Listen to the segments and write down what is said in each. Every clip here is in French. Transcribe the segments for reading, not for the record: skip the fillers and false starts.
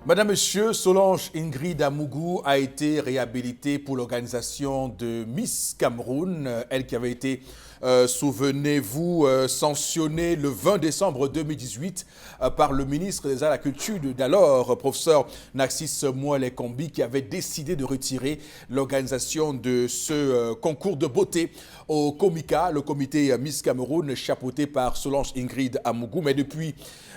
Madame, Monsieur, Solange Ingrid Amougou a été réhabilitée pour l'organisation de Miss Cameroun. Elle qui avait été, souvenez-vous, sanctionnée le 20 décembre 2018 par le ministre des Arts et de la Culture d'alors, professeur Narcisse Moualé-Kombi, qui avait décidé de retirer l'organisation de ce concours de beauté au Comica, le comité Miss Cameroun, chapeauté par Solange Ingrid Amougou. Mais depuis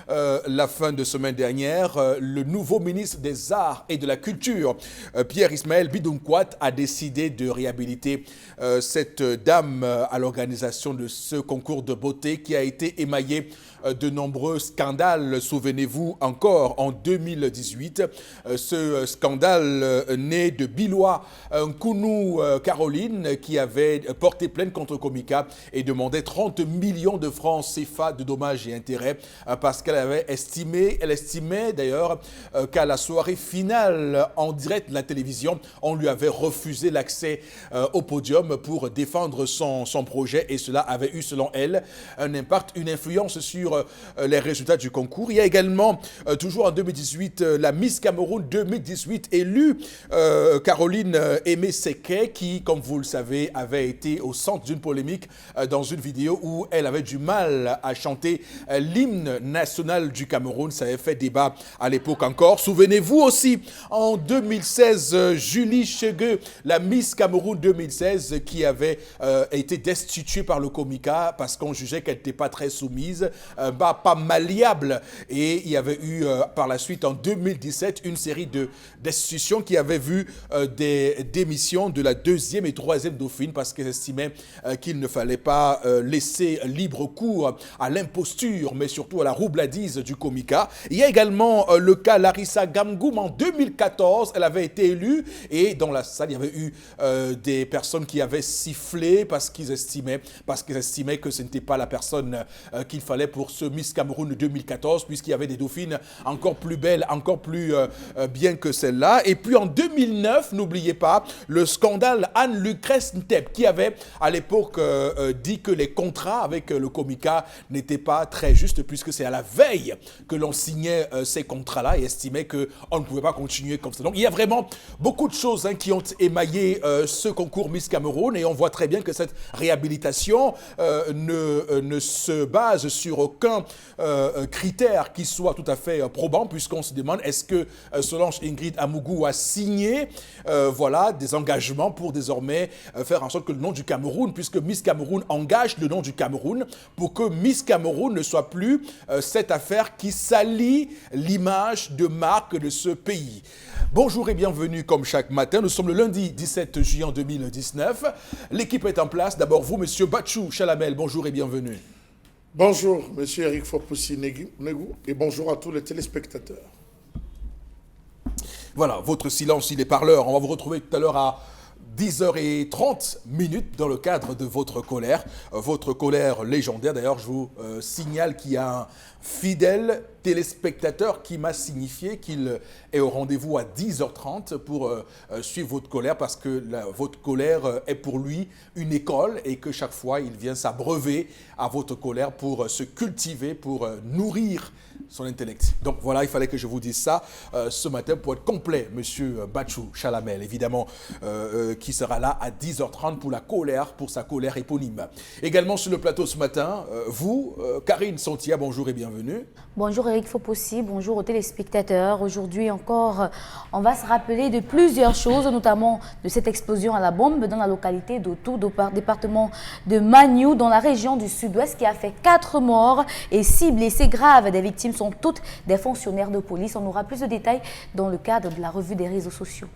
la fin de semaine dernière, le nouveau ministre des Arts et de la Culture, Pierre Ismaël Bidunkwat, a décidé de réhabiliter cette dame à l'organisation de ce concours de beauté qui a été émaillé de nombreux scandales. Souvenez-vous encore en 2018, ce scandale né de Biloua Nkounou Caroline qui avait porté plainte contre Comica et demandait 30 millions de francs CFA de dommages et intérêts parce qu'elle estimait d'ailleurs qu'à la soirée finale en direct de la télévision, on lui avait refusé l'accès au podium pour défendre son projet et cela avait eu selon elle un impact, une influence sur les résultats du concours. Il y a également, toujours en 2018, la Miss Cameroun 2018 élue Caroline Aimé Seke qui, comme vous le savez, avait été au centre d'une polémique dans une vidéo où elle avait du mal à chanter l'hymne national du Cameroun. Ça avait fait débat à l'époque encore. Souvenez-vous aussi, en 2016, Julie Chegueux, la Miss Cameroun 2016, qui avait été destituée par le Comica parce qu'on jugeait qu'elle n'était pas très soumise, pas malléable. Et il y avait eu par la suite, en 2017, une série de destitutions qui avaient vu des démissions de la deuxième et troisième dauphine parce qu'elles estimaient qu'il ne fallait pas laisser libre cours à l'imposture, mais surtout à la roubladise du Comica. Il y a également le cas Larissa Gamgoum en 2014. Elle avait été élue et dans la salle, il y avait eu des personnes qui avaient sifflé parce qu'ils estimaient que ce n'était pas la personne qu'il fallait pour ce Miss Cameroun 2014, puisqu'il y avait des dauphines encore plus belles, encore plus bien que celle-là. Et puis en 2009, n'oubliez pas, le scandale Anne-Lucrèce Ntep, qui avait à l'époque dit que les contrats avec le Comica n'étaient pas très justes, puisque c'est à la veille que l'on signait ces contrats-là et estimait qu'on ne pouvait pas continuer comme ça. Donc il y a vraiment beaucoup de choses qui ont émaillé ce concours Miss Cameroun et on voit très bien que cette réhabilitation ne se base sur aucun critère qui soit tout à fait probant, puisqu'on se demande est-ce que Solange Ingrid Amougou a signé des engagements pour désormais faire en sorte que le nom du Cameroun, puisque Miss Cameroun engage le nom du Cameroun, pour que Miss Cameroun ne soit plus cette affaire qui salit l'image de marque de ce pays. Bonjour et bienvenue comme chaque matin. Nous sommes le lundi 17 juillet 2019. L'équipe est en place. D'abord vous, monsieur Bachou Chalamel, bonjour et bienvenue. Bonjour, monsieur Eric Fopoussi-Negou, et bonjour à tous les téléspectateurs. Voilà, votre silence, il est parleur. On va vous retrouver tout à l'heure à 10h30 dans le cadre de votre colère légendaire. D'ailleurs, je vous signale qu'il y a un fidèle téléspectateur qui m'a signifié qu'il est au rendez-vous à 10h30 pour suivre votre colère parce que votre colère est pour lui une école et que chaque fois il vient s'abreuver à votre colère pour se cultiver, pour nourrir son intellect. Donc voilà, il fallait que je vous dise ça ce matin pour être complet, monsieur Bachou Chalamel, évidemment, qui sera là à 10h30 pour sa colère éponyme. Également sur le plateau ce matin, Karine Santia, bonjour et bienvenue. Bonjour Eric Fopoussi, bonjour aux téléspectateurs. Aujourd'hui encore, on va se rappeler de plusieurs choses, notamment de cette explosion à la bombe dans la localité d'Otou, département de Maniou, dans la région du sud-ouest, qui a fait 4 morts et 6 blessés graves. Des victimes sont toutes des fonctionnaires de police. On aura plus de détails dans le cadre de la revue des réseaux sociaux.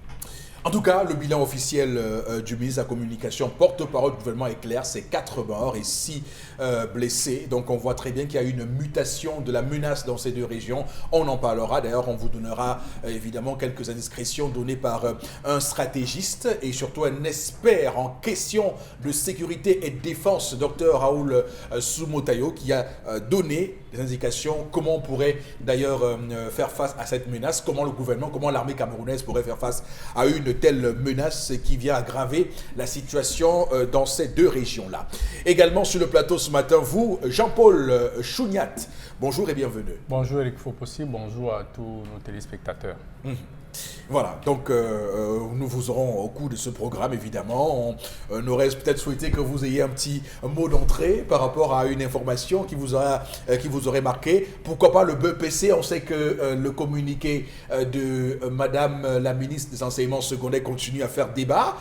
En tout cas, le bilan officiel du ministre de la Communication, porte-parole du gouvernement est clair, c'est 4 morts et 6 blessés. Donc on voit très bien qu'il y a une mutation de la menace dans ces deux régions. On en parlera, d'ailleurs on vous donnera évidemment quelques indiscrétions données par un stratégiste et surtout un expert en questions de sécurité et de défense, Dr Raoul Soumotayo, qui a donné des indications comment on pourrait d'ailleurs faire face à cette menace, comment le gouvernement, comment l'armée camerounaise pourrait faire face à une une telle menace qui vient aggraver la situation dans ces deux régions-là. Également sur le plateau ce matin, vous, Jean-Paul Chouniat, bonjour et bienvenue. Bonjour Eric Fopossi, bonjour à tous nos téléspectateurs. Voilà, donc nous vous aurons au cours de ce programme, évidemment. On aurait peut-être souhaité que vous ayez un petit mot d'entrée par rapport à une information qui vous aurait marqué. Pourquoi pas le BEPC? On sait que le communiqué de Madame la ministre des Enseignements secondaires continue à faire débat,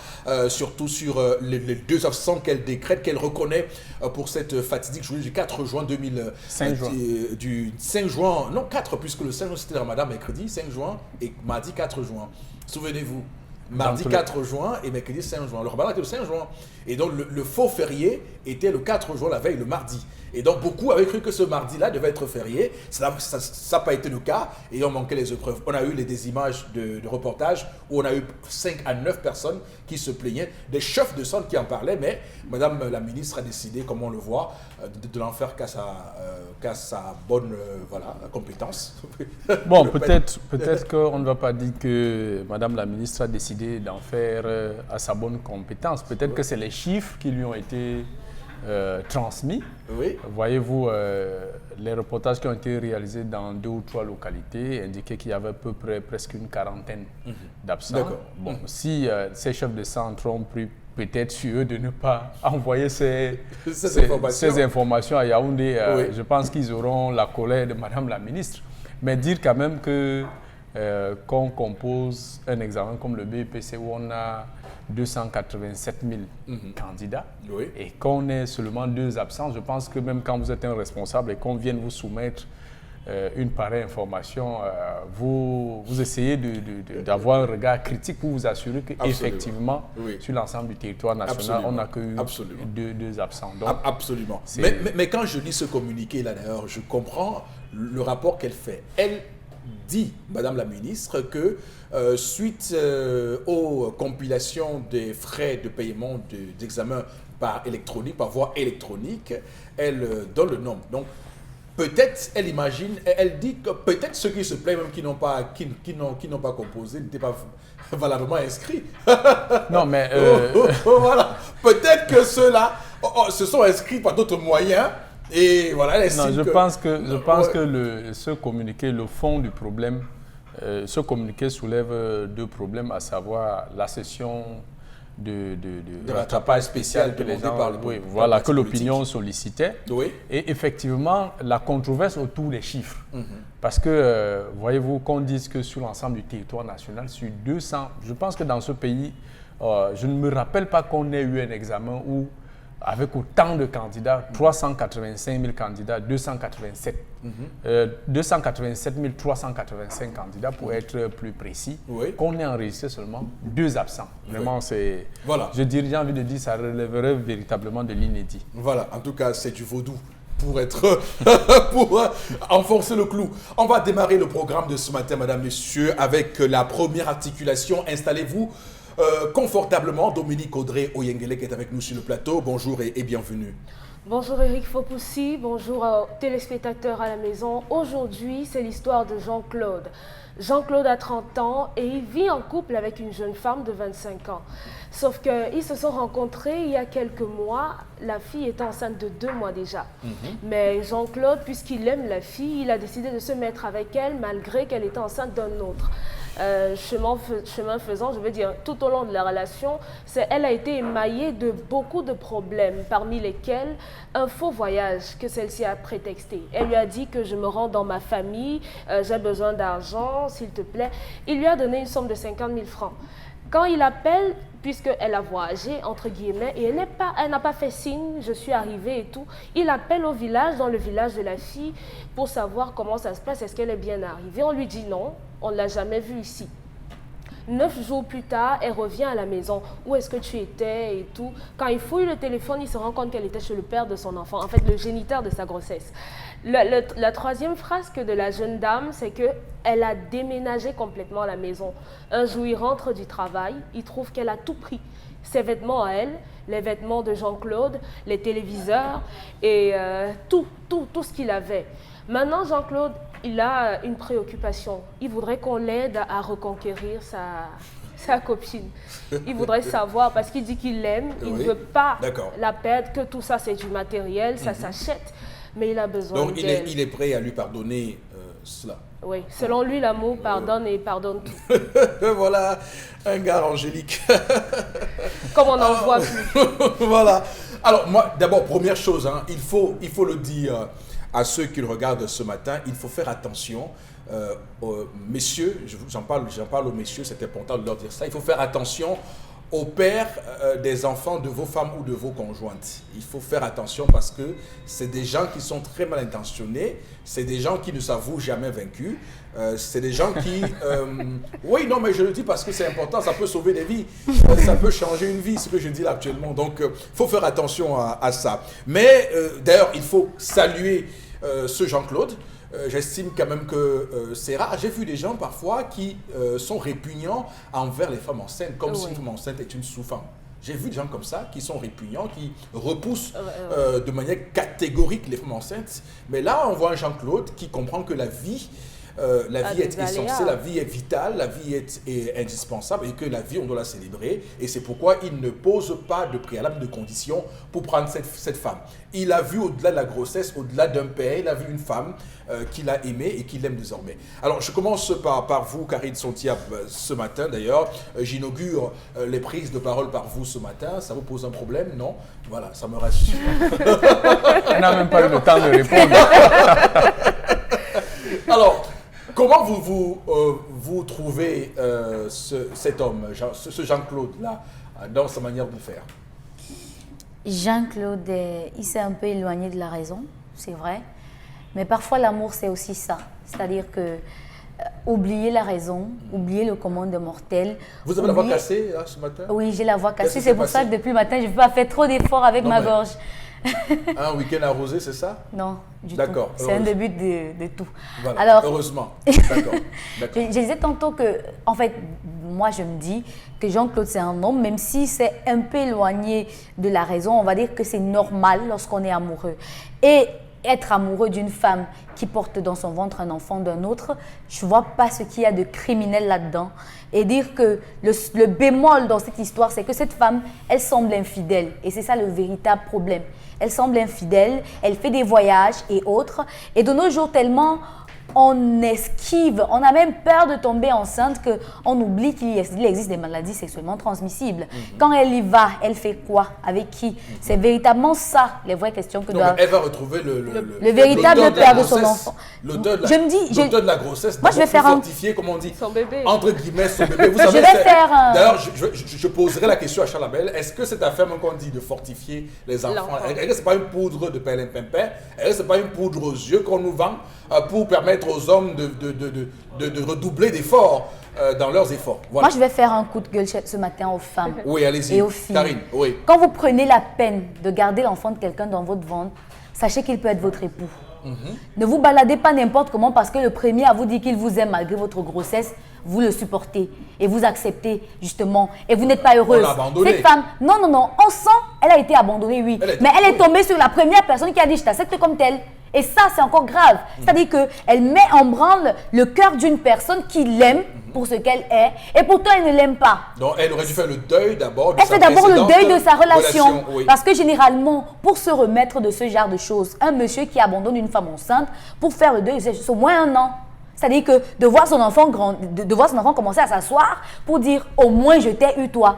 surtout sur les 2 absents qu'elle décrète, qu'elle reconnaît pour cette fatidique journée du 4 juin 2000. 5 juin. Du 5 juin, non 4, puisque le 5 juin c'était le Ramadan, mercredi 5 juin et mardi 4 juin. Souvenez-vous, mardi 4 juin et mercredi 5 juin. Le Ramadan était le 5 juin. Et donc le faux férié était le 4 juin, la veille, le mardi. Et donc beaucoup avaient cru que ce mardi-là devait être férié. Ça n'a pas été le cas et on manquait les épreuves. On a eu des images de reportages où on a eu 5 à 9 personnes qui se plaignaient, des chefs de centre qui en parlaient, mais Madame la ministre a décidé, comme on le voit, de n'en faire qu'à sa bonne compétence. Bon, peut-être qu'on ne va pas dire que Madame la ministre a décidé d'en faire à sa bonne compétence. Peut-être que c'est les chiffres qui lui ont été transmis. Oui. Voyez-vous, les reportages qui ont été réalisés dans 2 ou 3 localités indiquaient qu'il y avait à peu près presque une quarantaine d'absents. Bon, si ces chefs de centre ont pris peut-être sur eux de ne pas envoyer ces informations à Yaoundé, oui. je pense qu'ils auront la colère de Madame la ministre. Mais dire quand même que qu'on compose un examen comme le BEPC où on a 287 000 candidats et qu'on ait seulement 2 absents, je pense que même quand vous êtes un responsable et qu'on vienne vous soumettre une pareille information, vous essayez d'avoir un regard critique pour vous assurer qu'effectivement, sur l'ensemble du territoire national, on n'a que eu 2 absents. Donc, absolument. Mais quand je lis ce communiqué-là, d'ailleurs, je comprends le rapport qu'elle fait. Elle dit, Madame la ministre, que suite aux compilations des frais de paiement d'examen par voie électronique, elle donne le nombre. Donc, peut-être, elle imagine, elle dit que peut-être ceux qui se plaignent, même qui n'ont pas composé, n'étaient pas valablement inscrits. Non, mais... voilà. Peut-être que ceux-là se sont inscrits par d'autres moyens. Et voilà, je pense que ce communiqué, le fond du problème, ce communiqué soulève 2 problèmes, à savoir la session de rattrapage spécial que les gens, que l'opinion sollicitait, et effectivement la controverse autour des chiffres. Parce que, voyez-vous, qu'on dise que sur l'ensemble du territoire national, sur 200, je pense que dans ce pays, je ne me rappelle pas qu'on ait eu un examen où, avec autant de candidats, 385 000 candidats, 287 385 candidats pour être plus précis, qu'on ait enregistré seulement 2 absents. Vraiment, c'est... Voilà. J'ai envie de dire, ça relèverait véritablement de l'inédit. Voilà, en tout cas, c'est du vaudou pour enfoncer le clou. On va démarrer le programme de ce matin, Madame, Messieurs, avec la première articulation. Installez-vous confortablement. Dominique Audrey Oyengele qui est avec nous sur le plateau. Bonjour et bienvenue. Bonjour Eric Fopoussi, bonjour aux téléspectateurs à la maison. Aujourd'hui, c'est l'histoire de Jean-Claude. Jean-Claude a 30 ans et il vit en couple avec une jeune femme de 25 ans. Sauf qu'ils se sont rencontrés il y a quelques mois. La fille était enceinte de 2 mois déjà. Mais Jean-Claude, puisqu'il aime la fille, il a décidé de se mettre avec elle malgré qu'elle était enceinte d'un autre. Chemin faisant, je veux dire, tout au long de la relation, elle a été émaillée de beaucoup de problèmes, parmi lesquels un faux voyage que celle-ci a prétexté. Elle lui a dit que je me rends dans ma famille, j'ai besoin d'argent, s'il te plaît. Il lui a donné une somme de 50 000 francs. Quand il appelle, puisqu'elle a voyagé, entre guillemets, et elle n'a pas fait signe, je suis arrivée et tout, il appelle au village, dans le village de la fille, pour savoir comment ça se passe, est-ce qu'elle est bien arrivée. On lui dit non, on ne l'a jamais vue ici. 9 jours plus tard, elle revient à la maison. Où est-ce que tu étais et tout. Quand il fouille le téléphone, il se rend compte qu'elle était chez le père de son enfant, en fait le géniteur de sa grossesse. La troisième phrase de la jeune dame, c'est qu'elle a déménagé complètement la maison. Un jour, il rentre du travail, il trouve qu'elle a tout pris. Ses vêtements à elle, les vêtements de Jean-Claude, les téléviseurs et tout ce qu'il avait. Maintenant, Jean-Claude il a une préoccupation. Il voudrait qu'on l'aide à reconquérir sa copine. Il voudrait savoir, parce qu'il dit qu'il l'aime, il ne veut pas la perdre, que tout ça c'est du matériel, ça s'achète, mais il a besoin d'elle. Donc il est prêt à lui pardonner cela. Oui, selon lui, l'amour pardonne et pardonne tout. Voilà, un gars angélique. Comme on n'en voit plus. Voilà. Alors moi, d'abord, première chose, hein, il faut le dire à ceux qui le regardent ce matin, il faut faire attention. Messieurs, j'en parle aux messieurs, c'est important de leur dire ça, il faut faire attention aux pères des enfants de vos femmes ou de vos conjointes. Il faut faire attention parce que c'est des gens qui sont très mal intentionnés, c'est des gens qui ne s'avouent jamais vaincus, c'est des gens qui... oui, non, mais je le dis parce que c'est important, ça peut sauver des vies, ça peut changer une vie, ce que je dis là actuellement. Donc, il faut faire attention à ça. Mais d'ailleurs, il faut saluer ce Jean-Claude. J'estime quand même que c'est rare. J'ai vu des gens parfois qui sont répugnants envers les femmes enceintes, comme si une femme enceinte est une sous-femme. J'ai vu des gens comme ça qui sont répugnants, qui repoussent de manière catégorique les femmes enceintes. Mais là, on voit un Jean-Claude qui comprend que la vie est essentielle, la vie est vitale, la vie est indispensable et que la vie, on doit la célébrer. Et c'est pourquoi il ne pose pas de préalable, de conditions pour prendre cette femme. Il a vu au-delà de la grossesse, au-delà d'un père, il a vu une femme qu'il a aimée et qu'il aime désormais. Alors, je commence par vous, Karine Sontiap, ce matin d'ailleurs. J'inaugure les prises de parole par vous ce matin. Ça vous pose un problème, non? Voilà, ça me rassure. Elle n'a même pas eu le temps de répondre. Alors, comment vous trouvez cet homme, ce Jean-Claude-là, dans sa manière de faire? Jean-Claude, il s'est un peu éloigné de la raison, c'est vrai. Mais parfois, l'amour, c'est aussi ça. C'est-à-dire que oublier la raison, oublier le commun des mortels. Vous avez la voix cassée là, ce matin? Oui, j'ai la voix cassée. C'est pour ça que depuis le matin, je ne peux pas faire trop d'efforts avec ma gorge. Un week-end arrosé, c'est ça? Non, du tout. D'accord. C'est un début de tout. Voilà, alors, heureusement. D'accord. Je disais tantôt que, en fait, moi je me dis que Jean-Claude c'est un homme, même si c'est un peu éloigné de la raison, on va dire que c'est normal lorsqu'on est amoureux. Et être amoureux d'une femme qui porte dans son ventre un enfant d'un autre, je ne vois pas ce qu'il y a de criminel là-dedans. Et dire que le bémol dans cette histoire, c'est que cette femme, elle semble infidèle. Et c'est ça le véritable problème. Elle semble infidèle, elle fait des voyages et autres. Et de nos jours, tellement on esquive, on a même peur de tomber enceinte qu'on oublie qu'il existe des maladies sexuellement transmissibles. Quand elle y va, elle fait quoi? Avec qui? C'est véritablement ça, les vraies questions que doit... Elle va retrouver le véritable père de son enfant. L'odeur de la grossesse. Moi, je vais faire fortifier, comme on dit, son bébé. Entre guillemets, son bébé. Vous savez, d'ailleurs, je poserai la question à Charles Abel. Est-ce que cette affaire, qu'on dit, de fortifier les enfants, est-ce que ce n'est pas une poudre de perlimpinpin? Est-ce que ce n'est pas une poudre aux yeux qu'on nous vend pour permettre aux hommes de redoubler d'efforts dans leurs efforts? Voilà. Moi, je vais faire un coup de gueule ce matin aux femmes et aux filles. Karine, oui. Quand vous prenez la peine de garder l'enfant de quelqu'un dans votre ventre, sachez qu'il peut être votre époux. Ne vous baladez pas n'importe comment parce que le premier a vous dit qu'il vous aime malgré votre grossesse, vous le supportez et vous acceptez justement et vous n'êtes pas heureuse. On l'a abandonnée. Cette femme, non, on sent, elle a été abandonnée, oui. Mais elle est tombée sur la première personne qui a dit je t'accepte comme telle. Et ça, c'est encore grave. C'est-à-dire qu'elle met en branle le cœur d'une personne qui l'aime pour ce qu'elle est, et pourtant elle ne l'aime pas. Donc elle aurait dû faire le deuil d'abord. Elle fait d'abord le deuil de sa relation. Oui. Parce que généralement, pour se remettre de ce genre de choses, un monsieur qui abandonne une femme enceinte, pour faire le deuil, c'est au moins 1 an. C'est-à-dire que de voir son enfant commencer à s'asseoir pour dire au moins je t'ai eu toi,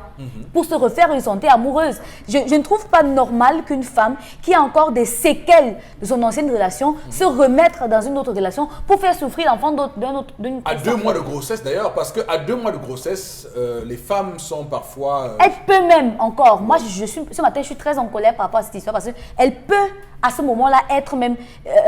pour se refaire une santé amoureuse. Je ne trouve pas normal qu'une femme qui a encore des séquelles de son ancienne relation se remettre dans une autre relation pour faire souffrir l'enfant d'une À 2 mois de grossesse d'ailleurs, parce qu'à 2 mois de grossesse, les femmes sont parfois... Elle peut même encore, moi ce matin je suis très en colère par rapport à cette histoire parce qu'elle peut à ce moment-là être même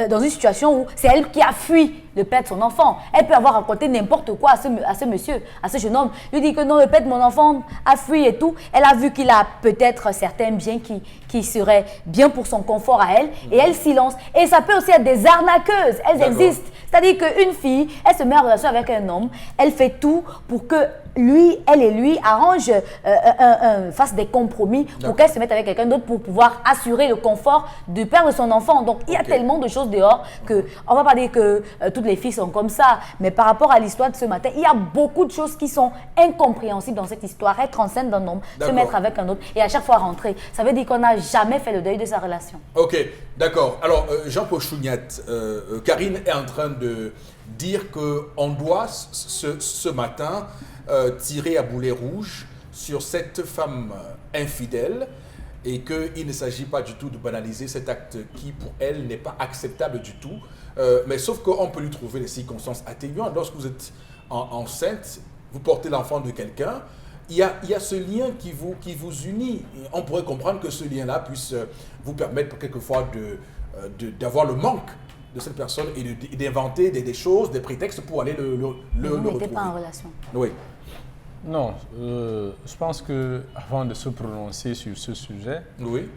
dans une situation où c'est elle qui a fui le père de son enfant. Elle peut avoir raconté n'importe quoi à ce monsieur, à ce jeune homme. Lui dit que non, le père de mon enfant a fui et tout. Elle a vu qu'il a peut-être certains biens qui seraient bien pour son confort à elle et elle silence. Et ça peut aussi être des arnaqueuses, elles existent. C'est-à-dire qu'une fille, elle se met en relation avec un homme, elle fait tout pour que elle et lui arrangent, fassent des compromis pour qu'elle se mette avec quelqu'un d'autre pour pouvoir assurer le confort du père père de son enfant. Donc, il y a tellement de choses dehors que, on va pas dire que toutes les filles sont comme ça, mais par rapport à l'histoire de ce matin, il y a beaucoup de choses qui sont incompréhensibles dans cette histoire. Être enceinte d'un homme, se mettre avec un autre et à chaque fois rentrer, ça veut dire qu'on n'a jamais fait le deuil de sa relation. Ok, d'accord. Alors, Jean-Paul Chouniat, Karine est en train de dire qu'on doit ce matin tirer à boulet rouge sur cette femme infidèle et qu'il ne s'agit pas du tout de banaliser cet acte qui, pour elle, n'est pas acceptable du tout. Mais sauf qu'on peut lui trouver les circonstances atténuantes. Lorsque vous êtes enceinte, vous portez l'enfant de quelqu'un, il y a ce lien qui vous unit. On pourrait comprendre que ce lien-là puisse vous permettre quelquefois d'avoir le manque de cette personne et d'inventer des choses, des prétextes pour aller le retrouver. Vous n'étiez pas en relation. Oui. Non, je pense qu'avant de se prononcer sur ce sujet, Oui.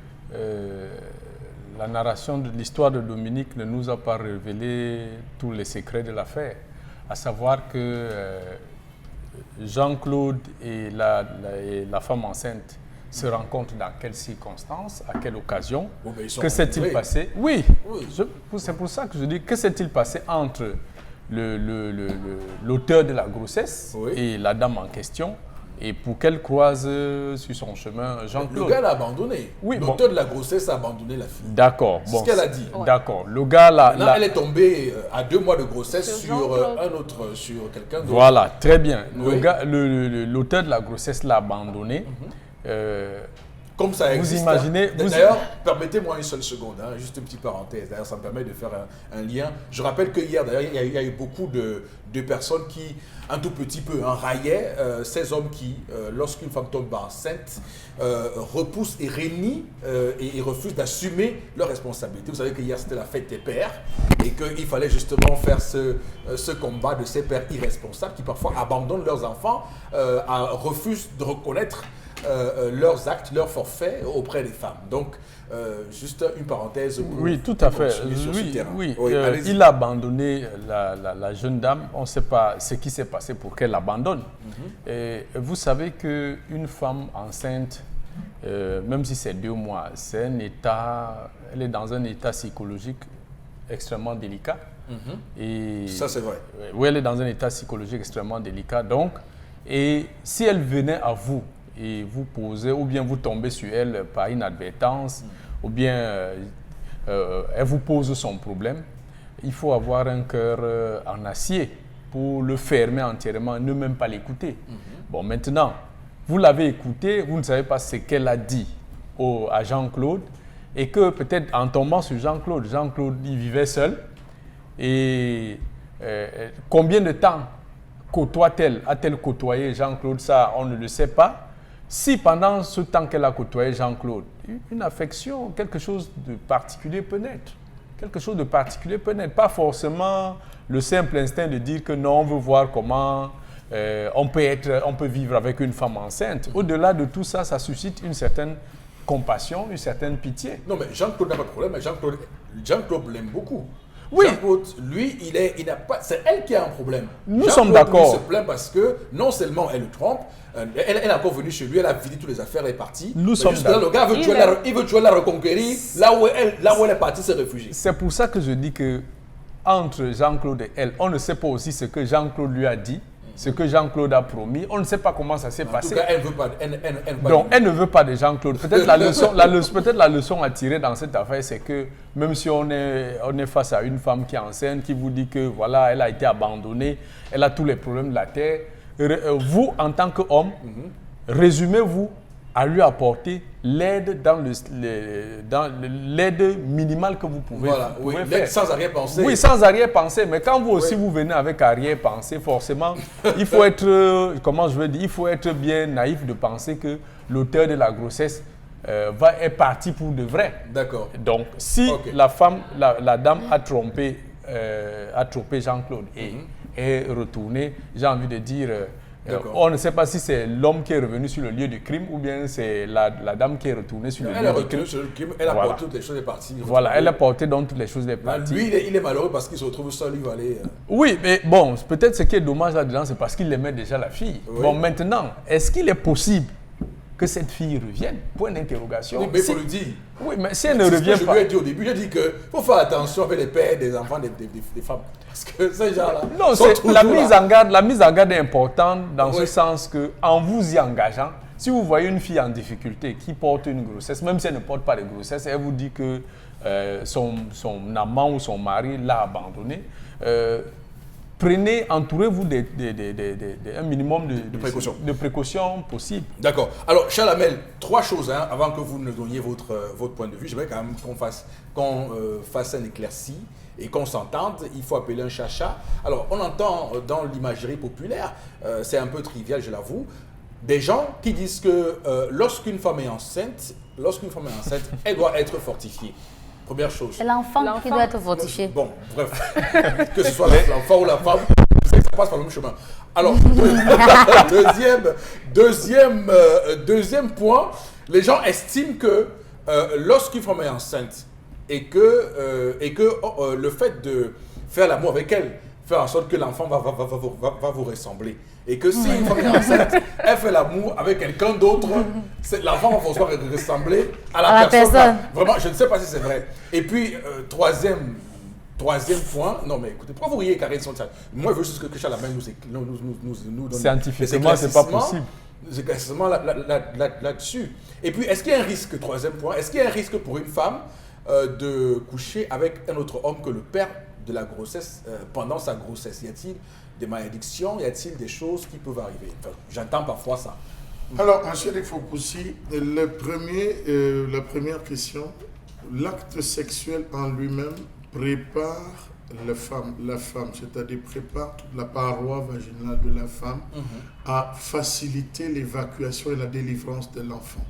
La narration de l'histoire de Dominique ne nous a pas révélé tous les secrets de l'affaire. À savoir que Jean-Claude et la femme enceinte se rencontrent dans quelles circonstances, à quelle occasion, que s'est-il passé? Oui, c'est pour ça que je dis, que s'est-il passé entre l'auteur de la grossesse et la dame en question, et pour qu'elle croise sur son chemin Jean-Claude. Le gars l'a abandonné. Oui, l'auteur de la grossesse a abandonné la fille. D'accord. C'est ce qu'elle a dit. D'accord. Le gars là, elle est tombée à 2 mois de grossesse sur quelqu'un d'autre. Voilà, très bien. L'auteur de la grossesse l'a abandonné. Comme ça existe. Vous imaginez. D'ailleurs, permettez-moi une seule seconde, juste une petite parenthèse. D'ailleurs, ça me permet de faire un lien. Je rappelle que hier, d'ailleurs, il y a eu beaucoup de personnes qui, un tout petit peu, raillaient ces hommes qui, lorsqu'une femme tombe enceinte, repoussent et renient et refusent d'assumer leurs responsabilités. Vous savez que hier, c'était la fête des pères et qu'il fallait justement faire ce combat de ces pères irresponsables qui parfois abandonnent leurs enfants, refusent de reconnaître leurs actes, leurs forfaits auprès des femmes. Donc, juste une parenthèse. Oui, tout à fait. Il a abandonné la jeune dame. On ne sait pas ce qui s'est passé pour qu'elle abandonne. Et vous savez qu'une femme enceinte, même si c'est 2 mois, elle est dans un état psychologique extrêmement délicat. Et ça, c'est vrai. Oui, elle est dans un état psychologique extrêmement délicat. Donc, et si elle venait à vous, et vous posez, ou bien vous tombez sur elle par inadvertance, ou bien elle vous pose son problème, il faut avoir un cœur en acier pour le fermer entièrement, ne même pas l'écouter. Bon, maintenant, vous l'avez écouté, vous ne savez pas ce qu'elle a dit à Jean-Claude, et que peut-être en tombant sur Jean-Claude, il vivait seul, et combien de temps a-t-elle côtoyé Jean-Claude? Ça, on ne le sait pas. Si pendant ce temps qu'elle a côtoyé Jean-Claude, une affection, quelque chose de particulier peut naître. Quelque chose de particulier peut naître. Pas forcément le simple instinct de dire que non, on veut voir comment on peut vivre avec une femme enceinte. Au-delà de tout ça, ça suscite une certaine compassion, une certaine pitié. Non, mais Jean-Claude n'a pas de problème, mais Jean-Claude l'aime beaucoup. Oui. Jean-Claude, lui, il n'a pas. C'est elle qui a un problème. Nous sommes d'accord. Il se plaint parce que non seulement elle le trompe, elle est encore venue chez lui, elle a vidé toutes les affaires, elle est partie. Nous sommes d'accord. Le gars veut toujours la reconquérir là où elle est partie se réfugier. C'est pour ça que je dis que entre Jean-Claude et elle, on ne sait pas aussi ce que Jean-Claude lui a dit, ce que Jean-Claude a promis. On ne sait pas comment ça s'est passé. En tout cas, elle veut pas. Donc, elle ne veut pas de Jean-Claude. Peut-être la leçon à tirer dans cette affaire, c'est que même si on est face à une femme qui est enceinte, qui vous dit que voilà, elle a été abandonnée, elle a tous les problèmes de la terre, vous, en tant qu'homme, résumez-vous à lui apporter l'aide l'aide minimale que vous pouvez, faire. Sans arrière-pensée. Oui, sans arrière-pensée. Mais quand vous aussi, vous venez avec arrière-pensée, forcément, il faut être, il faut être bien naïf de penser que l'auteur de la grossesse est parti pour de vrai. D'accord. Donc, si la dame a trompé Jean-Claude et est retournée, j'ai envie de dire... on ne sait pas si c'est l'homme qui est revenu sur le lieu du crime ou bien c'est la dame qui est retournée sur le lieu du crime. Elle a porté toutes les choses des parties. Voilà, elle a porté donc toutes les choses des parties. Lui, il est malheureux parce qu'il se retrouve seul, il va aller... Oui, mais bon, peut-être ce qui est dommage là-dedans, c'est parce qu'il aimait déjà la fille. Oui. Bon, maintenant, est-ce qu'il est possible que cette fille revienne. Point d'interrogation. Oui, mais il faut le dire. Oui, mais si elle ne revient pas... Je lui ai dit au début, j'ai dit qu'il faut faire attention avec les pères des enfants des femmes. Parce que ces gens-là... Non, la mise en garde est importante dans ce sens que, en vous y engageant, si vous voyez une fille en difficulté qui porte une grossesse, même si elle ne porte pas de grossesse, elle vous dit que son amant ou son mari l'a abandonnée, entourez-vous d'un minimum de précautions possibles. D'accord. Alors, Charles Hamel, 3 choses avant que vous ne donniez votre point de vue. J'aimerais quand même qu'on fasse un éclairci et qu'on s'entende. Il faut appeler un chacha. Alors, on entend dans l'imagerie populaire, c'est un peu trivial, je l'avoue, des gens qui disent que lorsqu'une femme est enceinte, elle doit être fortifiée. Première chose. C'est l'enfant qui doit être fortifié. Bon, bref, que ce soit l'enfant ou la femme, ça passe par le même chemin. Alors, deuxième point, les gens estiment que lorsqu'une femme est enceinte et que le fait de faire l'amour avec elle, faire en sorte que l'enfant va vous ressembler. Et que si une femme est enceinte, elle fait l'amour avec quelqu'un d'autre, l'enfant va forcément ressembler à la personne. Vraiment, je ne sais pas si c'est vrai. Et puis, troisième point, non mais écoutez, pourquoi vous riez, Karine? Moi, je veux juste que Charles Hamel nous donne scientifiquement, c'est pas possible. C'est éclaircissement là-dessus. Et puis, est-ce qu'il y a un risque, troisième point, est-ce qu'il y a un risque pour une femme de coucher avec un autre homme que le père de la grossesse, pendant sa grossesse? Y a-t-il des malédictions? Y a-t-il des choses qui peuvent arriver? Enfin, j'entends parfois ça. Alors, M. Rikfopoussi, la première question, l'acte sexuel en lui-même prépare la femme, c'est-à-dire prépare toute la paroi vaginale de la femme à faciliter l'évacuation et la délivrance de l'enfant.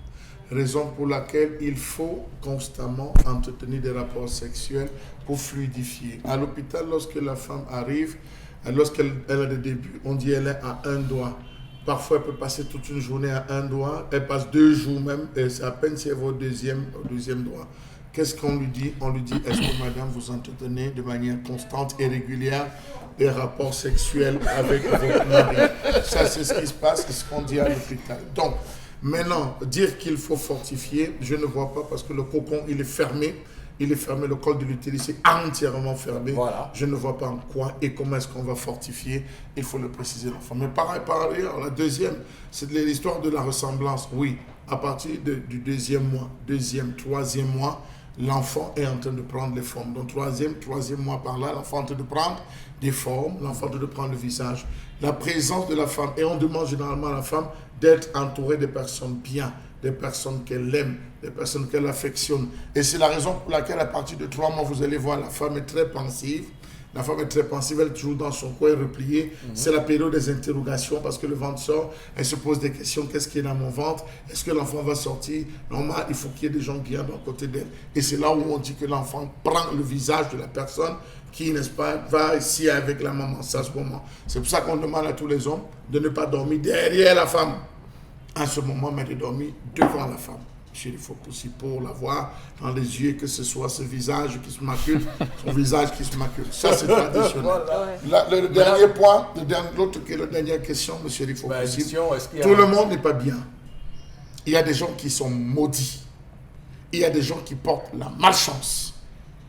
Raison pour laquelle il faut constamment entretenir des rapports sexuels pour fluidifier. À l'hôpital, lorsque la femme arrive, lorsqu'elle a des débuts, on dit qu'elle est à un doigt. Parfois, elle peut passer toute une journée à un doigt, elle passe 2 jours même, et c'est à peine si elle va au deuxième doigt. Qu'est-ce qu'on lui dit? On lui dit, est-ce que madame, vous entretenez de manière constante et régulière des rapports sexuels avec votre mari? Ça, c'est ce qui se passe, c'est ce qu'on dit à l'hôpital. Donc, maintenant, dire qu'il faut fortifier, je ne vois pas parce que le cocon, il est fermé. Il est fermé, le col de l'utérus est entièrement fermé. Voilà. Je ne vois pas en quoi et comment est-ce qu'on va fortifier. Il faut le préciser, l'enfant. Mais par ailleurs, la deuxième, c'est l'histoire de la ressemblance. Oui, à partir du deuxième mois, troisième mois, l'enfant est en train de prendre les formes. Donc, troisième mois par là, l'enfant est en train de prendre des formes, l'enfant est en train de prendre le visage. La présence de la femme, et on demande généralement à la femme d'être entourée de personnes bien, des personnes qu'elle aime, des personnes qu'elle affectionne. Et c'est la raison pour laquelle, à partir de 3 mois, vous allez voir, la femme est très pensive. La femme est très pensive, elle est toujours dans son coin replié. C'est la période des interrogations parce que le ventre sort. Elle se pose des questions. Qu'est-ce qui est dans mon ventre? Est-ce que l'enfant va sortir? Normal, il faut qu'il y ait des gens bien d'un côté d'elle. Et c'est là où on dit que l'enfant prend le visage de la personne qui, n'est-ce pas, va ici avec la maman. C'est à ce moment. C'est pour ça qu'on demande à tous les hommes de ne pas dormir derrière la femme à ce moment, mais de dormir devant la femme. Il faut aussi pour la voir dans les yeux, que ce soit ce visage qui se macule, son visage qui se macule. Ça, c'est traditionnel. Le dernier point, la dernière question, M. Rifo, tout le monde n'est pas bien. Il y a des gens qui sont maudits. Il y a des gens qui portent la malchance.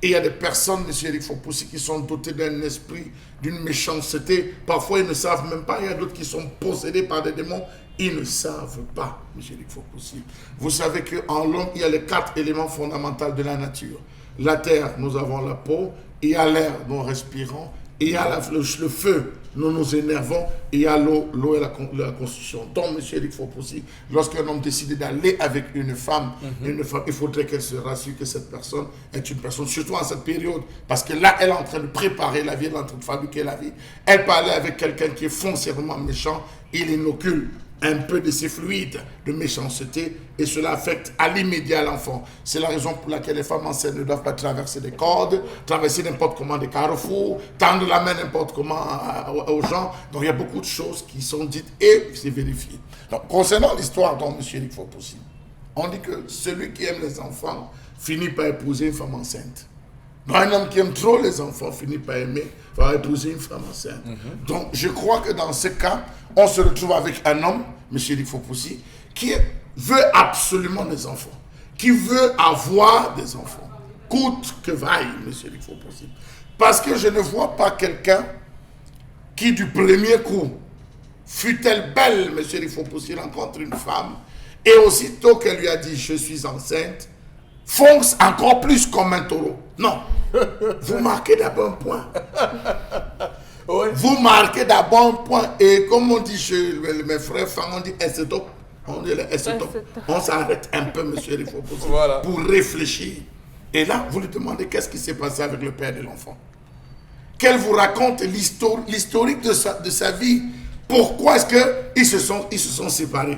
Et il y a des personnes, M. Rifo, qui sont dotées d'un esprit, d'une méchanceté. Parfois, ils ne savent même pas. Il y a d'autres qui sont possédés par des démons. Ils ne savent pas, M. Rikfopoussi. Vous savez qu'en l'homme, il y a les 4 éléments fondamentaux de la nature. La terre, nous avons la peau. Il y a l'air, nous respirons. Il y a le feu, nous nous énervons. Et il y a l'eau et la constitution. Donc, M. Rikfopoussi, lorsqu'un homme décide d'aller avec une femme, il faudrait qu'elle se rassure que cette personne est une personne, surtout en cette période. Parce que là, elle est en train de préparer la vie, elle est en train de fabriquer la vie. Elle peut aller avec quelqu'un qui est foncièrement méchant. Il inocule un peu de ces fluides de méchanceté et cela affecte à l'immédiat l'enfant. C'est la raison pour laquelle les femmes enceintes ne doivent pas traverser des cordes, traverser n'importe comment des carrefours, tendre la main n'importe comment aux gens. Donc il y a beaucoup de choses qui sont dites et c'est vérifié. Donc concernant l'histoire dont M. Rikfopoussi, on dit que celui qui aime les enfants finit par épouser une femme enceinte. Donc, un homme qui aime trop les enfants finit par épouser une femme enceinte. Donc je crois que dans ce cas, on se retrouve avec un homme, M. Rikfopoussi, qui est veut absolument des enfants, qui veut avoir des enfants, coûte que vaille, monsieur il faut possible. Parce que je ne vois pas quelqu'un qui du premier coup, fut-elle belle, monsieur il faut possible, rencontre une femme, et aussitôt qu'elle lui a dit je suis enceinte, fonce encore plus comme un taureau. Non, vous marquez d'abord un point. Ouais. Vous marquez d'abord un point. Et comme on dit chez mes frères, on dit stop. On dit stop. On s'arrête un peu, monsieur il faut possible, Voilà. pour réfléchir. Et là, vous lui demandez qu'est-ce qui s'est passé avec le père de l'enfant. Qu'elle vous raconte l'historique de sa vie. Pourquoi est-ce qu'ils se sont séparés?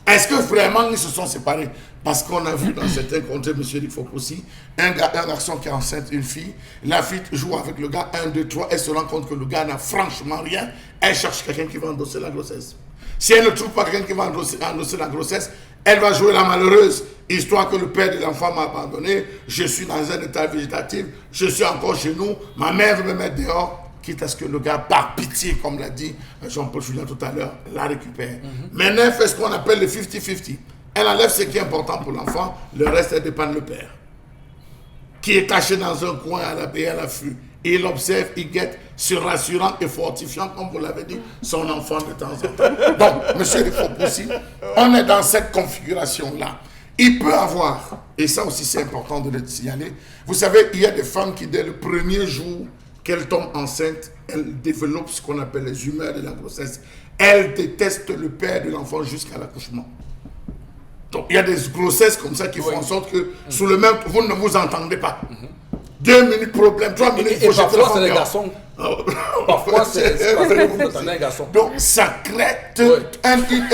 Est-ce que vraiment ils se sont séparés? Parce qu'on a vu dans certains contrées, monsieur Eric Fokosi, un garçon qui est enceinte, une fille, la fille joue avec le gars, 1, 2, 3, elle se rend compte que le gars n'a franchement rien, elle cherche quelqu'un qui va endosser la grossesse. Si elle ne trouve pas quelqu'un qui va endosser la grossesse, elle va jouer la malheureuse, histoire que le père de l'enfant m'a abandonné, je suis dans un état végétatif, je suis encore chez nous, ma mère veut me mettre dehors, quitte à ce que le gars, par pitié, comme l'a dit Jean-Paul Julien tout à l'heure, la récupère. Maintenant, elle fait ce qu'on appelle le 50-50. Elle enlève ce qui est important pour l'enfant, le reste, elle dépend de le père, qui est caché dans un coin à l'affût. Il observe, il guette, se rassurant et fortifiant, comme vous l'avez dit, son enfant de temps en temps. Donc, monsieur il faut possible, on est dans cette configuration-là. Il peut avoir, et ça aussi c'est important de le signaler, vous savez, il y a des femmes qui, dès le premier jour qu'elles tombent enceintes, elles développent ce qu'on appelle les humeurs de la grossesse. Elles détestent le père de l'enfant jusqu'à l'accouchement. Donc, il y a des grossesses comme ça qui font en sorte que, sous le même, vous ne vous entendez pas. 2 minutes problème, 3 minutes, il faut jeter parfois c'est les garçons. Parfois c'est parce que vous entendez un garçon. Donc, ça crée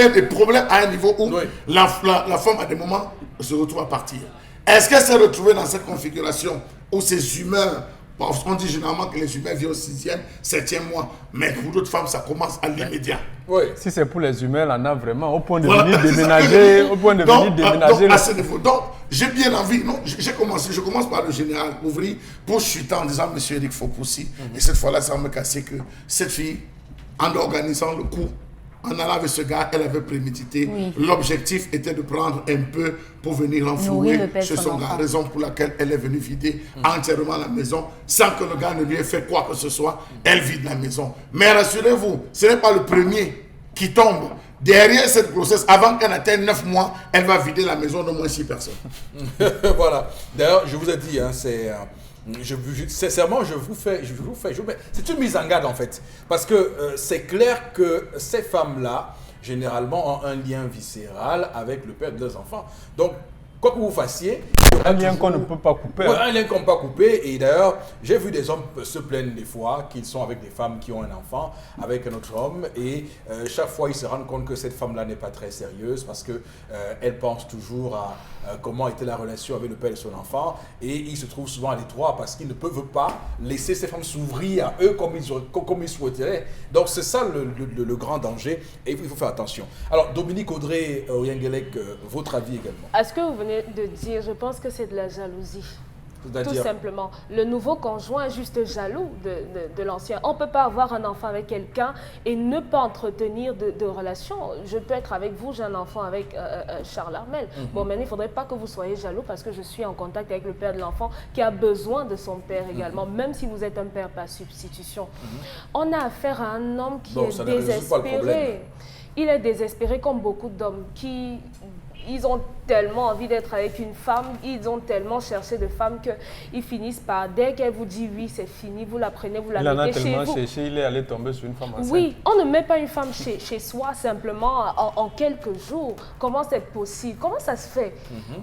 des problèmes à un niveau où la femme, à des moments, se retrouve à partir. Est-ce qu'elle s'est retrouvée dans cette configuration où ses humeurs, on dit généralement que les humeurs viennent au 6e, 7e mois, mais pour d'autres femmes, ça commence à l'immédiat. Oui. Si c'est pour les humeurs, on en a vraiment au point de venir déménager, donc, à ce niveau. Donc, j'ai bien envie, non, je commence par le général ouvrir pour chuter en disant, monsieur Eric Fokosi, et cette fois-là, ça va me casser que cette fille, en organisant le coup, en allant avec ce gars, elle avait prémédité. Oui. L'objectif était de prendre un peu pour venir l'enfouir chez son gars. Raison pour laquelle elle est venue vider entièrement la maison sans que le gars ne lui ait fait quoi que ce soit. Elle vide la maison. Mais rassurez-vous, ce n'est pas le premier qui tombe. Derrière cette grossesse, avant qu'elle atteigne 9 mois, elle va vider la maison d'au moins 6 personnes. Voilà. D'ailleurs, je vous ai dit, hein, sincèrement, c'est une mise en garde en fait. Parce que c'est clair que ces femmes-là, généralement, ont un lien viscéral avec le père de leurs enfants. Donc, quoi que vous fassiez... Un lien qu'on ne peut pas couper. Oui, un lien qu'on ne peut pas couper. Et d'ailleurs, j'ai vu des hommes se plaindre des fois qu'ils sont avec des femmes qui ont un enfant, avec un autre homme. Et chaque fois, ils se rendent compte que cette femme-là n'est pas très sérieuse parce qu'elle pense toujours à comment était la relation avec le père de son enfant. Et ils se trouvent souvent à l'étroit parce qu'ils ne peuvent pas laisser ces femmes s'ouvrir à eux comme ils souhaiteraient. Donc, c'est ça le grand danger. Et il faut faire attention. Alors, Dominique Audrey Oriengelek, votre avis également? À ce que vous venez de dire, je pense que c'est de la jalousie. Tout simplement. Le nouveau conjoint est juste jaloux de l'ancien. On ne peut pas avoir un enfant avec quelqu'un et ne pas entretenir de relations. Je peux être avec vous, j'ai un enfant avec Charles Armel. Bon, maintenant, il ne faudrait pas que vous soyez jaloux parce que je suis en contact avec le père de l'enfant qui a besoin de son père également, même si vous êtes un père par substitution. On a affaire à un homme qui est désespéré. Il est désespéré comme beaucoup d'hommes qui... Ils ont tellement envie d'être avec une femme, ils ont tellement cherché de femmes qu'ils finissent par, dès qu'elle vous dit oui, c'est fini, vous la prenez, vous la mettez chez vous. Il en a tellement cherché, il est allé tomber sur une femme enceinte. Oui, on ne met pas une femme chez soi simplement en quelques jours. Comment c'est possible? Comment ça se fait?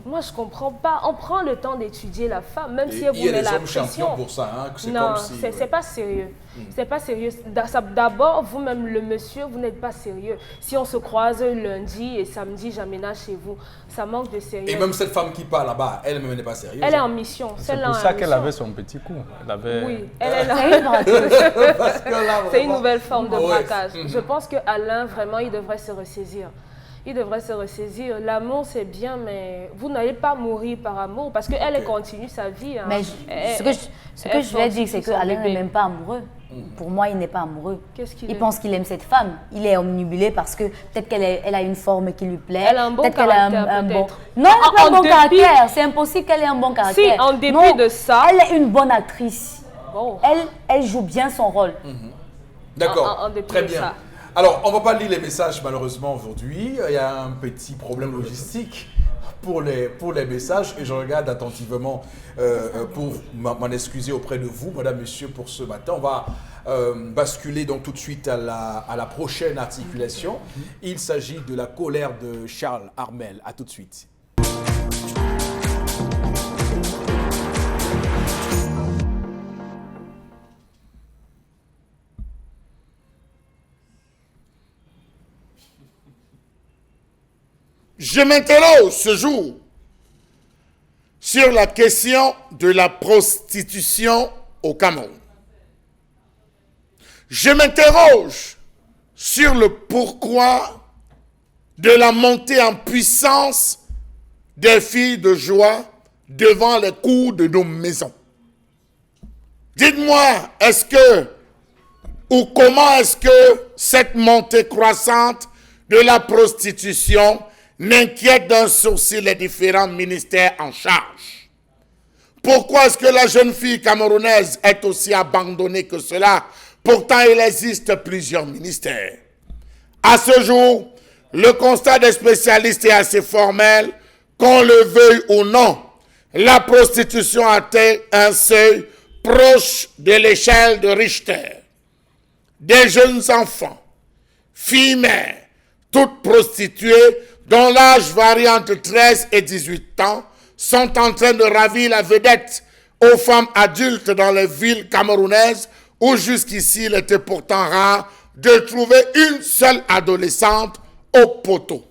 Moi, je ne comprends pas. On prend le temps d'étudier la femme, même si elle vous met la pression. Il y a des hommes champions pour ça. Hein, non, c'est pas sérieux. C'est pas sérieux. D'abord, vous-même, le monsieur, vous n'êtes pas sérieux. Si on se croise lundi et samedi, j'aménage chez vous, ça manque de sérieux. Et même cette femme qui part là-bas, elle-même n'est pas sérieuse. Elle est en mission. C'est pour ça qu'elle avait son petit coup. Oui, elle est là. C'est une nouvelle forme de braquage. Je pense qu'Alain, vraiment, il devrait se ressaisir. il devrait se ressaisir. L'amour, c'est bien, mais vous n'allez pas mourir par amour parce qu'elle continue sa vie. Hein. Mais ce que je voulais dire, c'est qu'Alain n'est même pas amoureux. Pour moi, il n'est pas amoureux. Il pense qu'il aime cette femme. Il est omnibulé parce que peut-être qu'elle a une forme qui lui plaît. Elle a un bon caractère, peut-être. Non, elle n'a pas un bon caractère. C'est impossible qu'elle ait un bon caractère. Si, en dépit de ça... Elle est une bonne actrice. Oh. Elle joue bien son rôle. D'accord, très bien. Alors, on ne va pas lire les messages malheureusement aujourd'hui. Il y a un petit problème logistique pour les messages et je regarde attentivement pour m'en excuser auprès de vous, madame, monsieur, pour ce matin. On va basculer donc tout de suite à la prochaine articulation. Il s'agit de la colère de Charles Armel. À tout de suite. Je m'interroge ce jour sur la question de la prostitution au Cameroun. Je m'interroge sur le pourquoi de la montée en puissance des filles de joie devant les cours de nos maisons. Dites-moi, comment est-ce que cette montée croissante de la prostitution n'inquiète d'un sourcil les différents ministères en charge? Pourquoi est-ce que la jeune fille camerounaise est aussi abandonnée que cela? Pourtant, il existe plusieurs ministères. À ce jour, le constat des spécialistes est assez formel. Qu'on le veuille ou non, la prostitution atteint un seuil proche de l'échelle de Richter. Des jeunes enfants, filles mères, toutes prostituées, dont l'âge varie entre 13 et 18 ans, sont en train de ravir la vedette aux femmes adultes dans les villes camerounaises où jusqu'ici il était pourtant rare de trouver une seule adolescente au poteau.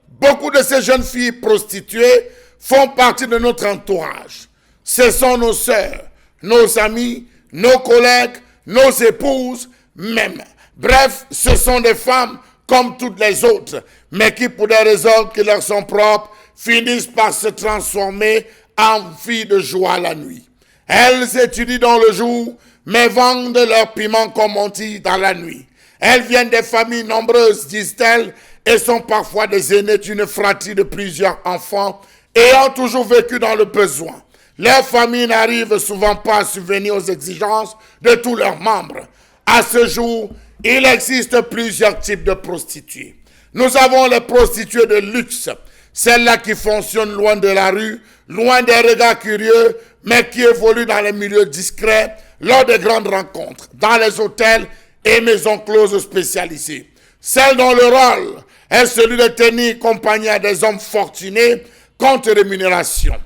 Beaucoup de ces jeunes filles prostituées font partie de notre entourage. Ce sont nos sœurs, nos amis, nos collègues, nos épouses même. Bref, ce sont des femmes comme toutes les autres, mais qui, pour des raisons qui leur sont propres, finissent par se transformer en filles de joie la nuit. Elles étudient dans le jour, mais vendent leur piment, comme on dit, dans la nuit. Elles viennent des familles nombreuses, disent-elles, et sont parfois des aînés d'une fratrie de plusieurs enfants, ayant toujours vécu dans le besoin. Leur famille n'arrive souvent pas à subvenir aux exigences de tous leurs membres. À ce jour, il existe plusieurs types de prostituées. Nous avons les prostituées de luxe, celles-là qui fonctionnent loin de la rue, loin des regards curieux, mais qui évoluent dans les milieux discrets, lors de grandes rencontres, dans les hôtels et maisons closes spécialisées. Celles dont le rôle est celui de tenir compagnie à des hommes fortunés contre rémunération.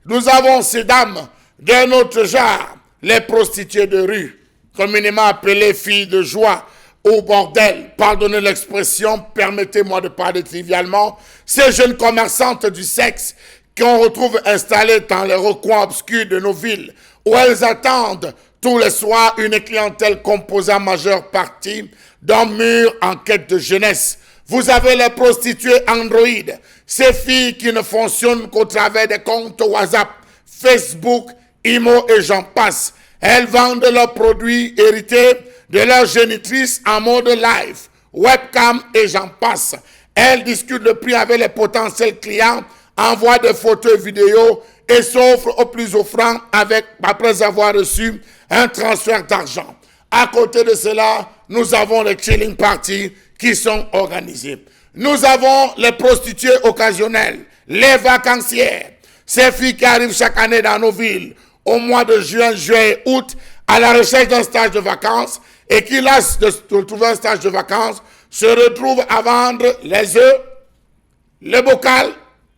Nous avons ces dames d'un autre genre, les prostituées de rue, communément appelées filles de joie, au bordel, pardonnez l'expression, permettez-moi de parler trivialement, ces jeunes commerçantes du sexe qu'on retrouve installées dans les recoins obscurs de nos villes, où elles attendent tous les soirs une clientèle composée en majeure partie d'hommes mûrs en quête de jeunesse. Vous avez les prostituées Android, ces filles qui ne fonctionnent qu'au travers des comptes WhatsApp, Facebook, Imo et j'en passe. Elles vendent leurs produits hérités de leurs génitrices en mode live, webcam et j'en passe. Elles discutent le prix avec les potentiels clients, envoient des photos et vidéos et s'offrent au plus offrant après avoir reçu un transfert d'argent. À côté de cela, nous avons les chilling parties qui sont organisées. Nous avons les prostituées occasionnelles, les vacancières, ces filles qui arrivent chaque année dans nos villes au mois de juin, juillet et août à la recherche d'un stage de vacances et qui, lassent de trouver un stage de vacances, se retrouvent à vendre les œufs, le bocal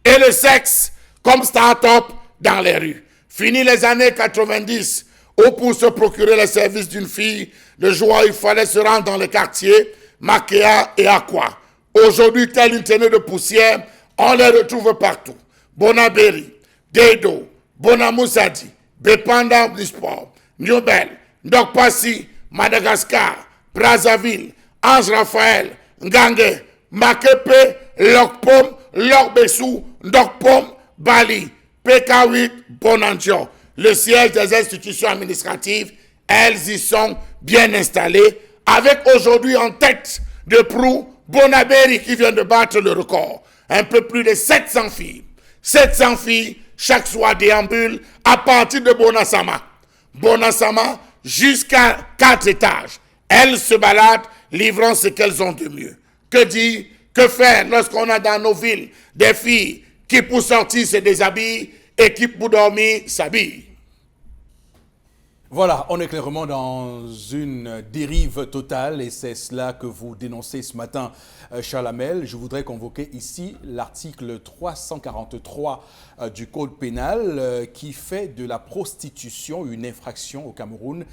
et le sexe comme start-up dans les rues. Fini les années 90, où pour se procurer les services d'une fille de joie, il fallait se rendre dans les quartiers, Makéa et Aqua. Aujourd'hui, telle une tenue de poussière, on les retrouve partout. Bonaberi, Dedo, Bonamoussadi, Bepanda du sport, Newbel, Ndokpasi, Madagascar, Brazzaville, Ange Raphaël, Ngangue, Makepe Lokpom, Lokbessou, Ndokpom, Bali, PK8, Bonanjo. Le siège des institutions administratives, elles y sont bien installées, avec aujourd'hui en tête de proue Bonaberi qui vient de battre le record. Un peu plus de 700 filles. 700 filles, chaque soir déambule à partir de Bonasama. Bonasama jusqu'à 4 étages. Elles se baladent, livrant ce qu'elles ont de mieux. Que dire, que faire lorsqu'on a dans nos villes des filles qui pour sortir se déshabillent et qui pour dormir s'habillent? Voilà, on est clairement dans une dérive totale et c'est cela que vous dénoncez ce matin, Charles Hamel. Je voudrais convoquer ici l'article 343 du Code pénal qui fait de la prostitution une infraction au Cameroun.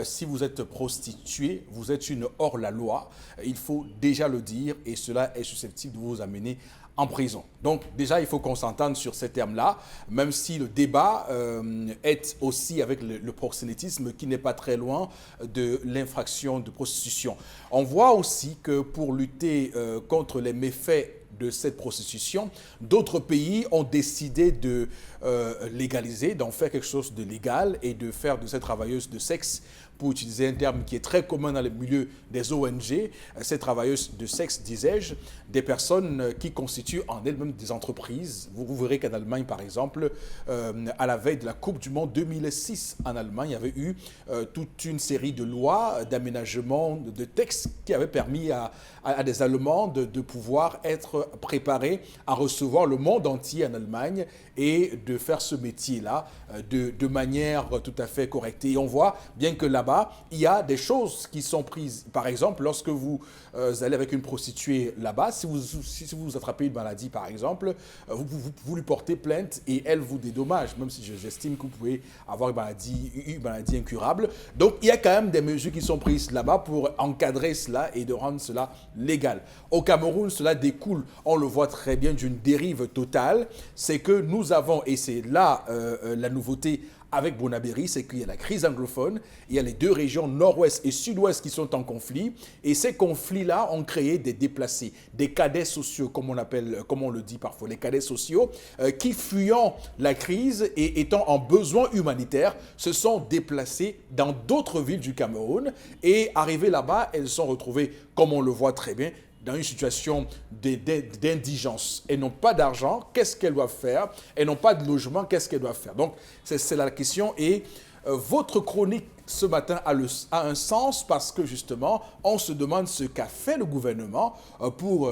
Si vous êtes prostituée, vous êtes une hors-la-loi. Il faut déjà le dire et cela est susceptible de vous amener en prison. Donc déjà, il faut qu'on s'entende sur ces termes-là, même si le débat est aussi avec le proxénétisme qui n'est pas très loin de l'infraction de prostitution. On voit aussi que pour lutter contre les méfaits de cette prostitution, d'autres pays ont décidé de légaliser, d'en faire quelque chose de légal et de faire de ces travailleuses de sexe, pour utiliser un terme qui est très commun dans le milieu des ONG, ces travailleuses de sexe, disais-je, des personnes qui constituent en elles-mêmes des entreprises. Vous verrez qu'en Allemagne, par exemple, à la veille de la Coupe du Monde 2006 en Allemagne, il y avait eu toute une série de lois, d'aménagement, de textes qui avaient permis à des Allemands de pouvoir être préparés à recevoir le monde entier en Allemagne et de faire ce métier-là de manière tout à fait correcte. Et on voit bien que là-bas, il y a des choses qui sont prises. Par exemple, lorsque vous allez avec une prostituée là-bas, si vous attrapez une maladie, par exemple, vous lui portez plainte et elle vous dédommage, même si j'estime que vous pouvez avoir une maladie incurable. Donc, il y a quand même des mesures qui sont prises là-bas pour encadrer cela et de rendre cela légal. Au Cameroun, cela découle, on le voit très bien, d'une dérive totale. C'est que nous avons, et c'est là la nouveauté avec Bonaberi, c'est qu'il y a la crise anglophone, il y a les deux régions nord-ouest et sud-ouest qui sont en conflit, et ces conflits-là ont créé des déplacés, des cadets sociaux, comme on le dit parfois, les cadets sociaux, qui fuyant la crise et étant en besoin humanitaire, se sont déplacés dans d'autres villes du Cameroun, et arrivés là-bas, elles se sont retrouvées, comme on le voit très bien, dans une situation d'indigence. Elles n'ont pas d'argent, qu'est-ce qu'elles doivent faire? Elles n'ont pas de logement, qu'est-ce qu'elles doivent faire? Donc, c'est la question. Et votre chronique ce matin a un sens parce que justement, on se demande ce qu'a fait le gouvernement pour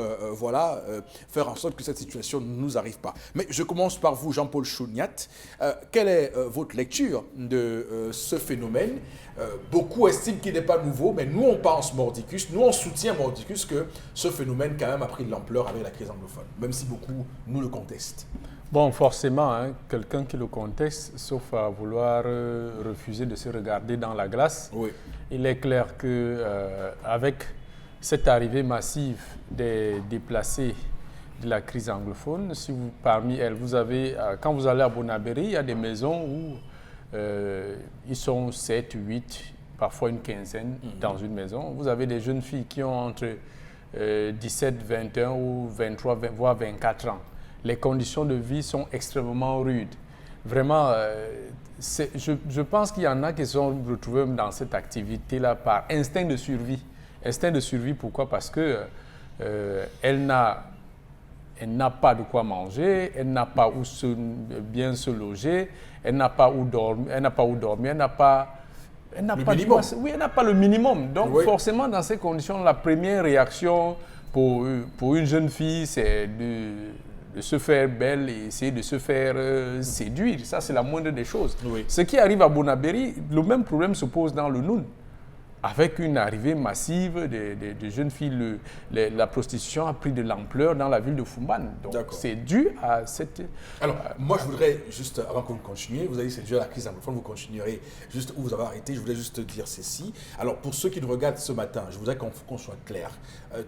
faire en sorte que cette situation ne nous arrive pas. Mais je commence par vous, Jean-Paul Chouniat. Quelle est votre lecture de ce phénomène? Beaucoup estiment qu'il n'est pas nouveau, mais nous, on pense Mordicus, nous, on soutient Mordicus que ce phénomène quand même a pris de l'ampleur avec la crise anglophone, même si beaucoup nous le contestent. Bon, forcément, hein, quelqu'un qui le conteste, sauf à vouloir refuser de se regarder dans la glace, oui. Il est clair qu'avec cette arrivée massive des déplacés de la crise anglophone, parmi elles, vous avez, quand vous allez à Bonaberi, il y a des maisons où ils sont 7, 8, parfois une quinzaine dans une maison. Vous avez des jeunes filles qui ont entre 17, 21 ou 23, voire 24 ans. Les conditions de vie sont extrêmement rudes. Vraiment, je pense qu'il y en a qui se sont retrouvés dans cette activité-là par instinct de survie. Instinct de survie, pourquoi? Parce qu'elle n'a pas de quoi manger, elle n'a pas où bien se loger, elle n'a pas où dormir, elle n'a pas le minimum. Donc oui. Forcément, dans ces conditions, la première réaction pour une jeune fille, c'est de se faire belle et essayer de se faire séduire. Ça, c'est la moindre des choses. Oui. Ce qui arrive à Bonaberi, le même problème se pose dans le Noun. Avec une arrivée massive de jeunes filles, la prostitution a pris de l'ampleur dans la ville de Fumban. Donc, c'est dû à cette... Alors, moi, je voudrais juste, avant que vous continuiez, vous avez dit que c'est dû à la crise anglophone, vous continuerez juste où vous avez arrêté. Je voulais juste dire ceci. Alors, pour ceux qui nous regardent ce matin, je voudrais qu'on soit clair.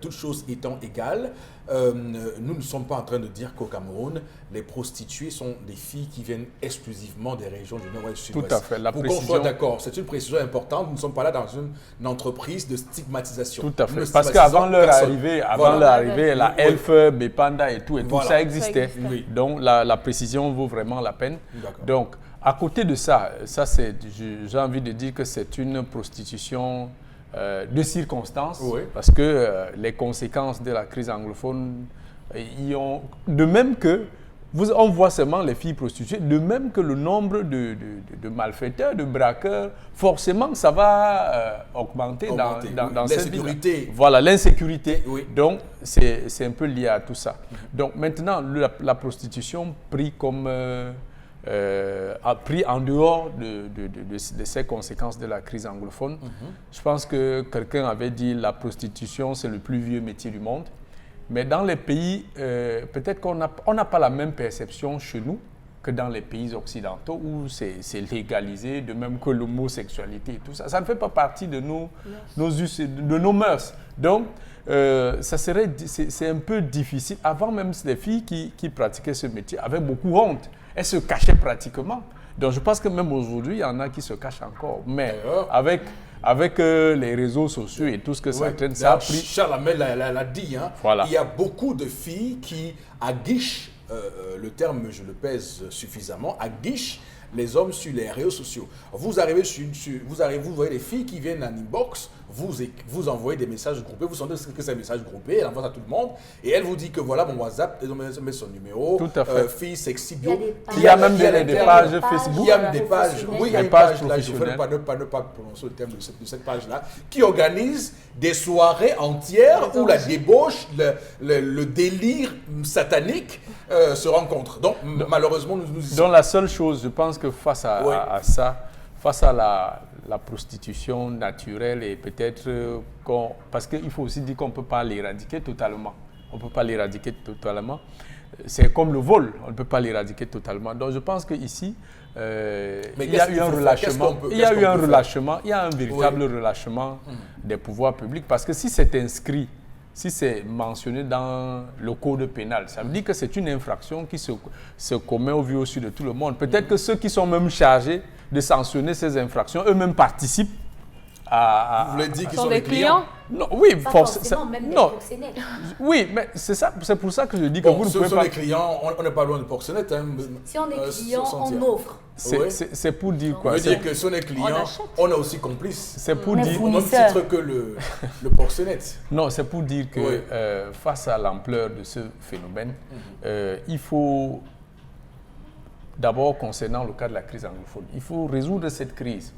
Toutes choses étant égales, nous ne sommes pas en train de dire qu'au Cameroun, les prostituées sont des filles qui viennent exclusivement des régions du Nord-Ouest et du Sud-Ouest. Tout à fait. Pour qu'on soit d'accord, c'est une précision importante. Nous ne sommes pas là dans une entreprise de stigmatisation. Tout à fait. Parce qu'avant leur arrivée, la ELF, Bepanda et tout, ça existait. Oui. Donc la précision vaut vraiment la peine. Donc à côté de ça, j'ai envie de dire que c'est une prostitution de circonstances, parce que les conséquences de la crise anglophone, de même que on voit seulement les filles prostituées, de même que le nombre de malfaiteurs, de braqueurs, forcément ça va augmenter dans cette l'insécurité. Voilà, l'insécurité. Oui. Donc c'est un peu lié à tout ça. Donc maintenant, la prostitution pris en dehors de ces conséquences de la crise anglophone. Je pense que quelqu'un avait dit la prostitution c'est le plus vieux métier du monde. Mais dans les pays, peut-être qu'on n'a pas la même perception chez nous que dans les pays occidentaux où c'est légalisé, de même que l'homosexualité et tout ça. Ça ne fait pas partie de nos mœurs. Donc, c'est un peu difficile. Avant même, les filles qui pratiquaient ce métier avaient beaucoup honte. Elles se cachaient pratiquement. Donc, je pense que même aujourd'hui, il y en a qui se cachent encore. Mais avec les réseaux sociaux et tout ce que ça entraîne, ça a pris... Charles Hamel l'a dit, hein, voilà. Il y a beaucoup de filles qui aguichent, le terme je le pèse suffisamment, aguichent les hommes sur les réseaux sociaux. Vous voyez les filles qui viennent en inbox, vous envoyez des messages groupés, vous sentez que c'est un message groupé, elle envoie ça à tout le monde, et elle vous dit que voilà mon WhatsApp, elle met son numéro, tout à fait. Fille sexy bio. Il y a même des pages Facebook. Il y a des pages, oui, il y a une page là, je ne veux pas prononcer le terme de cette page-là, qui organise des soirées entières où la débauche, le délire satanique se rencontrent. Donc malheureusement, nous Donc la seule chose, je pense que face à ça, face à la prostitution naturelle et peut-être parce qu'il faut aussi dire qu'on ne peut pas l'éradiquer totalement. On ne peut pas l'éradiquer totalement. C'est comme le vol, on ne peut pas l'éradiquer totalement. Donc je pense qu'ici, il y a eu un relâchement. Il y a eu un relâchement, il y a un véritable relâchement des pouvoirs publics parce que si c'est inscrit, si c'est mentionné dans le code pénal, ça veut dire que c'est une infraction qui se commet au vu au su de tout le monde. Peut-être que ceux qui sont même chargés de sanctionner ces infractions, eux-mêmes participent à... Vous voulez dire qu'ils sont des clients? Non, oui, forcément, même des proxénètes. Oui, mais c'est pour ça que je dis que vous ne pouvez pas... Ce sont les clients, on n'est pas loin de proxénètes. Hein, si on est client, on offre. C'est pour dire quoi? Ça veut dire que si on est client, on est aussi complice. C'est pour dire... Au même titre que le proxénète. Non, c'est pour dire que face à l'ampleur de ce phénomène, il faut... D'abord, concernant le cas de la crise anglophone, il faut résoudre cette crise.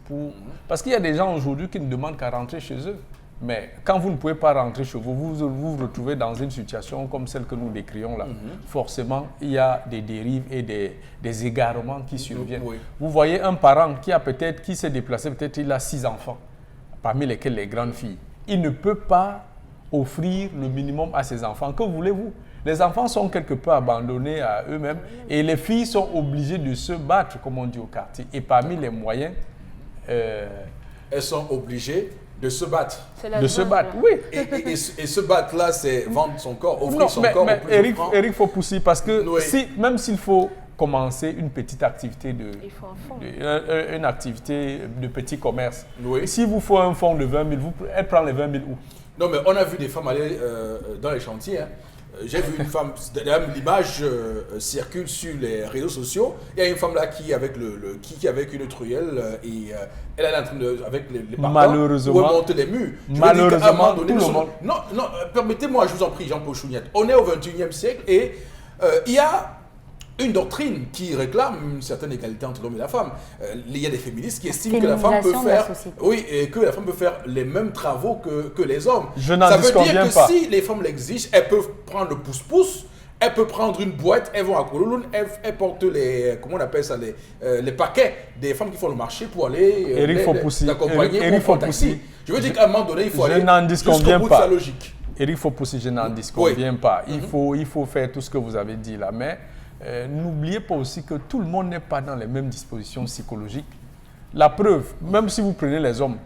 Parce qu'il y a des gens aujourd'hui qui ne demandent qu'à rentrer chez eux. Mais quand vous ne pouvez pas rentrer chez vous, vous vous retrouvez dans une situation comme celle que nous décrions là. Forcément, il y a des dérives et des égarements qui surviennent. Vous voyez un parent qui s'est déplacé, peut-être il a 6 enfants, parmi lesquels les grandes filles. Il ne peut pas offrir le minimum à ses enfants. Que voulez-vous? Les enfants sont quelque peu abandonnés à eux-mêmes et les filles sont obligées de se battre, comme on dit au quartier. Et parmi les moyens... Elles sont obligées de se battre. De se battre, oui. Et se battre là, c'est vendre son corps, offrir son corps. Mais Eric faut pousser parce que même s'il faut commencer une petite activité une activité de petit commerce, s'il vous faut un fonds de 20 000, elle prend les 20 000 où? Non, mais on a vu des femmes aller dans les chantiers. Hein. J'ai vu une femme, l'image circule sur les réseaux sociaux. Il y a une femme là qui avec avec une truelle et elle est en train de, avec les partants, malheureusement, remonter les murs. Malheureusement, tout le monde. Non, permettez-moi, je vous en prie, Jean-Paul Chouniette. On est au 21e siècle et il y a une doctrine qui réclame une certaine égalité entre l'homme et la femme. Il y a des féministes qui estiment que la femme peut faire, et que la femme peut faire les mêmes travaux que les hommes. Ça veut dire que si les femmes l'exigent, elles peuvent prendre le pouce-pouce, elles peuvent prendre une boîte, elles vont à Koulouloun, elles portent comment on appelle ça, les paquets des femmes qui font le marché pour aller les accompagner au taxi. Je veux dire qu'à un moment donné, il faut aller jusqu'au bout de sa logique. Eric Fopoussi, je n'en disconviens pas. Il faut faire tout ce que vous avez dit là, mais n'oubliez pas aussi que tout le monde n'est pas dans les mêmes dispositions psychologiques. La preuve, même si vous prenez les hommes,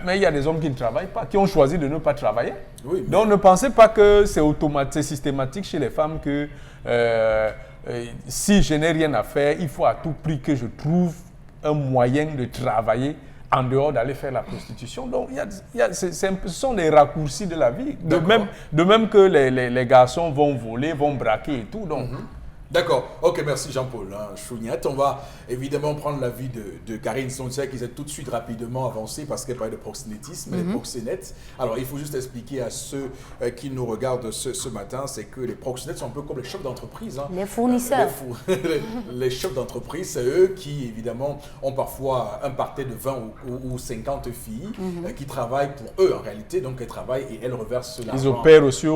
mais il y a des hommes qui ne travaillent pas, qui ont choisi de ne pas travailler. Donc ne pensez pas que c'est automatique, systématique chez les femmes que si je n'ai rien à faire, il faut à tout prix que je trouve un moyen de travailler en dehors d'aller faire la prostitution. Donc, ce sont des raccourcis de la vie. De même que les garçons vont voler, vont braquer et tout. Donc, D'accord. Ok, merci Jean-Paul. Chouniette, on va évidemment prendre l'avis de Karine Sontia qui s'est tout de suite rapidement avancée parce qu'elle parlait de proxénétisme, les proxénètes. Alors, il faut juste expliquer à ceux qui nous regardent ce matin, c'est que les proxénètes sont un peu comme les chefs d'entreprise. Les fournisseurs. Les chefs d'entreprise, c'est eux qui, évidemment, ont parfois un parterre de 20 ou 50 filles qui travaillent pour eux, en réalité. Donc, elles travaillent et elles reversent l'argent. Ils opèrent aussi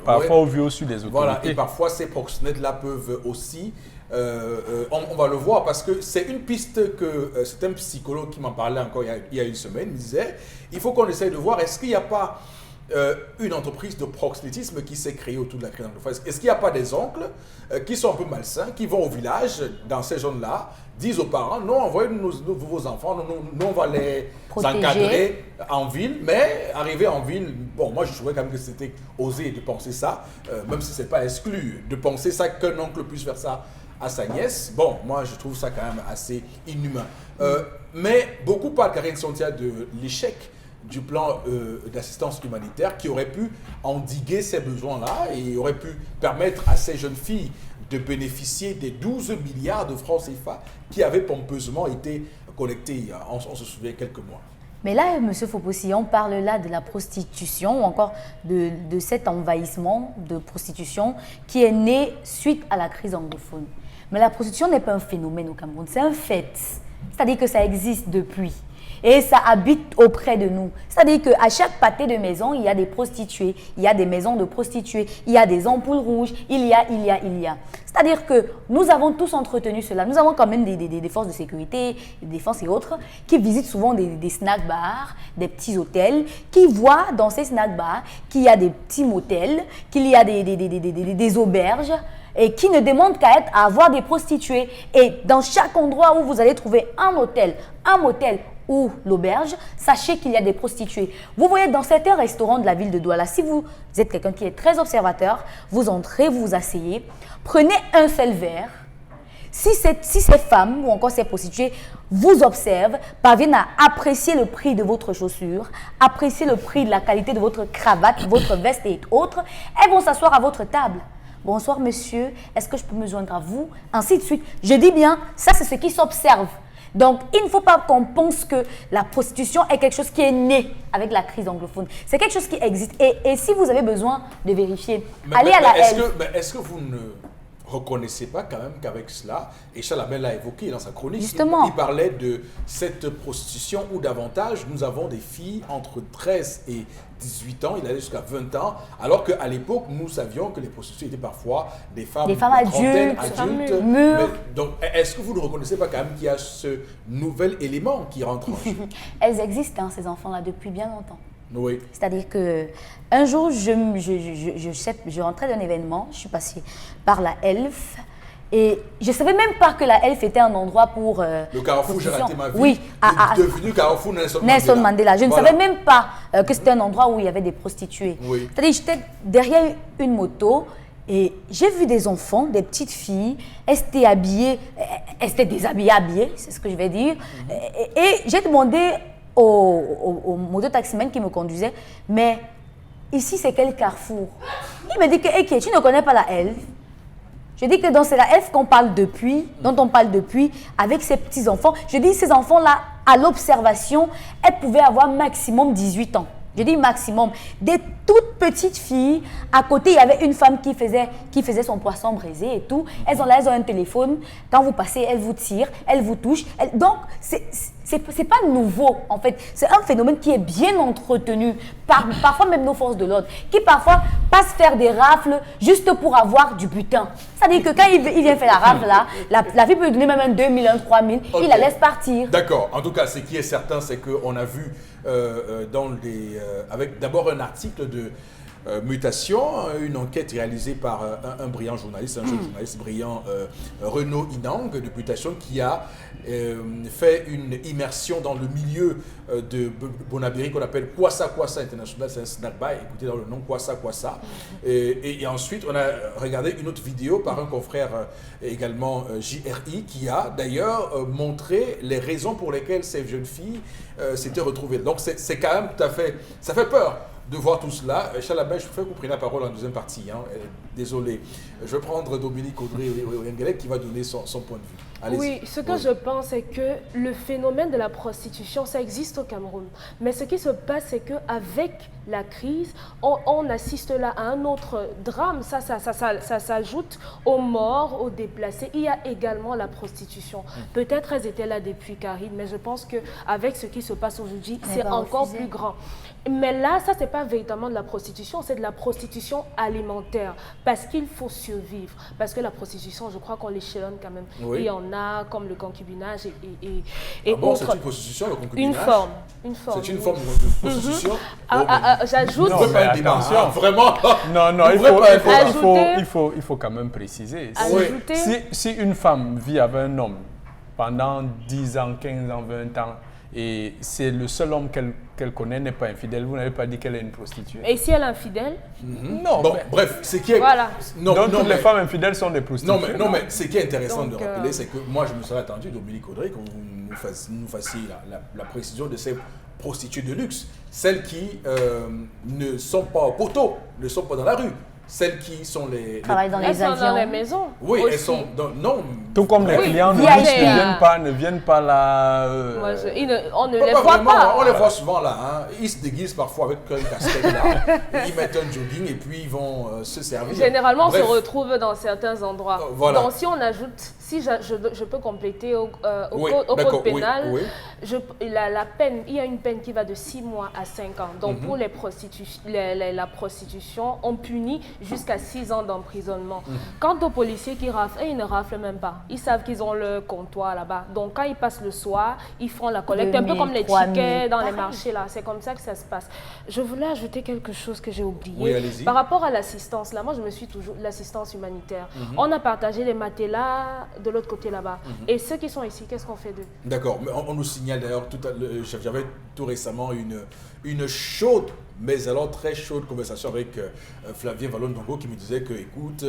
parfois au vu au-dessus des autorités. Voilà, et parfois, ces proxénètes-là peuvent aussi, on va le voir parce que c'est une piste que c'est un psychologue qui m'en parlait encore il y a une semaine. Il disait, il faut qu'on essaye de voir, est-ce qu'il n'y a pas une entreprise de proxénétisme qui s'est créée autour de la crise anglophone. Est-ce qu'il n'y a pas des oncles qui sont un peu malsains, qui vont au village, dans ces zones-là, disent aux parents, non, envoyez-nous vos enfants, nous on va les encadrer en ville, mais arriver en ville, bon, moi je trouvais quand même que c'était osé de penser ça, même si ce n'est pas exclu, de penser ça qu'un oncle puisse faire ça à sa nièce. Bon, moi je trouve ça quand même assez inhumain. Mais beaucoup parlent, Karine Sontia, de l'échec du plan d'assistance humanitaire qui aurait pu endiguer ces besoins-là et aurait pu permettre à ces jeunes filles de bénéficier des 12 milliards de francs CFA qui avaient pompeusement été collectés, on se souvient, quelques mois. Mais là, M. Fopossi, on parle là de la prostitution ou encore de cet envahissement de prostitution qui est né suite à la crise anglophone. Mais la prostitution n'est pas un phénomène au Cameroun, c'est un fait. C'est-à-dire que ça existe depuis. Et ça habite auprès de nous. C'est-à-dire qu'à chaque pâté de maison, il y a des prostituées, il y a des maisons de prostituées, il y a des ampoules rouges, il y a. C'est-à-dire que nous avons tous entretenu cela. Nous avons quand même des forces de sécurité, des défenses et autres, qui visitent souvent des snack bars, des petits hôtels, qui voient dans ces snack bars qu'il y a des petits motels, qu'il y a des auberges, et qui ne demandent qu'à avoir des prostituées. Et dans chaque endroit où vous allez trouver un hôtel, un motel ou l'auberge, sachez qu'il y a des prostituées. Vous voyez, dans certains restaurants de la ville de Douala, si vous êtes quelqu'un qui est très observateur, vous entrez, vous vous asseyez, prenez un seul verre. Si ces femmes ou encore ces prostituées vous observent, parviennent à apprécier le prix de votre chaussure, apprécier le prix de la qualité de votre cravate, votre veste et autres, elles vont s'asseoir à votre table. Bonsoir monsieur, est-ce que je peux me joindre à vous? Ainsi de suite. Je dis bien, ça c'est ce qui s'observe. Donc, il ne faut pas qu'on pense que la prostitution est quelque chose qui est né avec la crise anglophone. C'est quelque chose qui existe. Et si vous avez besoin de vérifier, allez à la est-ce que vous ne reconnaissez pas quand même qu'avec cela, et Chalamel l'a évoqué dans sa chronique, justement, il parlait de cette prostitution où davantage nous avons des filles entre 13 et 18 ans, il allait jusqu'à 20 ans, alors qu'à l'époque, nous savions que les prostituées étaient parfois des femmes adultes. Donc, est-ce que vous ne reconnaissez pas quand même qu'il y a ce nouvel élément qui rentre en jeu? Elles existent, ces enfants-là, depuis bien longtemps. Oui. C'est-à-dire qu'un jour, je rentrais d'un événement, je suis passée par la Elf, et je ne savais même pas que la Elf était un endroit pour... le carrefour, j'ai raté ma vie, oui, devenu carrefour Nelson Mandela. Je ne savais même pas que c'était un endroit où il y avait des prostituées. Oui. C'est-à-dire j'étais derrière une moto et j'ai vu des enfants, des petites filles, elles étaient habillées, elles étaient déshabillées, c'est ce que je vais dire. Et j'ai demandé au mototaximan qui me conduisait, mais ici c'est quel carrefour? Il me dit que hey, tu ne connais pas la Elf? Je dis que dans c'est la Elf qu'on parle depuis, dont on parle depuis, avec ces petits-enfants. Je dis ces enfants-là, à l'observation, elles pouvaient avoir maximum 18 ans. Je dis maximum. Des toutes petites filles, à côté, il y avait une femme qui faisait son poisson braisé et tout. Elles ont un téléphone. Quand vous passez, elles vous tirent, elles vous touchent. Donc, c'est pas nouveau, en fait. C'est un phénomène qui est bien entretenu par parfois même nos forces de l'ordre, qui parfois passent faire des rafles juste pour avoir du butin. C'est-à-dire que quand il vient faire la rafle, là, la fille peut lui donner même un 2000, un 3000, il la laisse partir. D'accord. En tout cas, ce qui est certain, c'est qu'on a vu avec d'abord un article Mutation, une enquête réalisée par un brillant journaliste, un jeune journaliste brillant, Renaud Inang de Mutation, qui a fait une immersion dans le milieu de Bonabéry qu'on appelle Kwassa Kwassa International, c'est un snack bar, écoutez dans le nom Kwassa Kwassa. Et ensuite, on a regardé une autre vidéo par un confrère également JRI qui a d'ailleurs montré les raisons pour lesquelles ces jeunes filles s'étaient retrouvées. Donc c'est quand même tout à fait, ça fait peur de voir tout cela. Chalabin, je vous fais couper la parole en deuxième partie. Hein. Désolé. Je vais prendre Dominique Audrey qui va donner son point de vue. Oui, ce que je pense, c'est que le phénomène de la prostitution, ça existe au Cameroun. Mais ce qui se passe, c'est qu'avec la crise, on assiste là à un autre drame. Ça s'ajoute aux morts, aux déplacés. Il y a également la prostitution. Peut-être elles étaient là depuis Karine, mais je pense qu'avec ce qui se passe aujourd'hui, c'est encore plus grand. Mais là, ça, c'est pas véritablement de la prostitution, c'est de la prostitution alimentaire. Parce qu'il faut survivre. Parce que la prostitution, je crois qu'on l'échelonne quand même. Oui. Il y en a comme le concubinage et bon, autres. c'est une prostitution, le concubinage? Une forme. C'est une forme de prostitution. J'ajoute... Non, mais attention. Vraiment. Non, il faut quand même préciser. Si une femme vit avec un homme pendant 10 ans, 15 ans, 20 ans, et c'est le seul homme qu'elle connaît, n'est pas infidèle, vous n'avez pas dit qu'elle est une prostituée. Et si elle est infidèle? Non. Bon, bref, ce qui est... Voilà. Donc toutes les femmes infidèles sont des prostituées. Non, mais ce qui est intéressant Donc, de rappeler, c'est que moi, je me serais attendu, Dominique Audrey, que vous nous fassiez la précision de ces prostituées de luxe. Celles qui ne sont pas au poteau, ne sont pas dans la rue. Celles qui sont les... Travaillent dans Elles les sont avions. dans les maisons. Oui, aussi. elles sont dans... Non. Tout comme les clients de luxe ne viennent pas là... On ne les voit pas. On les voit souvent là. Hein. Ils se déguisent parfois avec une casquette là. Ils mettent un jogging et puis ils vont se servir. Généralement, Bref. on se retrouve dans certains endroits. Voilà. Donc, si on ajoute, si je peux compléter au Oui, code d'accord, pénal, oui. la peine, il y a une peine qui va de 6 mois à 5 ans. Donc, pour la prostitution, on punit jusqu'à 6 ans d'emprisonnement. Quant aux policiers qui raflent, ils ne raflent même pas. Ils savent qu'ils ont le comptoir là-bas. Donc, quand ils passent le soir, ils font la collecte, un peu comme les tickets dans les marchés là. C'est comme ça que ça se passe. Je voulais ajouter quelque chose que j'ai oublié. Oui, allez-y. Par rapport à l'assistance, là, moi je me suis toujours l'assistance humanitaire. On a partagé les matelas de l'autre côté là-bas. Et ceux qui sont ici, qu'est-ce qu'on fait d'eux? D'accord, mais on nous signale d'ailleurs, j'avais tout récemment une chaude, mais alors très chaude conversation avec Flavien Vallon-Dongo qui me disait que, écoute,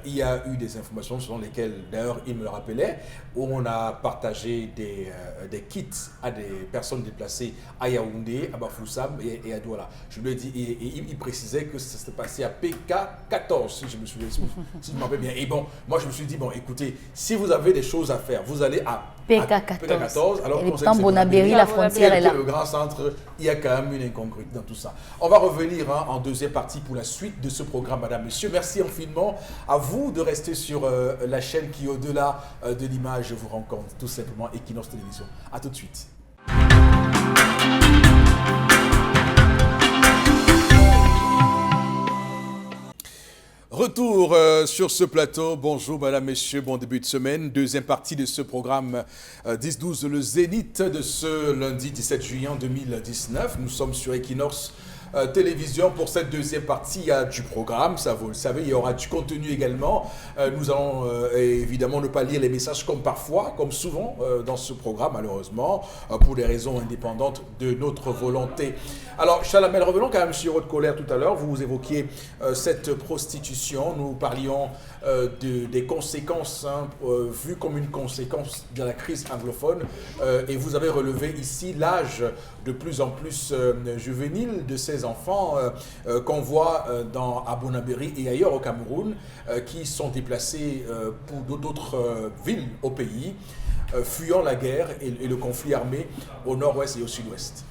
il y a eu des informations selon lesquelles, d'ailleurs il me le rappelait, où on a partagé des kits à des personnes déplacées à Yaoundé, à Bafoussam et à Douala. Je lui ai dit, et il précisait que ça s'était passé à PK14, si je me souviens, si je me rappelle bien. Et bon, moi je me suis dit, bon, écoutez, si vous avez des choses à faire, vous allez à PK14, alors qu'on sait que c'est Bonabéry, la frontière est là. Le grand centre, il y a quand même une incongruité dans tout ça. On va revenir en deuxième partie pour la suite de ce programme, madame, monsieur. Merci infiniment à vous de rester sur la chaîne qui, au-delà de l'image, vous rencontre tout simplement Equinox Télévision. À tout de suite. Retour sur ce plateau. Bonjour madame, messieurs, bon début de semaine. Deuxième partie de ce programme 10-12, le Zénith de ce lundi 17 juillet 2019. Nous sommes sur Equinox Télévision pour cette deuxième partie du programme. Ça, vous le savez, il y aura du contenu également. Nous allons évidemment ne pas lire les messages comme parfois, comme souvent dans ce programme, malheureusement, pour des raisons indépendantes de notre volonté. Alors, Chalamel, revenons quand même sur votre colère tout à l'heure. Vous évoquiez cette prostitution. Nous parlions des conséquences, vues comme une conséquence de la crise anglophone. Et vous avez relevé ici l'âge de plus en plus juvénile de ces enfants qu'on voit à Bonabéry et ailleurs au Cameroun, qui sont déplacés pour d'autres villes au pays, fuyant la guerre et le conflit armé au nord-ouest et au sud-ouest.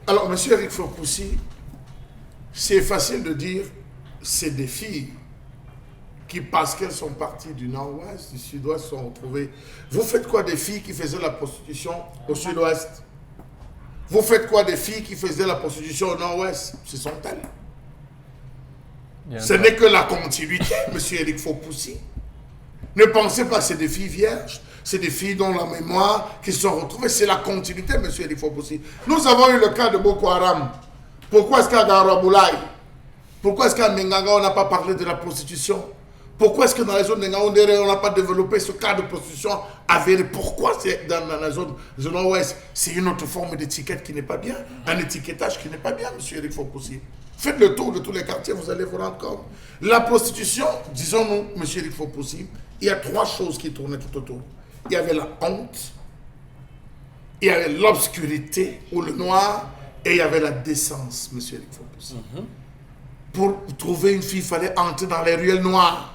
Alors, M. Eric Fopoussi, c'est facile de dire c'est des filles qui, parce qu'elles sont parties du nord-ouest, du sud-ouest, sont retrouvées. Vous faites quoi des filles qui faisaient la prostitution au sud-ouest? Vous faites quoi des filles qui faisaient la prostitution au nord-ouest? Ce sont elles. Ce n'est que la continuité, M. Eric Fopoussi. Ne pensez pas que c'est des filles vierges. C'est des filles dont la mémoire qui se sont retrouvées. C'est la continuité, M. Eric Fopoussi. Nous avons eu le cas de Boko Haram. Pourquoi est-ce qu'à Garaboulaye, Pourquoi est-ce qu'à Menganga, on n'a pas parlé de la prostitution? Pourquoi est-ce que dans les zones de Ngaoundéré, on n'a pas développé ce cas de prostitution avéré? Pourquoi c'est dans la zone ouest? C'est une autre forme d'étiquette qui n'est pas bien, un étiquetage qui n'est pas bien, monsieur Eric Fopoussi. Faites le tour de tous les quartiers, vous allez vous rendre compte. La prostitution, disons-nous, monsieur Eric Fopoussi, il y a 3 choses qui tournaient tout autour. Il y avait la honte, il y avait l'obscurité ou le noir, et il y avait la décence, monsieur Eric Fopoussi. Pour trouver une fille, il fallait entrer dans les ruelles noires,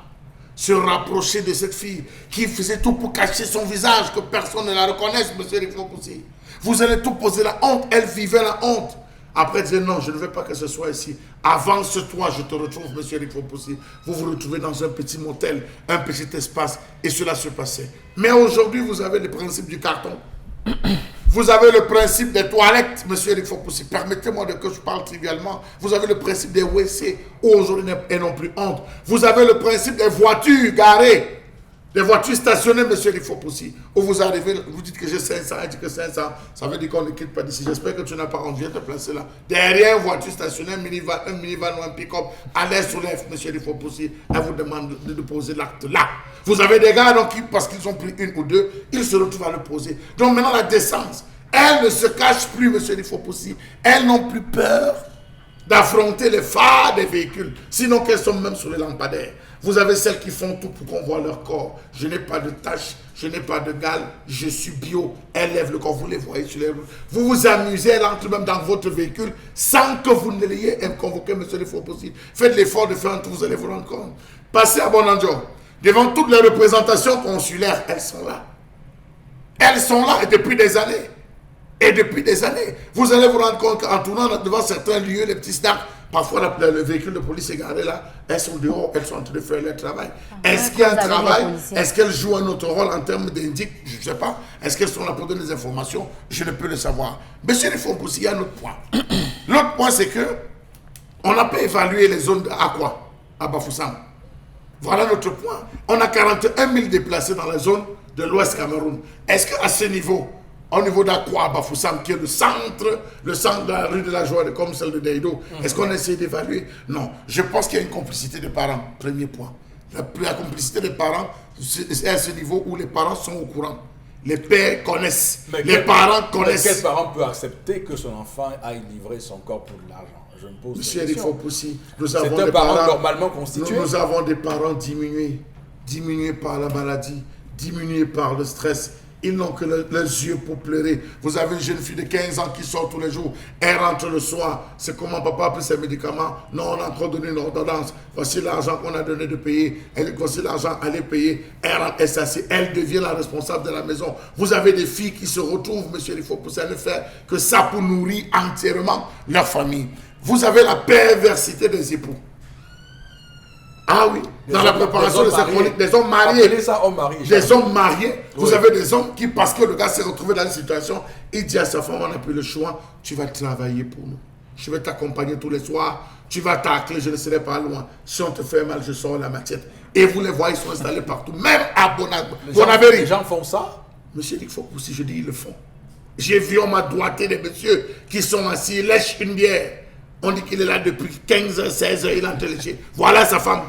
se rapprocher de cette fille qui faisait tout pour cacher son visage, que personne ne la reconnaisse, monsieur Eric Fopoussi. Vous allez tout poser la honte, elle vivait la honte. Après, elle disait non, je ne veux pas que ce soit ici. Avance-toi, je te retrouve, monsieur Eric Fopoussi. Vous vous retrouvez dans un petit motel, un petit espace, et cela se passait. Mais aujourd'hui, vous avez le principe du carton. Vous avez le principe des toilettes, monsieur Eric Fopoussi. Permettez-moi que je parle trivialement. Vous avez le principe des WC, où aujourd'hui et non plus honte. Vous avez le principe des voitures garées, des voitures stationnées, monsieur Eric Fopoussi. Où vous arrivez, vous dites que j'ai 500, elle dit que 500, ça veut dire qu'on ne quitte pas d'ici. J'espère que tu n'as pas envie de te placer là. Derrière une voiture stationnée, un minivan ou un pick-up, à l'air sous l'air, monsieur Eric Fopoussi, elle vous demande de poser l'acte là. Vous avez des gars, donc, parce qu'ils ont pris 1 ou 2, ils se retrouvent à le poser. Donc maintenant, la décence, elles ne se cachent plus, monsieur Eric Fopoussi. Elles n'ont plus peur d'affronter les phares des véhicules, sinon qu'elles sont même sur les lampadaires. Vous avez celles qui font tout pour qu'on voit leur corps. Je n'ai pas de taches, je n'ai pas de gale, je suis bio. Elles lèvent le corps, vous les voyez sur les routes. Vous vous amusez, elles entrent même dans votre véhicule sans que vous ne l'ayez convoqué, monsieur Eric Fopoussi. Faites l'effort de faire un tour, vous allez vous rendre compte. Passez à Bonanjo. Devant toutes les représentations consulaires, elles sont là. Elles sont là et depuis des années. Et depuis des années, vous allez vous rendre compte qu'en tournant devant certains lieux, les petits snacks, parfois le véhicule de police est garé là, elles sont dehors, elles sont en train de faire leur travail. Est-ce qu'il y a un travail? Est-ce qu'elles jouent un autre rôle en termes d'indic? Je ne sais pas. Est-ce qu'elles sont là pour donner des informations? Je ne peux le savoir. Monsieur il faut aussi, il y a un autre point. L'autre point, c'est que on n'a pas évalué les zones à quoi? À Bafoussam. Voilà notre point. On a 41 000 déplacés dans la zone de l'Ouest Cameroun. Est-ce qu'à ce niveau, au niveau d'Akwa, Bafoussam, qui est le centre de la rue de la Joie, comme celle de Deido, est-ce qu'on essaie d'évaluer? Non. Je pense qu'il y a une complicité des parents, premier point. La complicité des parents, c'est à ce niveau où les parents sont au courant. Les pères connaissent, les parents connaissent. Quel parent peut accepter que son enfant aille livrer son corps pour de l'argent? Je me pose Monsieur la question. nous avons C'est un des parent parents normalement constitué. Nous avons des parents diminués par la maladie, diminués par le stress. Ils n'ont que les yeux pour pleurer. Vous avez une jeune fille de 15 ans qui sort tous les jours. Elle rentre le soir. C'est comment papa a pris ses médicaments. Non, on a encore donné une ordonnance. Voici l'argent qu'on a donné de payer. Voici l'argent à aller payer. Elle rentre SAC. Elle devient la responsable de la maison. Vous avez des filles qui se retrouvent, monsieur, il faut pousser à ne faire que ça pour nourrir entièrement leur famille. Vous avez la perversité des époux. Ah oui, dans la préparation de ces chroniques, des hommes mariés. Appelez ça homme marié. Des hommes mariés. Vous avez des hommes qui, parce que le gars s'est retrouvé dans une situation, il dit à sa femme, on n'a plus le choix, tu vas travailler pour nous. Je vais t'accompagner tous les soirs, tu vas tacler, je ne serai pas loin. Si on te fait mal, je sors la machette. Et vous les voyez, ils sont installés partout, même à Bonaveri. Les gens font ça? Monsieur, il faut aussi, je dis, ils le font. J'ai vu, on m'a doigté des messieurs qui sont assis, ils lèchent une bière. On dit qu'il est là depuis 15 h 16 h il est en train de lécher. Voilà sa femme.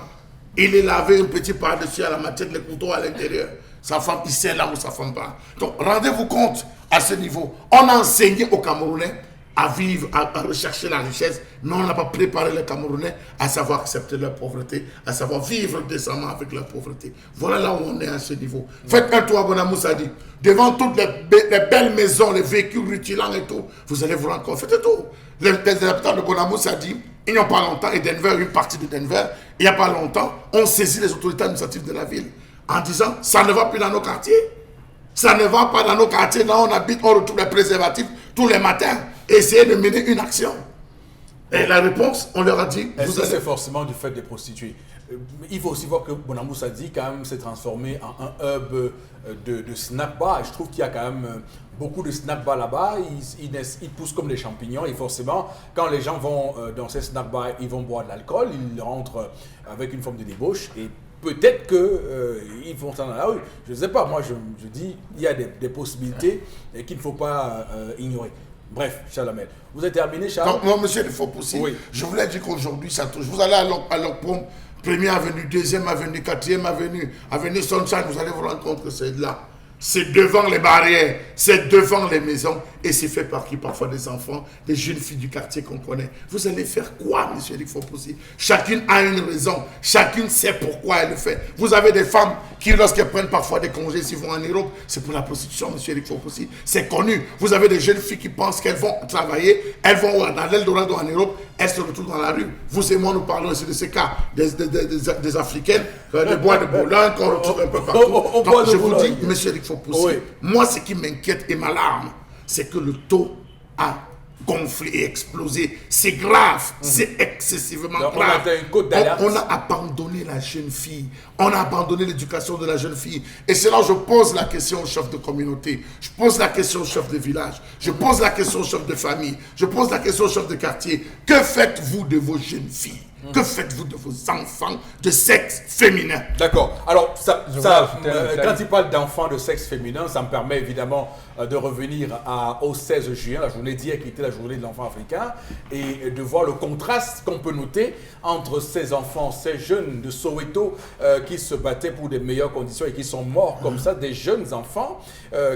Il est lavé un petit par-dessus à la machette, les couteaux à l'intérieur. Sa femme, il sait là où sa femme part. Donc, rendez-vous compte à ce niveau. On a enseigné aux Camerounais à vivre, à rechercher la richesse, mais on n'a pas préparé les Camerounais à savoir accepter leur pauvreté, à savoir vivre décemment avec leur pauvreté. Voilà là où on est à ce niveau. Faites un tour à Bonamoussa dit. Devant toutes les belles maisons, les véhicules rutilants et tout, vous allez vous rendre compte. Faites un tour. Les habitants de Bonamoussa dit, il n'y a pas longtemps, et Denver, une partie de Denver, il n'y a pas longtemps, on saisit les autorités administratives de la ville en disant, ça ne va plus dans nos quartiers. Ça ne va pas dans nos quartiers. Là, on habite, on retrouve les préservatifs tous les matins. Essayez de mener une action. Et la réponse, on leur a dit... Est-ce que c'est forcément du fait des prostituées? Il faut aussi voir que Bonamoussa dit quand même s'est transformé en un hub de snack bar. Et je trouve qu'il y a quand même beaucoup de snack bars là-bas. Ils poussent comme des champignons. Et forcément, quand les gens vont dans ces snack bars, ils vont boire de l'alcool. Ils rentrent avec une forme de débauche. Et peut-être qu'ils font ça dans la rue. Je ne sais pas. Moi, je dis il y a des possibilités qu'il ne faut pas ignorer. Bref, Chalamel. Vous avez terminé, Charles? Donc, moi, monsieur, il faut pousser. Oui. Je voulais dire qu'aujourd'hui, ça touche. Vous allez à l'Oprom, première avenue, deuxième avenue, quatrième avenue, avenue Sunshine, vous allez vous rendre compte que c'est là. C'est devant les barrières, c'est devant les maisons, et c'est fait par qui? Parfois des enfants, des jeunes filles du quartier qu'on connaît. Vous allez faire quoi, monsieur Eric Fopoussi? Chacune a une raison, chacune sait pourquoi elle le fait. Vous avez des femmes qui, lorsqu'elles prennent parfois des congés, s'ils vont en Europe, c'est pour la prostitution, monsieur Eric Fopoussi. C'est connu. Vous avez des jeunes filles qui pensent qu'elles vont travailler, elles vont dans l'Eldorado en Europe, elles se retrouvent dans la rue. Vous et moi, nous parlons aussi de ces cas des Africaines, des bois de Boulogne qu'on retrouve un peu partout. Donc, je vous dis, monsieur Eric Fopoussi, moi, ce qui m'inquiète et m'alarme, c'est que le taux a gonflé et explosé. C'est grave, c'est excessivement donc, grave. on a une côte d'alerte. On a abandonné la jeune fille. On a abandonné l'éducation de la jeune fille. Et c'est là que je pose la question au chef de communauté. Je pose la question au chef de village. Je pose la question au chef de famille. Je pose la question au chef de quartier. Que faites-vous de vos jeunes filles? Que faites-vous de vos enfants de sexe féminin? D'accord. Alors, quand il parle d'enfants de sexe féminin, ça me permet évidemment de revenir au 16 juin, la journée d'hier qui était la journée de l'enfant africain, et de voir le contraste qu'on peut noter entre ces enfants, ces jeunes de Soweto qui se battaient pour des meilleures conditions et qui sont morts comme ça, des jeunes enfants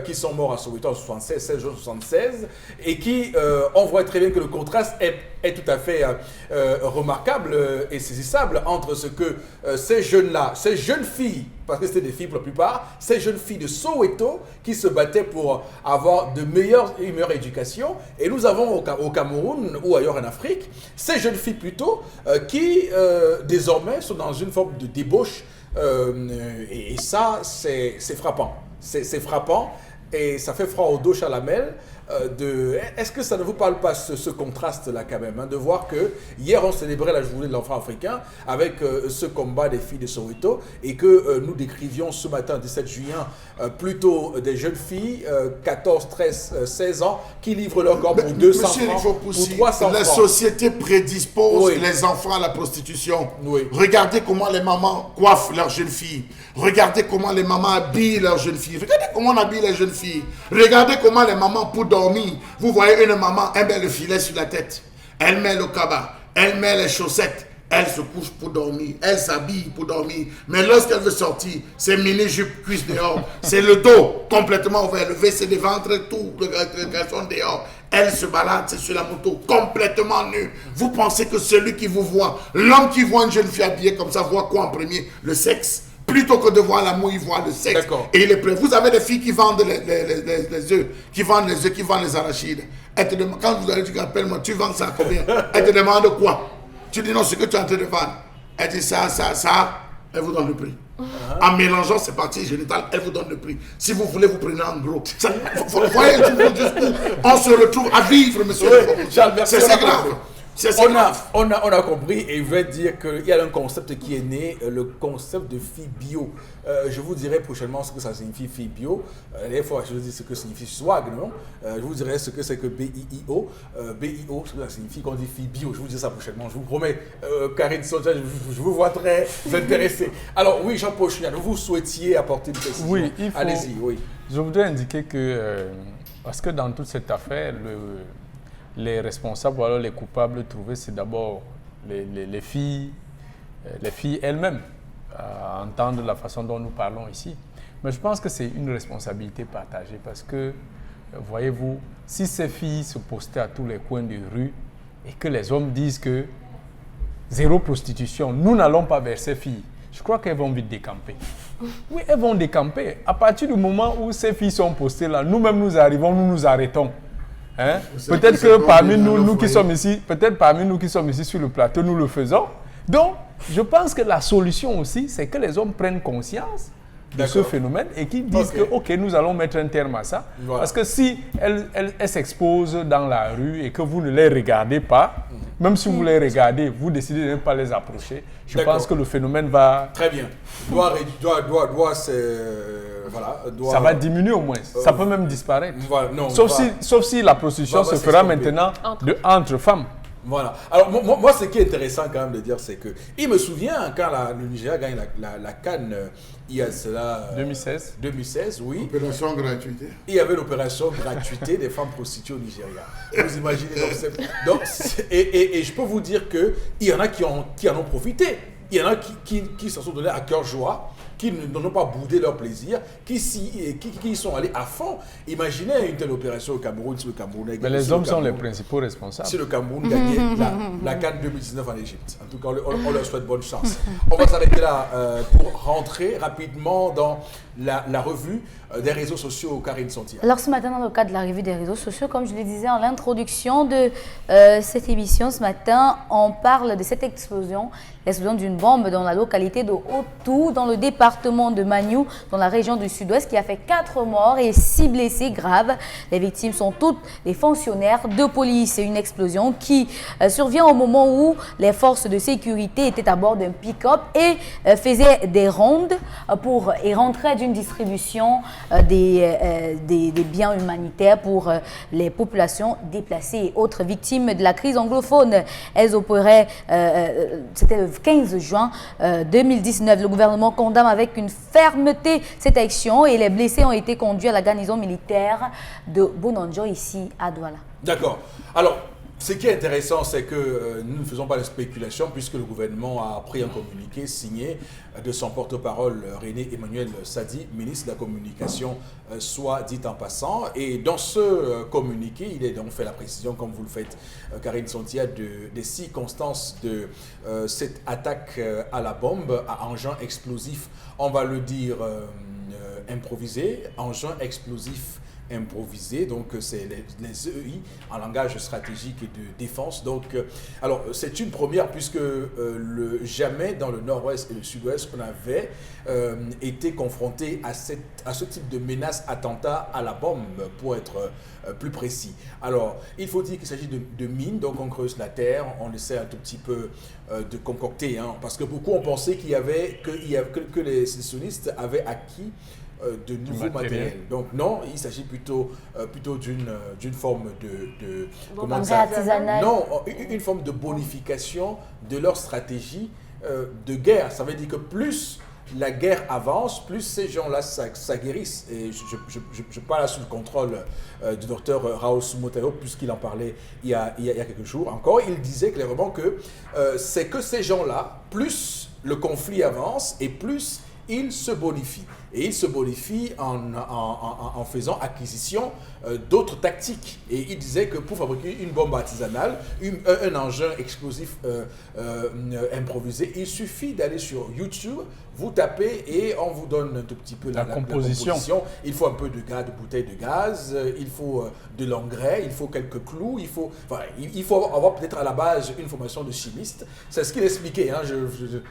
qui sont morts à Soweto en 76, 16 juin 76, et qui, on voit très bien que le contraste est tout à fait remarquable et saisissable entre ce que ces jeunes-là, ces jeunes filles, parce que c'était des filles pour la plupart, ces jeunes filles de Soweto qui se battaient pour avoir de meilleure éducation, et nous avons au Cameroun ou ailleurs en Afrique, ces jeunes filles plutôt qui désormais sont dans une forme de débauche, et ça c'est frappant, c'est frappant, et ça fait froid au dos, Chalamel. Est-ce que ça ne vous parle pas ce contraste-là quand même, hein, de voir que hier on célébrait la journée de l'enfant africain avec ce combat des filles de Soweto, et que nous décrivions ce matin, 17 juin, plutôt des jeunes filles, 14, 13, 16 ans, qui livrent leur corps pour 200 francs, pour 300 francs. La société prédispose les enfants à la prostitution. Oui. Regardez comment les mamans coiffent leurs jeunes filles. Regardez comment les mamans habillent leurs jeunes filles. Regardez comment on habille les jeunes filles. Regardez comment les mamans, pour dormir, vous voyez une maman, elle met le filet sur la tête. Elle met le cabas. Elle met les chaussettes. Elle se couche pour dormir. Elle s'habille pour dormir. Mais lorsqu'elle veut sortir, c'est mini-jupe, cuisse dehors. C'est le dos complètement ouvert. Levé, c'est le ventre, tout. Le garçon dehors. Elle se balade, c'est sur la moto, complètement nue. Vous pensez que celui qui vous voit, l'homme qui voit une jeune fille habillée comme ça, voit quoi en premier? Le sexe. Plutôt que de voir l'amour, il voit le sexe. Et il est prêt. Vous avez des filles qui vendent les œufs, qui vendent les arachides. Elle te demande, quand vous allez dire, appelle-moi, tu vends ça à combien? Elle te demande quoi? Tu dis non, ce que tu es en train de vendre. Elle dit ça, elle vous donne le prix. En mélangeant ses parties génitales, elle vous donne le prix. Si vous voulez, vous prenez en gros. Vous voyez jusqu'où on se retrouve à vivre, monsieur. C'est grave. On a compris, et je vais dire qu'il y a un concept qui est né, le concept de fille bio. Je vous dirai prochainement ce que ça signifie fille bio. Des fois, je vous dis ce que signifie swag, non? Je vous dirai ce que c'est que BIO. BIO, ce que ça signifie quand on dit fille bio. Je vous dirai ça prochainement, je vous promets. Karine Soja, je vous vois très intéressé. Alors oui, Jean-Paul Chouinard, vous souhaitiez apporter une précision. Oui, allez-y, oui. Je voudrais indiquer que, parce que dans toute cette affaire, les responsables ou alors les coupables trouvés, c'est d'abord les filles elles-mêmes, à entendre la façon dont nous parlons ici. Mais je pense que c'est une responsabilité partagée parce que, voyez-vous, si ces filles se postaient à tous les coins de rue et que les hommes disent que zéro prostitution, nous n'allons pas vers ces filles, je crois qu'elles vont vite décamper. Oui, elles vont décamper. À partir du moment où ces filles sont postées là, nous-mêmes nous arrivons, nous nous arrêtons. Hein? Peut-être que parmi nous qui sommes ici sur le plateau, nous le faisons. Donc, je pense que la solution aussi, c'est que les hommes prennent conscience de ce phénomène et qu'ils disent que, ok, nous allons mettre un terme à ça. Voilà. Parce que si elles s'exposent dans la rue et que vous ne les regardez pas, même si vous les regardez, vous décidez de ne pas les approcher, je pense que le phénomène va... Très bien. Ça va diminuer au moins. Ça peut même disparaître. Voilà, non, sauf si la prostitution se fera maintenant entre femmes. Voilà. Alors, moi, ce qui est intéressant quand même de dire, c'est que il me souvient quand le Nigeria gagne la CAN, il y a cela. 2016, oui. Opération gratuité. Il y avait l'opération gratuité des femmes prostituées au Nigeria. Vous imaginez et je peux vous dire qu'il y en a qui en ont profité. Il y en a qui s'en sont donnés à cœur joie, qui n'ont pas boudé leur plaisir, qui sont allés à fond. Imaginez une telle opération au Cameroun, si le Cameroun gagnait. Mais les hommes sont les principaux responsables. Si le Cameroun gagnait la CAN 2019 en Égypte. En tout cas, on leur souhaite bonne chance. On va s'arrêter là pour rentrer rapidement dans la revue des réseaux sociaux, Karine Santia. Alors ce matin, dans le cadre de la revue des réseaux sociaux, comme je le disais en l'introduction de cette émission, ce matin, on parle de cette explosion d'une bombe dans la localité de Otou, dans le département de Maniou, dans la région du sud-ouest, qui a fait 4 morts et 6 blessés graves. Les victimes sont toutes des fonctionnaires de police. C'est une explosion qui survient au moment où les forces de sécurité étaient à bord d'un pick-up et faisaient des rondes et rentraient d'une distribution des biens humanitaires pour les populations déplacées et autres victimes de la crise anglophone. Elles opéraient, c'était le 15 juin 2019. Le gouvernement condamne avec une fermeté cette action et les blessés ont été conduits à la garnison militaire de Bonanjo, ici à Douala. D'accord. Alors, ce qui est intéressant, c'est que nous ne faisons pas de spéculation puisque le gouvernement a pris un communiqué signé de son porte-parole René Emmanuel Sadi, ministre de la Communication, soit dit en passant. Et dans ce communiqué, il est donc fait la précision, comme vous le faites, Karine Santia, des circonstances de cette attaque à la bombe, à engin explosif, on va le dire improvisé, engin explosif improvisé, donc c'est les EI en langage stratégique et de défense. Donc, alors c'est une première puisque jamais dans le nord-ouest et le sud-ouest on avait été confronté à ce type de menace, attentat à la bombe, pour être plus précis. Alors, il faut dire qu'il s'agit de mines, donc on creuse la terre, on essaie un tout petit peu de concocter, parce que beaucoup ont pensé que les sécessionnistes avaient acquis de nouveaux matériels. Donc non, il s'agit plutôt d'une forme de comment ça, non, une forme de bonification de leur stratégie de guerre. Ça veut dire que plus la guerre avance, plus ces gens-là s'aguerrissent. Et je parle sous le contrôle du docteur Raoul Soumotayo, puisqu'il en parlait il y a quelques jours encore. Il disait clairement que c'est que ces gens-là, plus le conflit avance et plus ils se bonifient. Et il se bonifie en faisant acquisition d'autres tactiques. Et il disait que pour fabriquer une bombe artisanale, un engin explosif improvisé, il suffit d'aller sur YouTube, vous tapez et on vous donne un tout petit peu la composition. Il faut un peu de bouteille de gaz, il faut de l'engrais, il faut quelques clous, il faut avoir peut-être à la base une formation de chimiste. C'est ce qu'il expliquait,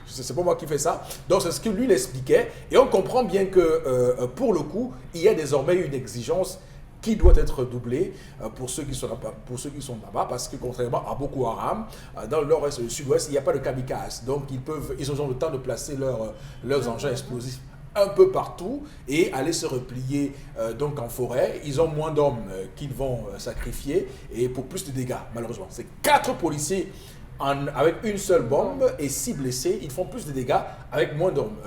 c'est pas moi qui fais ça. Donc c'est ce que lui il expliquait. Et on comprend bien que pour le coup, il y a désormais une exigence qui doit être doublée pour ceux qui sont là-bas, parce que contrairement à Boko Haram, dans le nord-est et le sud-ouest, il n'y a pas de kamikazes. Donc ils ont le temps de placer leurs engins explosifs un peu partout et aller se replier donc en forêt. Ils ont moins d'hommes qu'ils vont sacrifier et pour plus de dégâts, malheureusement. C'est 4 policiers avec une seule bombe et 6 blessés, ils font plus de dégâts avec moins d'hommes.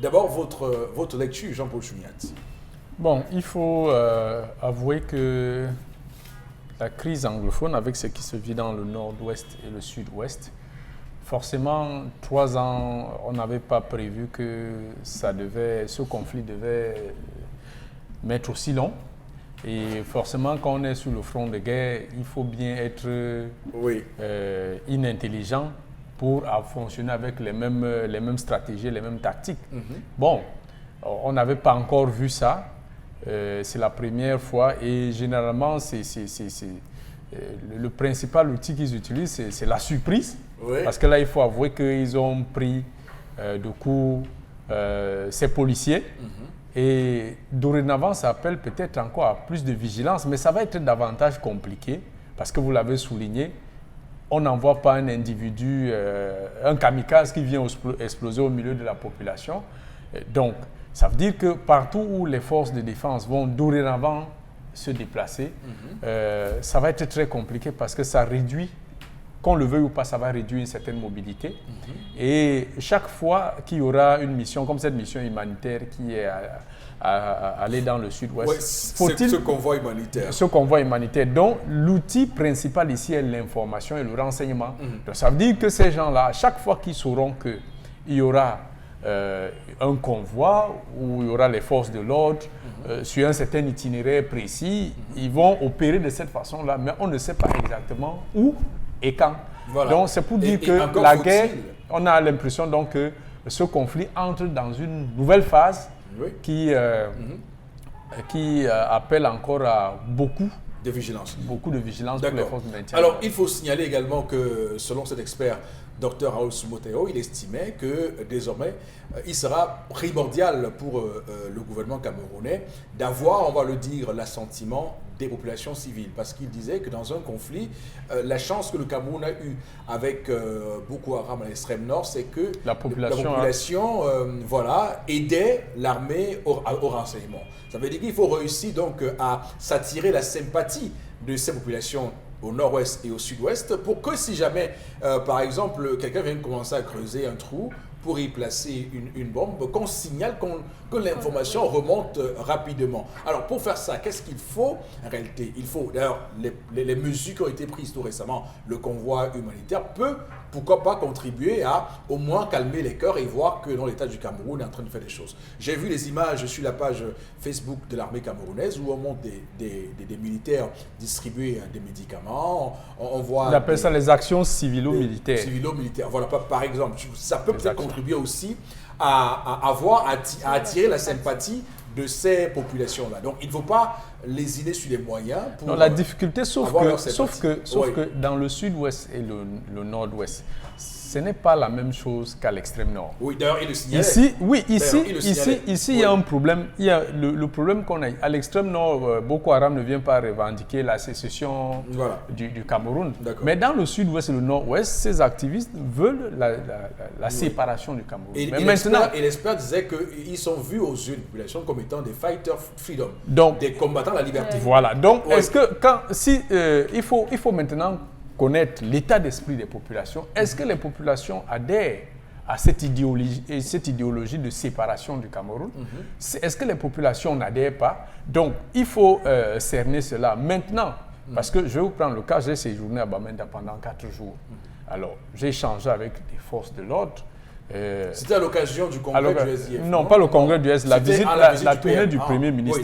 D'abord, votre lecture, Jean-Paul Chouniat. Bon, il faut avouer que la crise anglophone, avec ce qui se vit dans le nord-ouest et le sud-ouest, forcément, 3 ans, on n'avait pas prévu que ce conflit devait mettre aussi long. Et forcément, quand on est sur le front de guerre, il faut bien être inintelligent pour fonctionner avec les mêmes stratégies, les mêmes tactiques. Bon, on n'avait pas encore vu ça. C'est la première fois et généralement, le principal outil qu'ils utilisent, c'est la surprise. Parce que là, il faut avouer qu'ils ont pris de coup ces policiers. Et dorénavant, ça appelle peut-être encore à plus de vigilance, mais ça va être davantage compliqué parce que vous l'avez souligné, on n'envoie pas un individu, un kamikaze qui vient exploser au milieu de la population. Donc, ça veut dire que partout où les forces de défense vont dorénavant se déplacer, ça va être très compliqué parce que ça réduit qu'on le veuille ou pas, ça va réduire une certaine mobilité. Et chaque fois qu'il y aura une mission, comme cette mission humanitaire qui est à aller dans le sud-ouest, Ouais, ce convoi humanitaire. Ce convoi humanitaire, dont l'outil principal ici est l'information et le renseignement. Donc ça veut dire que ces gens-là, à chaque fois qu'ils sauront qu'il y aura un convoi où il y aura les forces de l'ordre sur un certain itinéraire précis, ils vont opérer de cette façon-là, mais on ne sait pas exactement où et quand. Voilà. Donc c'est pour dire que la guerre, on a l'impression donc que ce conflit entre dans une nouvelle phase qui appelle encore à beaucoup de vigilance. Beaucoup de vigilance pour les forces de maintien. Alors, il faut signaler également que, selon cet expert, Dr Raoul Sumoteo, il estimait que désormais, il sera primordial pour le gouvernement camerounais d'avoir, on va le dire, l'assentiment des populations civiles. Parce qu'il disait que dans un conflit, la chance que le Cameroun a eue avec Boko Haram à l'extrême nord, c'est que la population voilà, aidait l'armée au renseignement. Ça veut dire qu'il faut réussir donc à s'attirer la sympathie de ces populations au nord-ouest et au sud-ouest pour que si jamais, par exemple, quelqu'un vient commencer à creuser un trou pour y placer une bombe, qu'on signale que l'information remonte rapidement. Alors, pour faire ça, qu'est-ce qu'il faut? En réalité, il faut, d'ailleurs, les mesures qui ont été prises tout récemment, le convoi humanitaire peut, pourquoi pas, contribuer à au moins calmer les cœurs et voir que dans l'État du Cameroun est en train de faire des choses. J'ai vu les images sur la page Facebook de l'armée camerounaise où on montre des militaires distribuer des médicaments. On voit... On appelle ça les actions civilo-militaires. Civilo-militaires, voilà, par exemple. Ça peut peut-être contribuer aussi à attirer la sympathie de ces populations-là. Donc, il ne faut pas lésiner sur les moyens. Pour non, la difficulté, sauf que dans le sud-ouest et le nord-ouest, ce n'est pas la même chose qu'à l'extrême nord. Oui, d'ailleurs, il le signalait. Ici, il y a un problème. Il y a le problème qu'on a. À l'extrême nord, Boko Haram ne vient pas revendiquer la sécession du Cameroun. Mais dans le sud-ouest et le nord-ouest, ces activistes veulent la séparation du Cameroun. Et l'expert disait qu'ils sont vus aux yeux de la population comme étant des fighters freedom, donc, des combattants de la liberté. Voilà. Donc, est-ce que il faut maintenant connaître l'état d'esprit des populations. Est-ce que les populations adhèrent à cette idéologie de séparation du Cameroun? Est-ce que les populations n'adhèrent pas? Donc, il faut cerner cela maintenant. Parce que je vais vous prendre le cas, j'ai séjourné à Bamenda pendant 4 jours. Alors, j'ai échangé avec des forces de l'ordre. C'était à l'occasion du congrès du SDF? Non, pas le congrès du SDF, la tournée du Premier ministre,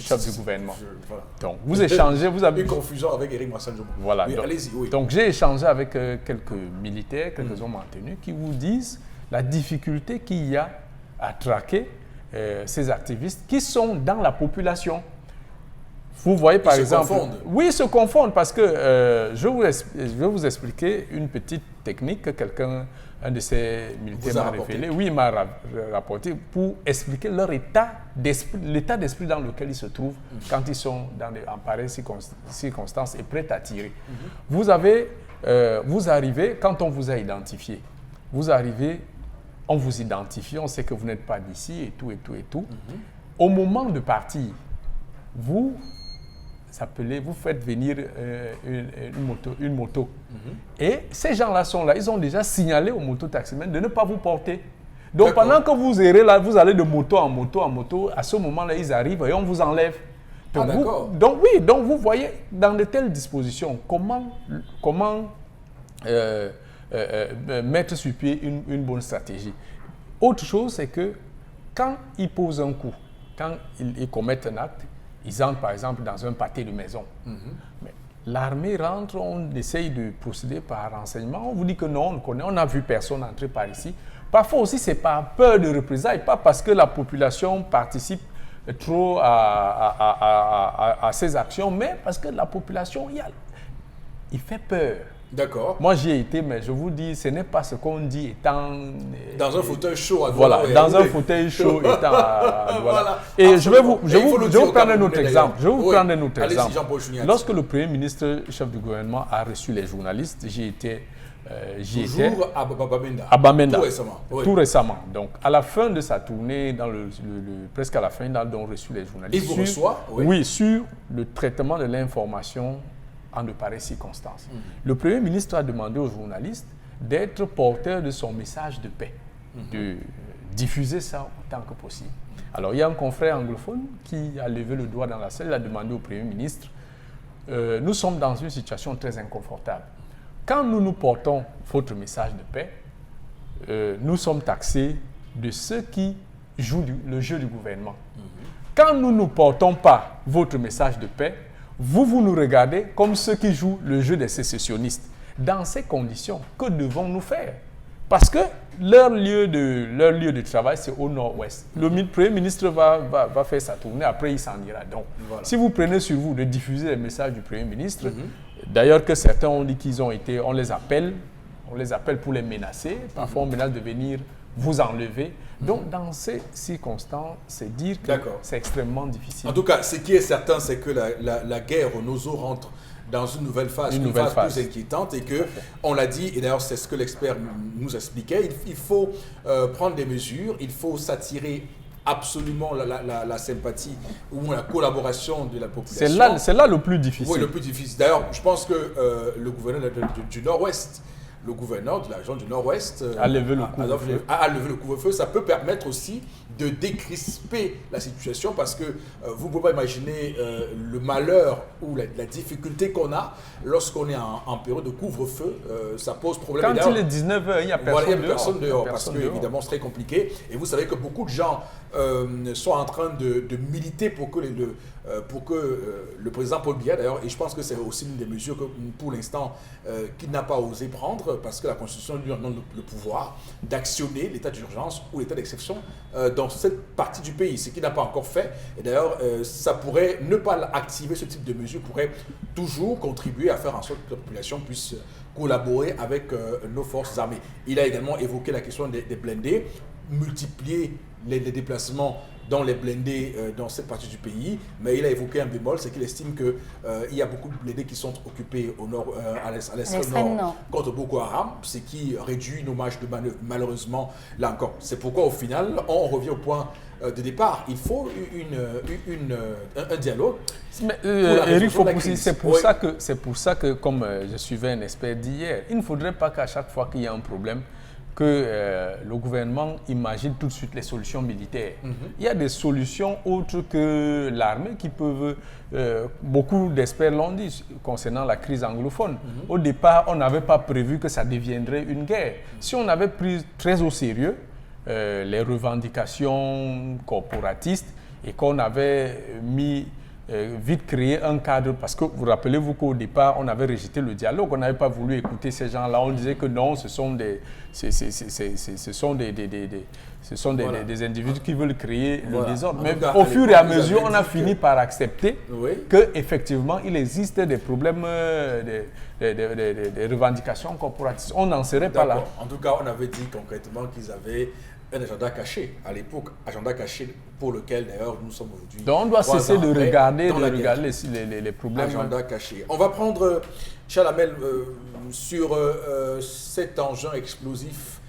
chef du gouvernement. Voilà. Donc, vous échangez, vous avez... Une confusion avec Éric Massanjomo. Voilà. Oui, allez-y. Donc, j'ai échangé avec quelques militaires, quelques hommes en tenue, qui vous disent la difficulté qu'il y a à traquer ces activistes qui sont dans la population. Vous voyez par exemple... Ils se confondent. Oui, ils se confondent parce que je vais vous expliquer une petite technique que un de ces militaires m'a révélé. Oui, il m'a rapporté pour expliquer leur l'état d'esprit dans lequel ils se trouvent quand ils sont en pareille circonstances et prêts à tirer. Vous arrivez, quand on vous a identifié, on vous identifie, on sait que vous n'êtes pas d'ici et tout. Au moment de partir, vous faites venir une moto. Et ces gens-là sont là, ils ont déjà signalé aux mototaximens de ne pas vous porter. Donc pendant que vous errez là, vous allez de moto en moto, à ce moment-là, ils arrivent et on vous enlève. Donc vous voyez, dans de telles dispositions, comment mettre sur pied une bonne stratégie. Autre chose, c'est que quand ils posent un coup, quand ils commettent un acte, ils entrent par exemple dans un pâté de maison. Mais l'armée rentre, on essaye de procéder par renseignement. On vous dit que non, on connaît, on n'a vu personne entrer par ici. Parfois aussi, c'est par peur de représailles, pas parce que la population participe trop à ces actions, mais parce que la population, il fait peur. D'accord. Moi, j'y ai été, mais je vous dis, ce n'est pas ce qu'on dit étant... Dans un fauteuil chaud à Douala. Voilà, dans un fauteuil chaud étant à Douala. Voilà. Et je vais vous prendre un autre exemple. Lorsque le Premier ministre, chef du gouvernement, a reçu les journalistes, j'y étais à Bamenda. Tout récemment. Donc, à la fin de sa tournée, presque à la fin, ils ont reçu les journalistes. Il vous reçoit? Oui, sur le traitement de l'information en de pareilles circonstances. Le Premier ministre a demandé aux journalistes d'être porteurs de son message de paix, de diffuser ça autant que possible. Alors, il y a un confrère anglophone qui a levé le doigt dans la salle, il a demandé au Premier ministre, nous sommes dans une situation très inconfortable. Quand nous portons votre message de paix, nous sommes taxés de ceux qui jouent le jeu du gouvernement. Quand nous ne portons pas votre message de paix, vous nous regardez comme ceux qui jouent le jeu des sécessionnistes. Dans ces conditions, que devons-nous faire? Parce que leur lieu de travail, c'est au nord-ouest. Le Premier ministre va faire sa tournée, après il s'en ira. Donc, si vous prenez sur vous de diffuser les messages du Premier ministre, d'ailleurs que certains ont dit on les appelle pour les menacer, parfois on menace de venir vous enlever. Donc, dans ces circonstances, c'est dire que c'est extrêmement difficile. En tout cas, ce qui est certain, c'est que la guerre au Nozo rentre dans une nouvelle phase, une phase plus inquiétante, et que, on l'a dit, et d'ailleurs c'est ce que l'expert nous expliquait, il faut prendre des mesures, il faut s'attirer absolument la sympathie ou la collaboration de la population. C'est là le plus difficile. Oui, le plus difficile. D'ailleurs, je pense que le gouverneur du Nord-Ouest, le gouverneur de la région du Nord-Ouest a levé le couvre-feu. A levé le couvre-feu. Ça peut permettre aussi de décrisper la situation, parce que vous ne pouvez pas imaginer le malheur ou la difficulté qu'on a lorsqu'on est en période de couvre-feu. Ça pose problème. Quand il est 19h, il n'y a personne dehors. Parce que, évidemment, c'est très compliqué. Et vous savez que beaucoup de gens sont en train de militer pour que le président Paul Biya, d'ailleurs, et je pense que c'est aussi une des mesures que, pour l'instant, qu'il n'a pas osé prendre, parce que la Constitution lui en donne le pouvoir d'actionner l'état d'urgence ou l'état d'exception dans cette partie du pays, ce qu'il n'a pas encore fait. Et d'ailleurs, ça pourrait, ne pas activer ce type de mesure pourrait toujours contribuer à faire en sorte que la population puisse collaborer avec nos forces armées. Il a également évoqué la question des blindés, multiplier les déplacements dans les blindés dans cette partie du pays, mais il a évoqué un bémol, c'est qu'il estime qu'il y a beaucoup de blindés qui sont occupés au nord, à l'extrême nord contre Boko Haram, ce qui réduit nos marges de manœuvre, malheureusement, là encore. C'est pourquoi au final, on revient au point de départ. Il faut un dialogue. Eric Fopoussi, c'est pour ça que, comme je suivais un expert d'hier, il ne faudrait pas qu'à chaque fois qu'il y a un problème, que le gouvernement imagine tout de suite les solutions militaires. Il y a des solutions autres que l'armée qui peuvent... beaucoup d'experts l'ont dit concernant la crise anglophone. Au départ, on n'avait pas prévu que ça deviendrait une guerre. Si on avait pris très au sérieux les revendications corporatistes et qu'on avait vite créé un cadre, parce que vous rappelez-vous qu'au départ, on avait rejeté le dialogue, on n'avait pas voulu écouter ces gens-là, on disait que non, ce sont des individus qui veulent créer le désordre. Mais au fur et à mesure, on a fini par accepter qu'effectivement, il existe des problèmes, des revendications corporatistes. On n'en serait pas là. En tout cas, on avait dit concrètement qu'ils avaient un agenda caché à l'époque, agenda caché pour lequel d'ailleurs nous sommes aujourd'hui. Donc on doit cesser de regarder les problèmes. Agenda caché. On va prendre Chalamel sur cet engin explosif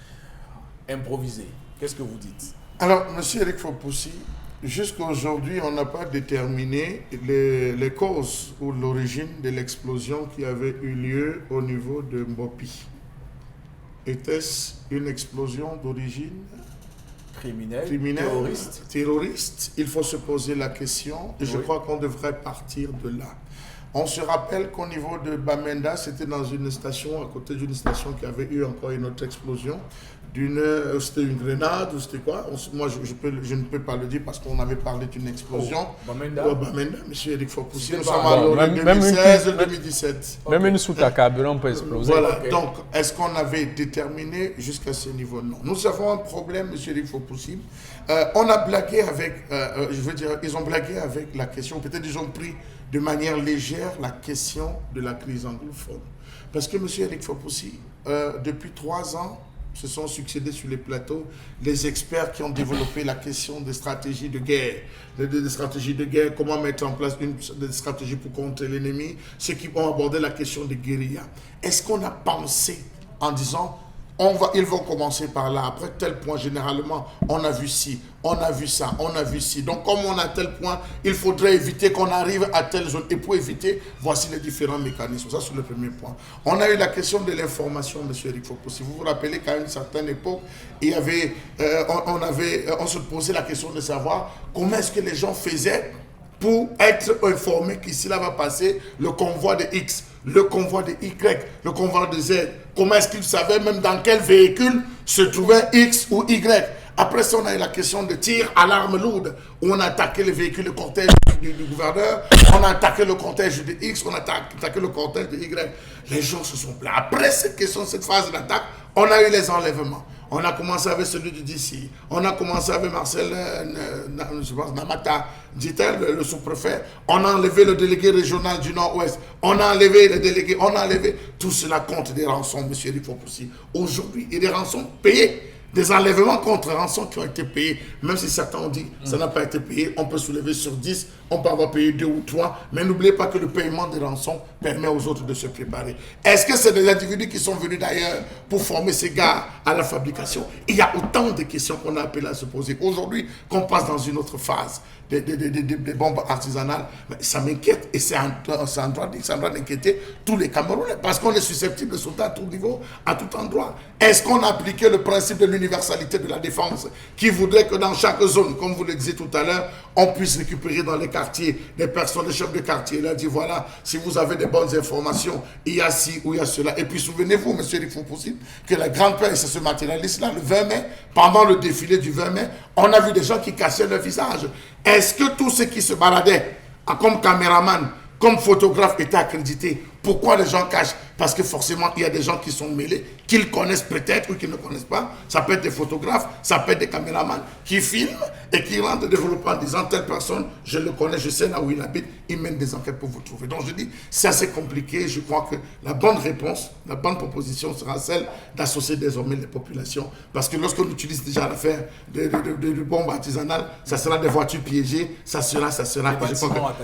improvisé. Qu'est-ce que vous dites? Alors, M. Eric Fopoussi, jusqu'à aujourd'hui, on n'a pas déterminé les causes ou l'origine de l'explosion qui avait eu lieu au niveau de Mbopi. Était-ce une explosion d'origine criminelle, terroriste? Il faut se poser la question et je crois qu'on devrait partir de là. On se rappelle qu'au niveau de Bamenda, c'était dans une station, à côté d'une station qui avait eu encore une autre explosion. C'était une grenade ou c'était quoi? Moi, je ne peux pas le dire parce qu'on avait parlé d'une explosion. Bamenda, M. Eric Fopoussi, nous sommes à 2016-2017. Même une soute à carburant peut exploser. Voilà, donc est-ce qu'on avait déterminé jusqu'à ce niveau? Non. Nous avons un problème, M. Eric Fopoussi. On a blagué avec, ils ont blagué avec la question, peut-être ils ont pris de manière légère la question de la crise anglophone. Parce que M. Eric Fopoussi, depuis 3 ans, se sont succédés sur les plateaux les experts qui ont développé la question des stratégies de guerre. Des stratégies de guerre, comment mettre en place des stratégies pour contrer l'ennemi, ceux qui ont abordé la question des guérillas. Est-ce qu'on a pensé en disant Ils vont commencer par là. Après tel point, généralement, on a vu ci, on a vu ça, on a vu ci. Donc, comme on a tel point, il faudrait éviter qu'on arrive à telle zone. Et pour éviter, voici les différents mécanismes. Ça, c'est le premier point. On a eu la question de l'information, M. Eric Foko. Si vous vous rappelez qu'à une certaine époque, il y avait, on se posait la question de savoir comment est-ce que les gens faisaient pour être informés qu'ici là va passer le convoi de X, le convoi de Y, le convoi de Z. Comment est-ce qu'ils savaient même dans quel véhicule se trouvait X ou Y? Après ça, on a eu la question de tir à l'arme lourde, où on a attaqué le véhicule, le cortège du gouverneur, on a attaqué le cortège de X, on a attaqué le cortège de Y. Les gens se sont plaints. Après cette question, cette phase d'attaque, on a eu les enlèvements. On a commencé avec celui du DC. On a commencé avec Marcel Namata, dit-elle, le sous-préfet. On a enlevé le délégué régional du Nord-Ouest. On a enlevé le délégué. On a enlevé. Tout cela compte des rançons, M. Eric Fopoussi. Aujourd'hui, il y a des rançons payées. Des enlèvements contre rançons qui ont été payés, même si certains ont dit que ça n'a pas été payé, on peut soulever sur 10, on peut avoir payé 2 ou 3, mais n'oubliez pas que le paiement des rançons permet aux autres de se préparer. Est-ce que c'est des individus qui sont venus d'ailleurs pour former ces gars à la fabrication? Il y a autant de questions qu'on a appelé à se poser. Aujourd'hui, qu'on passe dans une autre phase des bombes artisanales, mais ça m'inquiète et c'est un droit d'inquiéter tous les Camerounais parce qu'on est susceptible de sauter à tout niveau, à tout endroit. Est-ce qu'on a appliqué le principe de l'universalité de la défense qui voudrait que dans chaque zone, comme vous le disiez tout à l'heure, on puisse récupérer dans les quartiers des personnes, des chefs de quartier, leur dire voilà, si vous avez des bonnes informations, il y a ci ou il y a cela. Et puis souvenez-vous, M. Eric Fopoussi, que la grande paix, ça se matérialise là, le 20 mai, pendant le défilé du 20 mai, on a vu des gens qui cachaient leur visage. Est-ce que tous ceux qui se baladaient comme caméraman, comme photographe étaient accrédités? Pourquoi les gens cachent? Parce que forcément, il y a des gens qui sont mêlés, qu'ils connaissent peut-être ou qu'ils ne connaissent pas. Ça peut être des photographes, ça peut être des caméramans qui filment et qui rentrent développement en disant telle personne, je le connais, je sais là où il habite, il mène des enquêtes pour vous trouver. Donc je dis, c'est assez compliqué. Je crois que la bonne réponse, la bonne proposition sera celle d'associer désormais les populations. Parce que lorsqu'on utilise déjà l'affaire de bombes artisanales, ça sera des voitures piégées, ça sera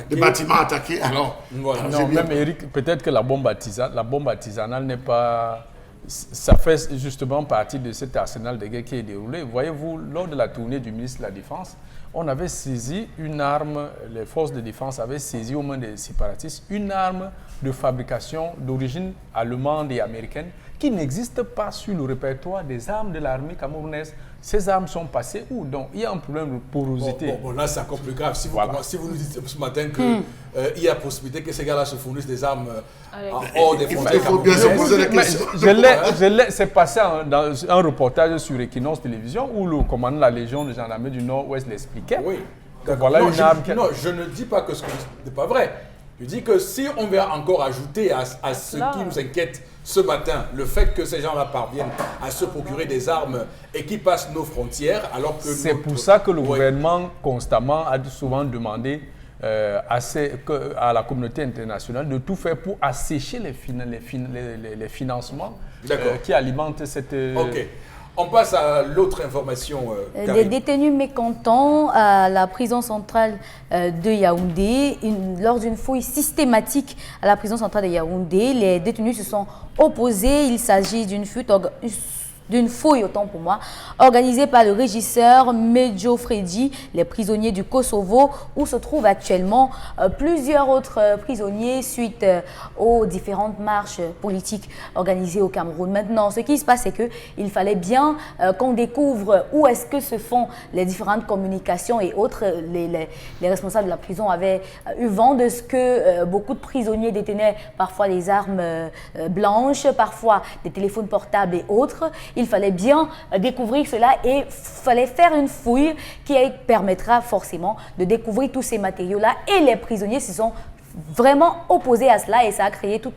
des bâtiments attaqués. Alors, voilà. Non, même Eric, peut-être que la bombe artisanale n'est pas... Ça fait justement partie de cet arsenal de guerre qui est déroulé. Voyez-vous, lors de la tournée du ministre de la Défense, on avait saisi une arme, les forces de défense avaient saisi aux mains des séparatistes, une arme de fabrication d'origine allemande et américaine qui n'existe pas sur le répertoire des armes de l'armée camerounaise. Ces armes sont passées où? Donc, il y a un problème de porosité. Bon, là, c'est encore plus grave. Si vous nous dites ce matin qu'il y a possibilité que ces gars-là se fournissent des armes hors des frontières. Il faut bien se poser la question. C'est passé dans un reportage sur Equinox Télévision où le commandant de la Légion de gendarmerie du Nord-Ouest l'expliquait. Oui. Voilà une arme qui... Non, je ne dis pas que ce n'est pas vrai. Je dis que si on va encore ajouter à ce qui nous inquiète ce matin, le fait que ces gens-là parviennent à se procurer des armes et qui passent nos frontières, alors que... C'est pour ça que le gouvernement constamment a souvent demandé à la communauté internationale de tout faire pour assécher les financements qui alimentent cette... Ok. On passe à l'autre information. Des détenus mécontents à la prison centrale de Yaoundé. Lors d'une fouille systématique à la prison centrale de Yaoundé, les détenus se sont opposés. Il s'agit d'une fouille, autant pour moi, organisée par le régisseur Medjo Fredji, les prisonniers du Kosovo, où se trouvent actuellement plusieurs autres prisonniers suite aux différentes marches politiques organisées au Cameroun. Maintenant, ce qui se passe, c'est qu'il fallait bien qu'on découvre où est-ce que se font les différentes communications et autres. Les responsables de la prison avaient eu vent de ce que beaucoup de prisonniers détenaient parfois des armes blanches, parfois des téléphones portables et autres. Il fallait bien découvrir cela et il fallait faire une fouille qui permettra forcément de découvrir tous ces matériaux-là. Et les prisonniers se sont vraiment opposés à cela et ça a créé tout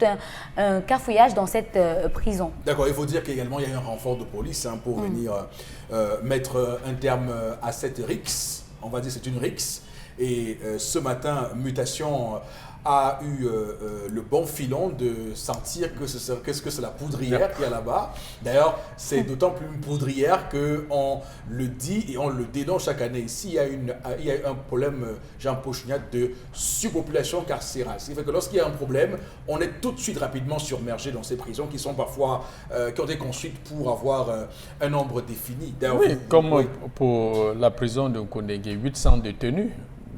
un cafouillage dans cette prison. D'accord, il faut dire qu'également il y a eu un renfort de police pour venir mettre un terme à cette rixe. On va dire que c'est une rixe. Et ce matin, mutation a eu le bon filon de sentir que qu'est-ce que c'est la poudrière qu'il y a là-bas. D'ailleurs, c'est d'autant plus une poudrière qu'on le dit et on le dénonce chaque année. Ici, il y a un problème, Jean Pochniat, de surpopulation carcérale. Ce qui fait que lorsqu'il y a un problème, on est tout de suite rapidement submergé dans ces prisons qui sont parfois, qui ont été construites pour avoir un nombre défini. Oui, comme pour la prison de Kondégué, 800 détenus.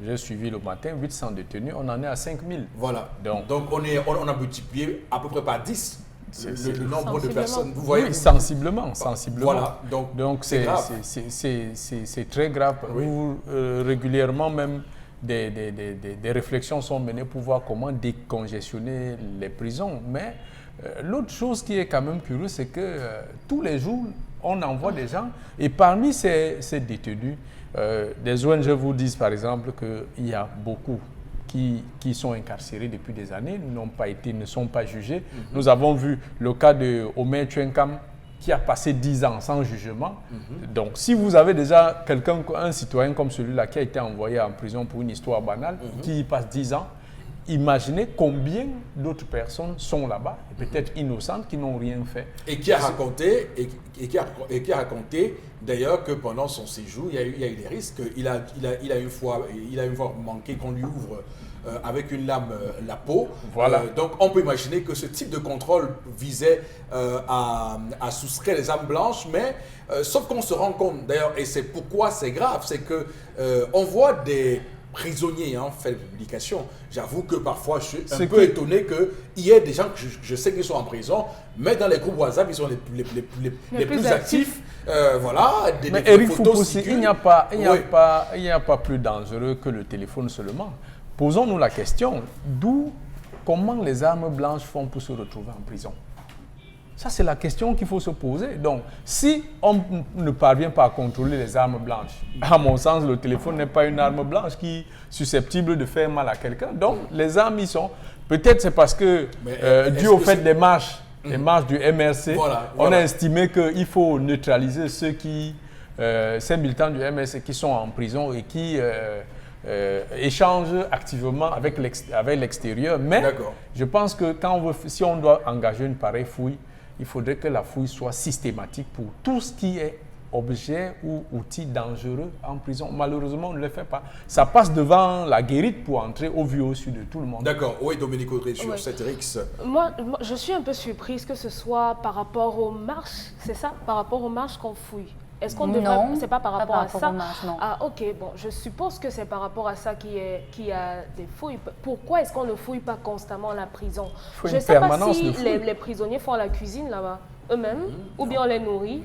J'ai suivi le matin, 800 détenus, on en est à 5000. Voilà. Donc on a multiplié à peu près par 10 le nombre de personnes. Vous voyez, oui, sensiblement. Voilà. Donc c'est très grave. Oui. Régulièrement même, des réflexions sont menées pour voir comment décongestionner les prisons. Mais l'autre chose qui est quand même curieuse, c'est que tous les jours, on envoie des gens et parmi ces détenus, des ONG vous disent par exemple qu'il y a beaucoup qui sont incarcérés depuis des années, ne sont pas jugés. Nous avons vu le cas de Omer Tchenkam qui a passé 10 ans sans jugement. Donc si vous avez déjà un citoyen comme celui-là qui a été envoyé en prison pour une histoire banale, qui y passe 10 ans, imaginez combien d'autres personnes sont là-bas, peut-être innocentes, qui n'ont rien fait. Et qui a raconté, d'ailleurs que pendant son séjour, il y a eu des risques. Il a une fois manqué qu'on lui ouvre avec une lame la peau. Voilà. Donc on peut imaginer que ce type de contrôle visait à soustraire les armes blanches, mais sauf qu'on se rend compte, d'ailleurs, et c'est pourquoi c'est grave, c'est que on voit des prisonniers fait la publication. J'avoue que parfois je suis un peu étonné qu'il y ait des gens que je sais qu'ils sont en prison, mais dans les groupes WhatsApp, ils sont les plus actifs. Voilà, mais Eric Foupoussi, il n'y a pas plus dangereux que le téléphone seulement. Posons-nous la question, comment les armes blanches font pour se retrouver en prison? Ça, c'est la question qu'il faut se poser. Donc, si on ne parvient pas à contrôler les armes blanches, à mon sens, le téléphone n'est pas une arme blanche qui est susceptible de faire mal à quelqu'un. Donc, les armes y sont. Peut-être c'est parce que, dû au fait des marches, les marches du MRC, on a estimé qu'il faut neutraliser ces militants du MRC qui sont en prison et qui échangent activement avec l'extérieur. Mais je pense que si on doit engager une pareille fouille, il faudrait que la fouille soit systématique pour tout ce qui est objet ou outil dangereux en prison. Malheureusement, on ne le fait pas. Ça passe devant la guérite pour entrer au vu au su de tout le monde. D'accord. Oui, Dominique Audrey, sur cette RX. Moi, je suis un peu surprise que ce soit par rapport aux marches, c'est ça? Par rapport aux marches qu'on fouille. Est-ce qu'on devrait... C'est pas par rapport à ça? Non. Ah, ok. Bon, je suppose que c'est par rapport à ça qu'il y a des fouilles. Pourquoi est-ce qu'on ne fouille pas constamment la prison? Je ne sais pas si les prisonniers font la cuisine là-bas eux-mêmes ou bien on les nourrit.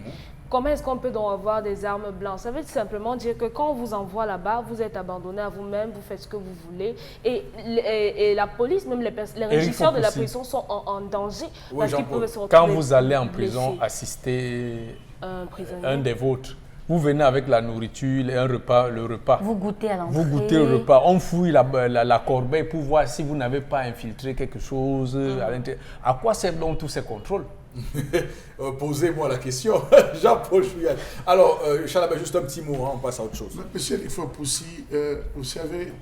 Comment est-ce qu'on peut donc avoir des armes blanches? Ça veut simplement dire que quand on vous envoie là-bas, vous êtes abandonné à vous-même, vous faites ce que vous voulez. Et la police, même les régisseurs de la prison sont en danger parce qu'ils peuvent se retrouver quand vous allez en prison assister un des vôtres, vous venez avec la nourriture, le repas. Vous goûtez à l'entrée. Vous goûtez le repas. On fouille la corbeille pour voir si vous n'avez pas infiltré quelque chose à l'intérieur. À quoi servent donc tous ces contrôles? Posez-moi la question, Jean-Paul Chouillal. Alors, Chalabé, juste un petit mot, on passe à autre chose. Monsieur Foupoussi, vous savez,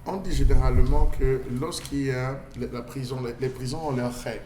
on dit généralement que lorsqu'il y a la prison, les prisons ont leurs règles.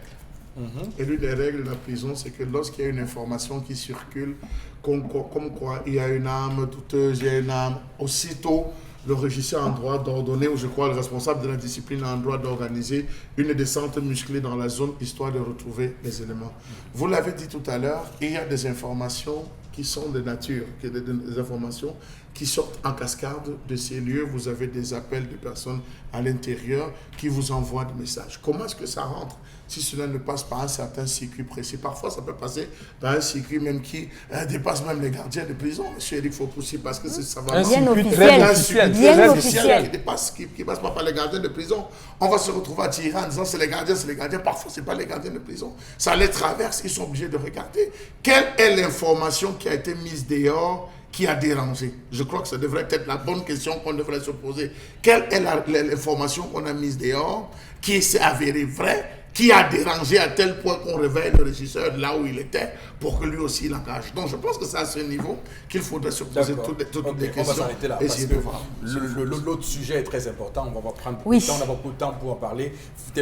Et l'une des règles de la prison, c'est que lorsqu'il y a une information qui circule, comme quoi il y a une arme douteuse, il y a une arme, aussitôt le régisseur a un droit d'ordonner, ou je crois le responsable de la discipline a un droit d'organiser une descente musclée dans la zone, histoire de retrouver les éléments. Vous l'avez dit tout à l'heure, il y a des informations qui sont de nature, des informations qui sortent en cascade de ces lieux. Vous avez des appels de personnes à l'intérieur qui vous envoient des messages. Comment est-ce que ça rentre si cela ne passe pas un certain circuit précis? Parfois, ça peut passer par un circuit même qui dépasse même les gardiens de prison, M. Eric Foupoussi, parce que ça va... Un circuit très officiel. Qui passe pas par les gardiens de prison. On va se retrouver à tirer en disant c'est les gardiens. Parfois, ce n'est pas les gardiens de prison. Ça les traverse, ils sont obligés de regarder. Quelle est l'information qui a été mise dehors qui a dérangé? Je crois que ça devrait être la bonne question qu'on devrait se poser. Quelle est l'information qu'on a mise dehors qui s'est avérée vraie qui a dérangé à tel point qu'on réveille le régisseur là où il était pour que lui aussi il engage. Donc je pense que c'est à ce niveau qu'il faudrait se poser toutes les questions. On va s'arrêter là parce que l'autre sujet est très important. On va prendre beaucoup de temps, on n'a pas beaucoup de temps pour en parler.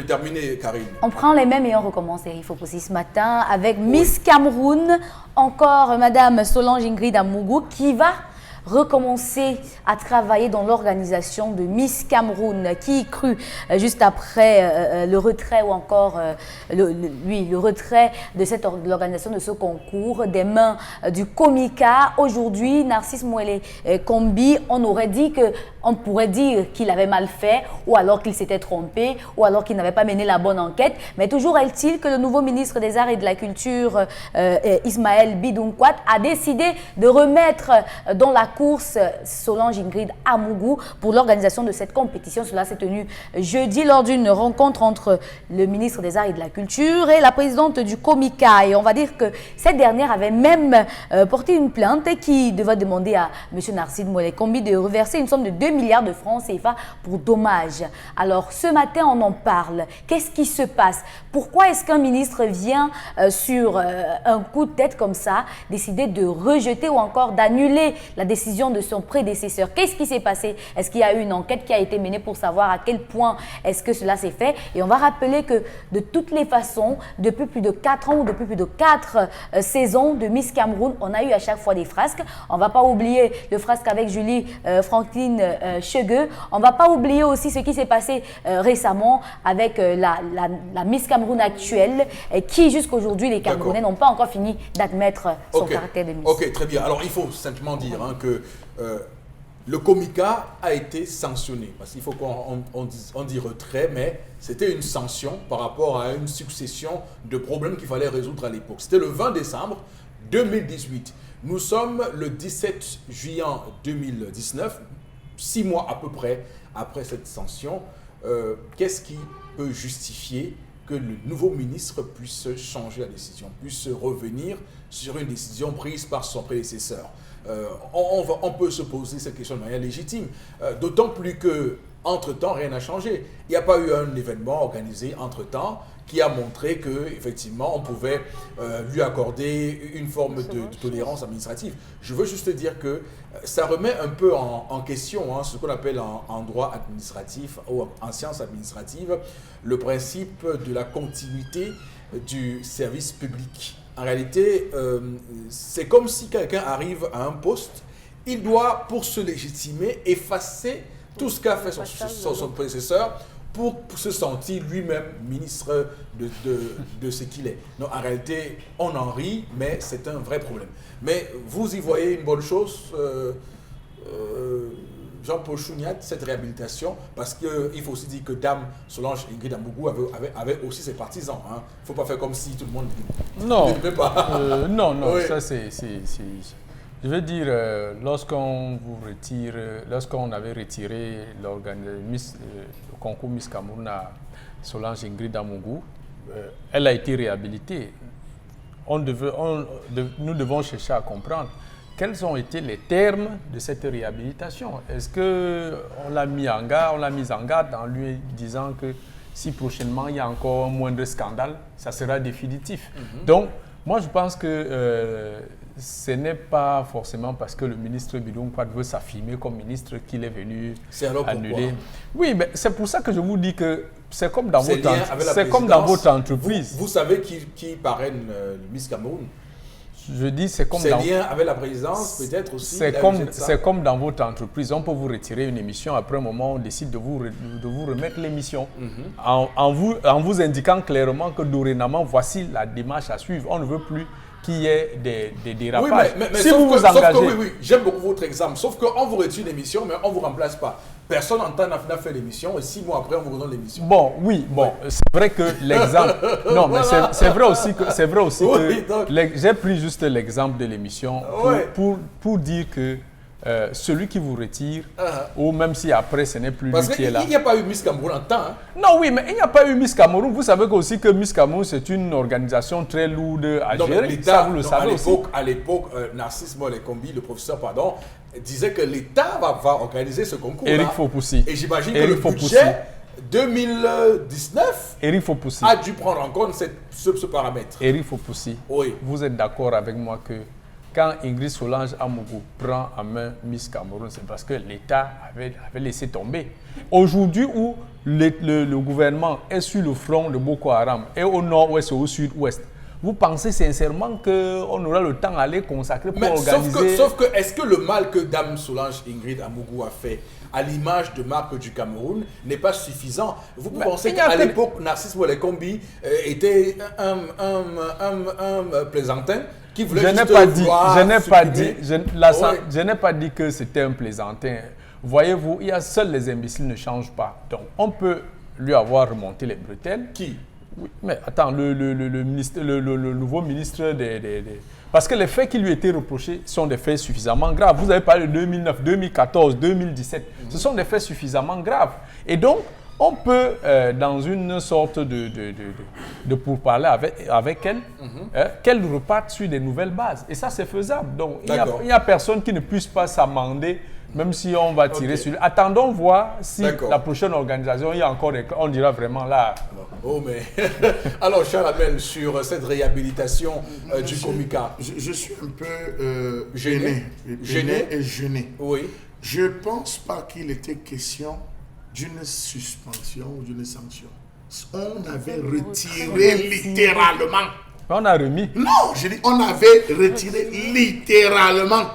Terminé, Karine. On prend les mêmes et on recommence, il faut aussi ce matin avec Miss Cameroun, encore Madame Solange Ingrid Amougou qui va recommencer à travailler dans l'organisation de Miss Cameroun, qui crut juste après le retrait ou encore le retrait de l'organisation de ce concours des mains du Komika. Aujourd'hui, Narcisse Mouele Kombi, on pourrait dire qu'il avait mal fait ou alors qu'il s'était trompé ou alors qu'il n'avait pas mené la bonne enquête. Mais toujours est-il que le nouveau ministre des Arts et de la Culture, Ismaël Bidunkwat, a décidé de remettre dans la course Solange Ingrid Amougou pour l'organisation de cette compétition. Cela s'est tenu jeudi lors d'une rencontre entre le ministre des Arts et de la Culture et la présidente du Komika. Et on va dire que cette dernière avait même porté une plainte qui devait demander à M. Narcisse Mouele Kombi de reverser une somme de 2 milliards de francs CFA pour dommages. Alors ce matin, on en parle. Qu'est-ce qui se passe? Pourquoi est-ce qu'un ministre vient sur un coup de tête comme ça, décider de rejeter ou encore d'annuler la décision de son prédécesseur? Qu'est-ce qui s'est passé? Est-ce qu'il y a eu une enquête qui a été menée pour savoir à quel point est-ce que cela s'est fait? Et on va rappeler que de toutes les façons, depuis plus de 4 ans ou depuis plus de 4 saisons de Miss Cameroun, on a eu à chaque fois des frasques. On ne va pas oublier le frasque avec Julie Franklin Chegueux. On ne va pas oublier aussi ce qui s'est passé récemment avec la Miss Cameroun actuelle qui jusqu'aujourd'hui les Camerounais n'ont pas encore fini d'admettre son caractère de Miss. Ok, très bien. Alors il faut simplement dire que le Komika a été sanctionné. Parce qu'il faut qu'on dit retrait, mais c'était une sanction par rapport à une succession de problèmes qu'il fallait résoudre à l'époque. C'était le 20 décembre 2018. Nous sommes le 17 juillet 2019, 6 mois à peu près après cette sanction. Qu'est-ce qui peut justifier que le nouveau ministre puisse changer la décision, puisse revenir sur une décision prise par son prédécesseur? On peut se poser cette question de manière légitime, d'autant plus que entre-temps, rien n'a changé. Il n'y a pas eu un événement organisé entre-temps qui a montré qu'effectivement, on pouvait lui accorder une forme de tolérance administrative. Je veux juste dire que ça remet un peu en question ce qu'on appelle en droit administratif ou en sciences administratives le principe de la continuité du service public. En réalité, c'est comme si quelqu'un arrive à un poste, il doit, pour se légitimer, effacer tout ce qu'a fait son prédécesseur pour se sentir lui-même ministre de ce qu'il est. Donc, en réalité, on en rit, mais c'est un vrai problème. Mais vous y voyez une bonne chose, Jean-Paul Chouniat, cette réhabilitation, parce qu'il faut aussi dire que Dame Solange Ingrid Amougou avait aussi ses partisans. Il ne faut pas faire comme si tout le monde ne veut pas. Non, oui. Ça c'est... Je veux dire, lorsqu'on avait retiré le concours Miss Cameroun à Solange Ingrid Amougou, elle a été réhabilitée. Nous devons chercher à comprendre quels ont été les termes de cette réhabilitation. Est-ce qu'on l'a mise en garde en lui disant que si prochainement il y a encore un moindre scandale, ça sera définitif. Donc, moi je pense que ce n'est pas forcément parce que le ministre Bidunkwat veut s'affirmer comme ministre qu'il est venu annuler. Oui, mais c'est pour ça que je vous dis que c'est comme dans votre entreprise. Vous savez qui parraine le Miss Cameroun? Je dis c'est comme dans... lien avec la présidence, peut-être aussi. C'est comme dans votre entreprise. On peut vous retirer une émission. Après un moment, on décide de vous remettre l'émission. En vous indiquant clairement que dorénavant, voici la démarche à suivre. On ne veut plus qu'il y ait des dérapages. Oui, mais si vous vous engagez... Oui, j'aime beaucoup votre exemple. Sauf qu'on vous retire l'émission, mais on ne vous remplace pas. Personne en temps n'a fait l'émission et 6 mois après, on vous redonne l'émission. C'est vrai que l'exemple... Non, mais c'est vrai aussi que j'ai pris juste l'exemple de l'émission pour dire que celui qui vous retire, ou même si après ce n'est plus lui qui est là. Il n'y a pas eu Miss Cameroun en temps. Non, oui, mais il n'y a pas eu Miss Cameroun. Vous savez aussi que Miss Cameroun, c'est une organisation très lourde à gérer. Ça, vous le savez aussi. À l'époque, Narcisse Mouele Kombi, le professeur, disait que l'État va organiser ce concours. Éric Faupoussi. Et j'imagine que le budget 2019 Eric Fopoussi. a dû prendre en compte ce paramètre. Eric Fopoussi, Oui. vous êtes d'accord avec moi que quand Ingrid Solange Amougou prend en main Miss Cameroun, c'est parce que l'État avait laissé tomber. Aujourd'hui où le gouvernement est sur le front de Boko Haram, et au nord-ouest et au sud-ouest, vous pensez sincèrement qu'on aura le temps à aller consacrer pour organiser... Sauf que, est-ce que le mal que Dame Solange Ingrid Amougou a fait à l'image de marque du Cameroun n'est pas suffisant? Vous pensez qu'à l'époque, Narcisse Ouellekombi était un plaisantin qui voulait Je n'ai pas dit que c'était un plaisantin. Voyez-vous, seuls les imbéciles ne changent pas. Donc, on peut lui avoir remonté les bretelles. Qui? Oui, mais attends, le nouveau ministre des... Parce que les faits qui lui étaient reprochés sont des faits suffisamment graves. Vous avez parlé de 2009, 2014, 2017. Ce sont des faits suffisamment graves. Et donc, on peut, dans une sorte de pourparler avec elle, qu'elle reparte sur des nouvelles bases. Et ça, c'est faisable. Donc, il n'y a personne qui ne puisse pas s'amender, même si on va tirer sur lui. Attendons voir si la prochaine organisation, il y a encore des... On dira vraiment là... Oh, mais... Alors, Charles Hamel, sur cette réhabilitation du Komika. Je suis un peu gêné et gêné. Oui. Je ne pense pas qu'il était question d'une suspension ou d'une sanction. On avait retiré littéralement. On a remis. Non, je dis on avait retiré littéralement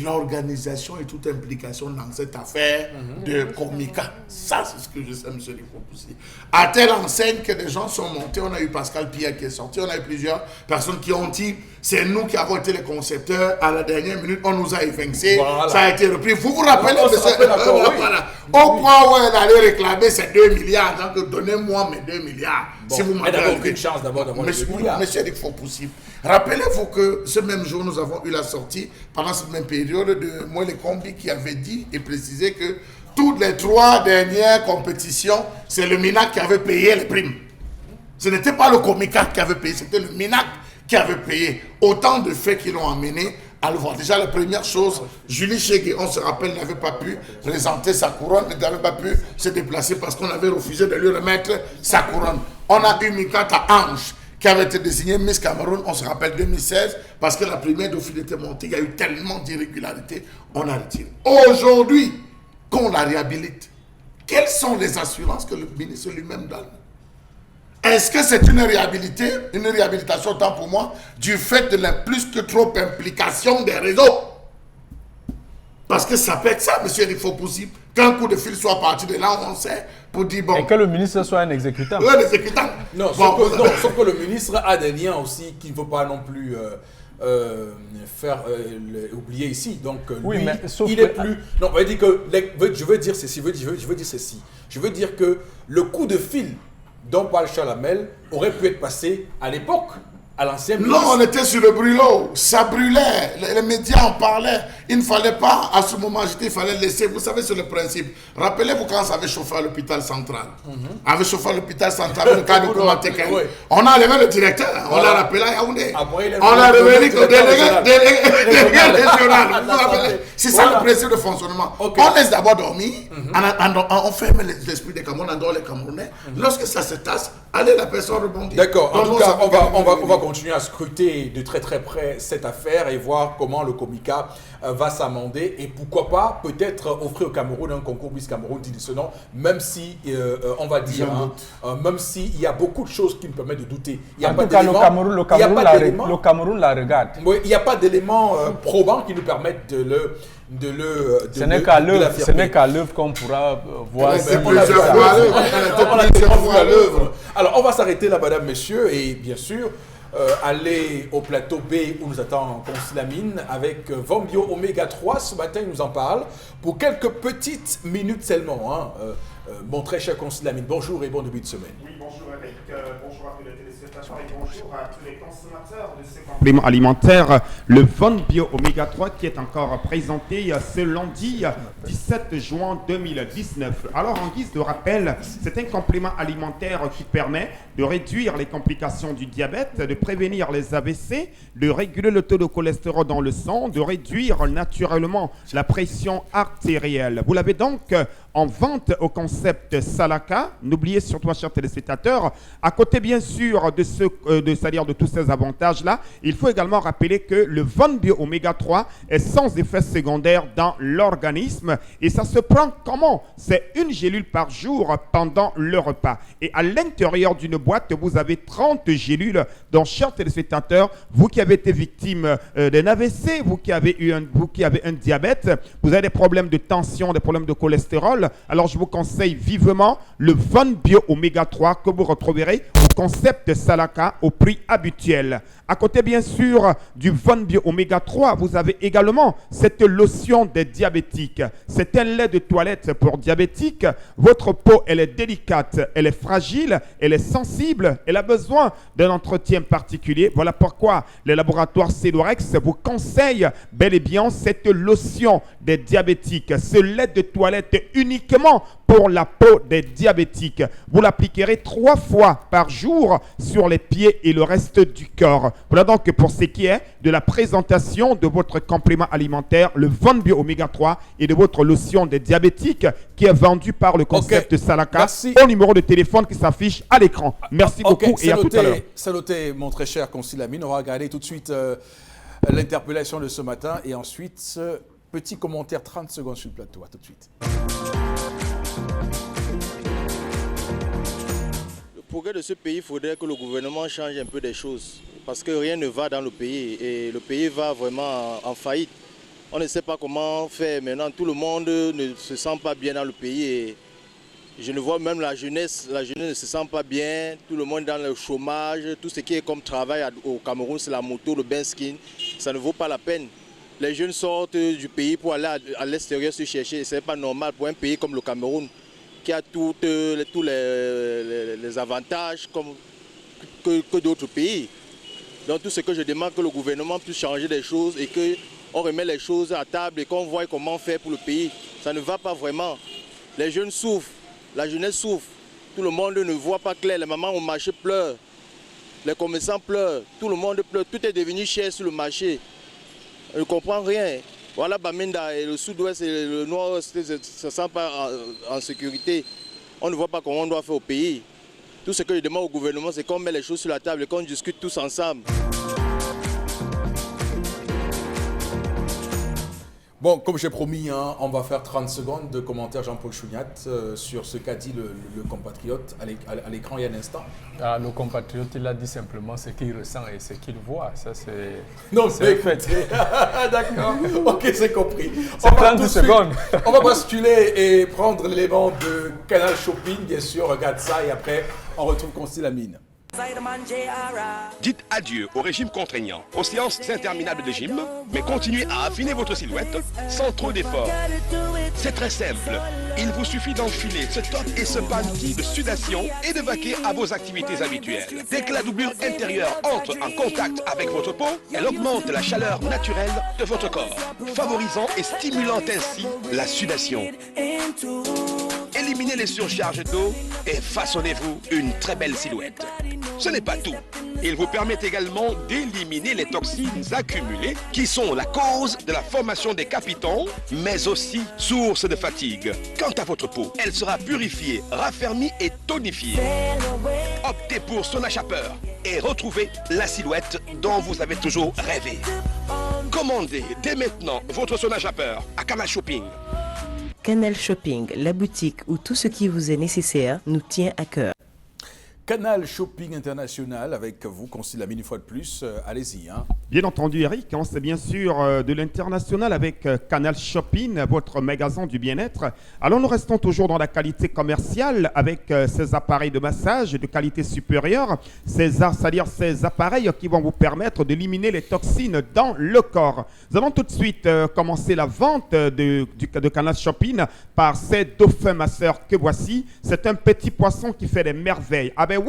l'organisation et toute implication dans cette affaire de Komika. Ça, c'est ce que je sais, M. Fopoussi. À telle enseigne que des gens sont montés, on a eu Pascal Pierre qui est sorti, on a eu plusieurs personnes qui ont dit c'est nous qui avons été les concepteurs, à la dernière minute, on nous a évincés, voilà. Ça a été repris. Vous vous rappelez de ça? Voilà. Au point où elle allait réclamer ces 2 milliards, donc donnez-moi mes 2 milliards. Bon, si vous elle n'a aucune chance d'avoir les 2 milliards. Monsieur Eric Fopoussi, rappelez-vous que ce même jour, nous avons eu la sortie, pendant cette même période, de Ouellekombi qui avait dit et précisé que toutes les 3 dernières compétitions, c'est le MINAC qui avait payé les primes. Ce n'était pas le Komika qui avait payé, c'était le MINAC qui avait payé. Autant de faits qui l'ont amené à le voir. Déjà, la première chose, Julie Chegué, on se rappelle, n'avait pas pu présenter sa couronne, n'avait pas pu se déplacer parce qu'on avait refusé de lui remettre sa couronne. On a eu Mikata Ange, qui avait été désignée Miss Cameroun, on se rappelle 2016, parce que la première Dauphine était montée, il y a eu tellement d'irrégularités, on a retiré. Aujourd'hui, qu'on la réhabilite, quelles sont les assurances que le ministre lui-même donne? Est-ce que c'est une réhabilitation, tant pour moi, du fait de la plus que trop implication des réseaux? Parce que ça peut être ça, monsieur Eric Fopoussi, qu'un coup de fil soit parti de là où on sait, pour dire bon... Et que le ministre soit un exécutant. Oui, l'exécutant. Non, sauf que le ministre a des liens aussi qu'il ne faut pas non plus faire oublier ici. Donc, oui, lui, mais sauf il est plus... Non, je veux dire ceci. Je veux dire que le coup de fil dont parle Charles Hamel aurait pu être passé à l'époque, à l'ancien ministre. Non, on était sur le brûlot, ça brûlait, les médias en parlaient. Il ne fallait pas, à ce moment, il fallait laisser, vous savez, sur le principe. Rappelez-vous quand ça avait chauffé à l'hôpital central. Avait chauffé à l'hôpital central, le cas de commenter. On a enlevé le directeur, on l'a rappelé à Yaoundé. On a revenu au délégué régional. C'est ça le principe de fonctionnement. On laisse d'abord dormir, on ferme l'esprit des Camerounais, on endort les Camerounais. Lorsque ça se tasse, allez, la personne rebondit. D'accord, en tout cas, on va continuer à scruter de très très près cette affaire et voir comment le Komika va s'amender et pourquoi pas peut-être offrir au Cameroun un concours Miss Cameroun digne de ce nom, même si on va dire, même s'il y a beaucoup de choses qui me permettent de douter. Il y a en tout cas, le Cameroun la regarde. Oui, il n'y a pas d'éléments probants qui nous permettent de le... Ce n'est qu'à l'œuvre qu'on pourra voir. Alors, on va s'arrêter là, madame, messieurs, et bien sûr, aller au plateau B où nous attend Consilamine avec Vombio Oméga 3. Ce matin, il nous en parle pour quelques petites minutes seulement. Mon très cher Consilamine, bonjour et bon début de semaine. Oui, bonjour avec bonjour à tous les téléspectateurs. téléspectateurs et bonjour à tous les consommateurs de ce complément alimentaire, le Von Bio Oméga 3 qui est encore présenté ce lundi 17 juin 2019. Alors en guise de rappel, c'est un complément alimentaire qui permet de réduire les complications du diabète, de prévenir les AVC, de réguler le taux de cholestérol dans le sang, de réduire naturellement la pression artérielle. Vous l'avez donc en vente au concept Salaka. N'oubliez surtout, chers téléspectateurs, à côté bien sûr de c'est-à-dire de tous ces avantages-là, il faut également rappeler que le Von Bio Oméga 3 est sans effet secondaire dans l'organisme et ça se prend comment? C'est une gélule par jour pendant le repas. Et à l'intérieur d'une boîte, vous avez 30 gélules. Donc, chers téléspectateurs, vous qui avez été victime d'un AVC, vous qui avez un diabète, vous avez des problèmes de tension, des problèmes de cholestérol, alors je vous conseille vivement le Von Bio Oméga 3 que vous retrouverez au concept Salaka au prix habituel. À côté bien sûr du Von Bio Oméga 3, vous avez également cette lotion des diabétiques. C'est un lait de toilette pour diabétiques. Votre peau, elle est délicate, elle est fragile, elle est sensible, elle a besoin d'un entretien particulier. Voilà pourquoi les laboratoires Cedorex vous conseillent bel et bien cette lotion des diabétiques. Ce lait de toilette uniquement pour la peau des diabétiques. Vous l'appliquerez 3 fois par jour sur les pieds et le reste du corps. Voilà donc pour ce qui est de la présentation de votre complément alimentaire, le Von Bio Oméga 3 et de votre lotion des diabétiques qui est vendu par le concept Salaka. Merci. Au numéro de téléphone qui s'affiche à l'écran. Merci beaucoup et à tout à l'heure. C'est noté, mon très cher Consil Lamine. On va regarder tout de suite l'interpellation de ce matin et ensuite, petit commentaire 30 secondes sur le plateau. À tout de suite. Le progrès de ce pays, il faudrait que le gouvernement change un peu des choses parce que rien ne va dans le pays et le pays va vraiment en faillite. On ne sait pas comment faire maintenant, tout le monde ne se sent pas bien dans le pays et je ne vois même la jeunesse ne se sent pas bien, tout le monde est dans le chômage, tout ce qui est comme travail au Cameroun, c'est la moto, le benskin, ça ne vaut pas la peine. Les jeunes sortent du pays pour aller à l'extérieur se chercher, ce n'est pas normal pour un pays comme le Cameroun qui a tous les avantages que d'autres pays. Donc tout ce que je demande, que le gouvernement puisse changer des choses et qu'on remet les choses à table et qu'on voit comment faire pour le pays. Ça ne va pas vraiment. Les jeunes souffrent, la jeunesse souffre, tout le monde ne voit pas clair, les mamans au marché pleurent, les commerçants pleurent, tout le monde pleure, tout est devenu cher sur le marché. Je ne comprends rien. Voilà, Bamenda et le sud-ouest et le nord-ouest ne se sentent pas en sécurité. On ne voit pas comment on doit faire au pays. Tout ce que je demande au gouvernement, c'est qu'on met les choses sur la table et qu'on discute tous ensemble. Bon, comme j'ai promis, hein, on va faire 30 secondes de commentaire Jean-Paul Chouniat sur ce qu'a dit le compatriote à l'écran il y a un instant. Ah, le compatriote, il a dit simplement ce qu'il ressent et ce qu'il voit. Ça, c'est. Non, c'est fait. D'accord. Ok, c'est compris. C'est 30 secondes. On va basculer et prendre l'élément de Canal Shopping, bien sûr. Regarde ça et après, on retrouve Consil Lamine. Dites adieu au régime contraignant, aux séances interminables de gym, mais continuez à affiner votre silhouette sans trop d'efforts. C'est très simple. Il vous suffit d'enfiler ce top et ce panty de sudation et de vaquer à vos activités habituelles. Dès que la doublure intérieure entre en contact avec votre peau, elle augmente la chaleur naturelle de votre corps, favorisant et stimulant ainsi la sudation. Éliminez les surcharges d'eau et façonnez-vous une très belle silhouette. Ce n'est pas tout. Il vous permet également d'éliminer les toxines accumulées qui sont la cause de la formation des capitons, mais aussi source de fatigue. Quant à votre peau, elle sera purifiée, raffermie et tonifiée. Optez pour Sonachapeur et retrouvez la silhouette dont vous avez toujours rêvé. Commandez dès maintenant votre Sonachapeur à Canal Shopping. Canal Shopping, la boutique où tout ce qui vous est nécessaire nous tient à cœur. Canal Shopping International avec vous, Consil Lamine, une fois de plus. Allez-y. Hein. Bien entendu, Eric, c'est bien sûr de l'international avec Canal Shopping, votre magasin du bien-être. Alors, nous restons toujours dans la qualité commerciale avec ces appareils de massage de qualité supérieure, c'est-à-dire ces appareils qui vont vous permettre d'éliminer les toxines dans le corps. Nous allons tout de suite commencer la vente de Canal Shopping par ces dauphins masseurs que voici. C'est un petit poisson qui fait des merveilles. Ah ben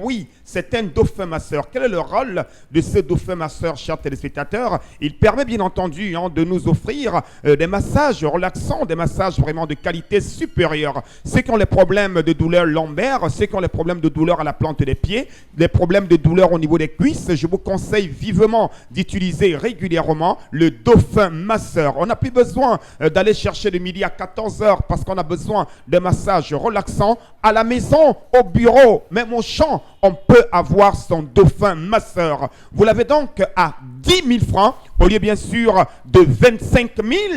oui, C'est un dauphin masseur. Quel est le rôle de ce dauphin masseur, chers téléspectateurs? Il permet bien entendu de nous offrir des massages relaxants, des massages vraiment de qualité supérieure. Ceux qui ont les problèmes de douleur lombaire, ceux qui ont les problèmes de douleur à la plante des pieds, des problèmes de douleur au niveau des cuisses, je vous conseille vivement d'utiliser régulièrement le dauphin masseur. On n'a plus besoin d'aller chercher de midi à 14h parce qu'on a besoin de massages relaxants à la maison, au bureau, même au champ. On peut avoir son dauphin masseur. Vous l'avez donc à 10 000 francs au lieu bien sûr de 25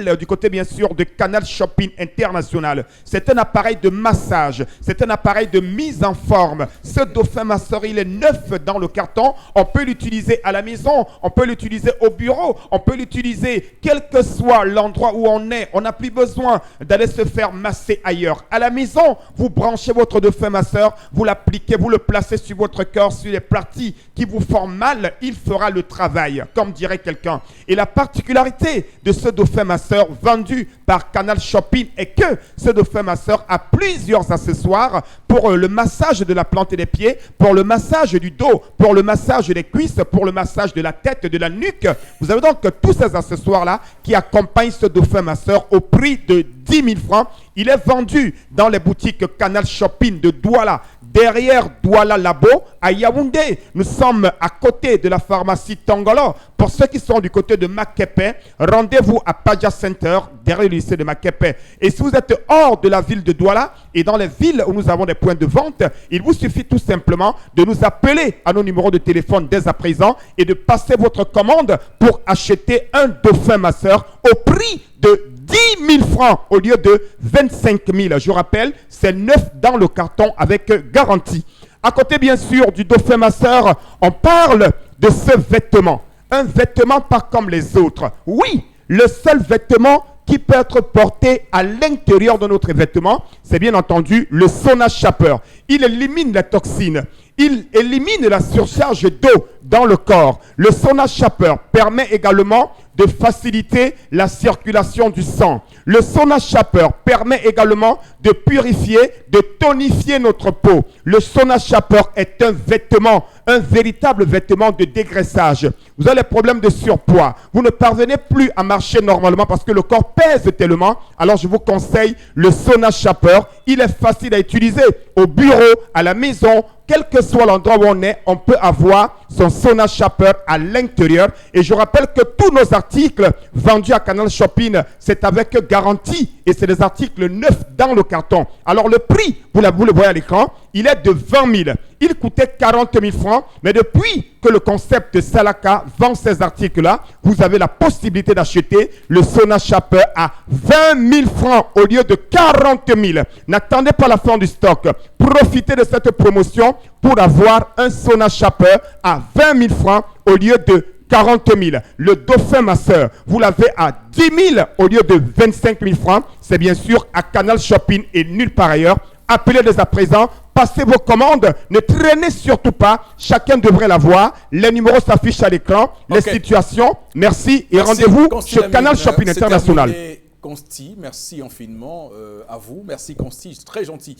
000 du côté bien sûr de Canal Shopping International. C'est un appareil de massage, c'est un appareil de mise en forme. Ce dauphin masseur, il est neuf dans le carton. On peut l'utiliser à la maison, on peut l'utiliser au bureau, on peut l'utiliser quel que soit l'endroit où on est. On n'a plus besoin d'aller se faire masser ailleurs. À la maison, vous branchez votre dauphin masseur, vous l'appliquez, vous le placez sur votre corps, sur les parties qui vous font mal, il fera le travail, comme dirait quelqu'un. Et la particularité de ce dauphin masseur vendu par Canal Shopping est que ce dauphin masseur a plusieurs accessoires pour le massage de la plante des pieds, pour le massage du dos, pour le massage des cuisses, pour le massage de la tête, de la nuque. Vous avez donc tous ces accessoires-là qui accompagnent ce dauphin masseur au prix de 10 000 francs. Il est vendu dans les boutiques Canal Shopping de Douala, derrière Douala Labo, à Yaoundé. Nous sommes à côté de la pharmacie Tongolo. Pour ceux qui sont du côté de Makepe, rendez-vous à Paja Center, derrière le lycée de Makepe. Et si vous êtes hors de la ville de Douala et dans les villes où nous avons des points de vente, il vous suffit tout simplement de nous appeler à nos numéros de téléphone dès à présent et de passer votre commande pour acheter un dauphin masseur au prix de 10 000 francs au lieu de 25 000. Je rappelle, c'est neuf dans le carton avec garantie. À côté, bien sûr, du dauphin masseur, on parle de ce vêtement. Un vêtement pas comme les autres. Oui, le seul vêtement qui peut être porté à l'intérieur de notre vêtement, c'est bien entendu le Sauna Shaper. Il élimine les toxines. Il élimine la surcharge d'eau dans le corps. Le Sauna Shaper permet également de faciliter la circulation du sang. Le Sauna Shaper permet également de purifier, de tonifier notre peau. Le Sauna Shaper est un vêtement, un véritable vêtement de dégraissage. Vous avez des problèmes de surpoids. Vous ne parvenez plus à marcher normalement parce que le corps pèse tellement. Alors je vous conseille le Sauna Shaper. Il est facile à utiliser au bureau, à la maison. Quel que soit l'endroit où on est, on peut avoir son Sauna Shaper à l'intérieur. Et je rappelle que tous nos articles vendus à Canal Shopping, c'est avec garantie. Et c'est des articles neufs dans le carton. Alors le prix, vous le voyez à l'écran, il est de 20 000. Il coûtait 40 000 francs. Mais depuis que le concept Salaka vend ces articles-là, vous avez la possibilité d'acheter le Sauna Shaper à 20 000 francs au lieu de 40 000. N'attendez pas la fin du stock. Profitez de cette promotion pour avoir un Sauna Shaper à 20 000 francs au lieu de 40 000. Le dauphin masseur, vous l'avez à 10 000 au lieu de 25 000 francs. C'est bien sûr à Canal Shopping et nulle part ailleurs. Appelez dès à présent, passez vos commandes, ne traînez surtout pas, chacun devrait l'avoir. Les numéros s'affichent à l'écran, les situations. Merci et rendez-vous chez Canal Shopping International. Consti, merci infiniment à vous. Merci Consti, c'est très gentil.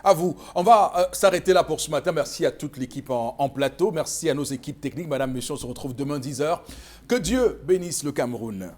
À vous. On va s'arrêter là pour ce matin. Merci à toute l'équipe en plateau. Merci à nos équipes techniques. Madame, Monsieur, on se retrouve demain 10h. Que Dieu bénisse le Cameroun.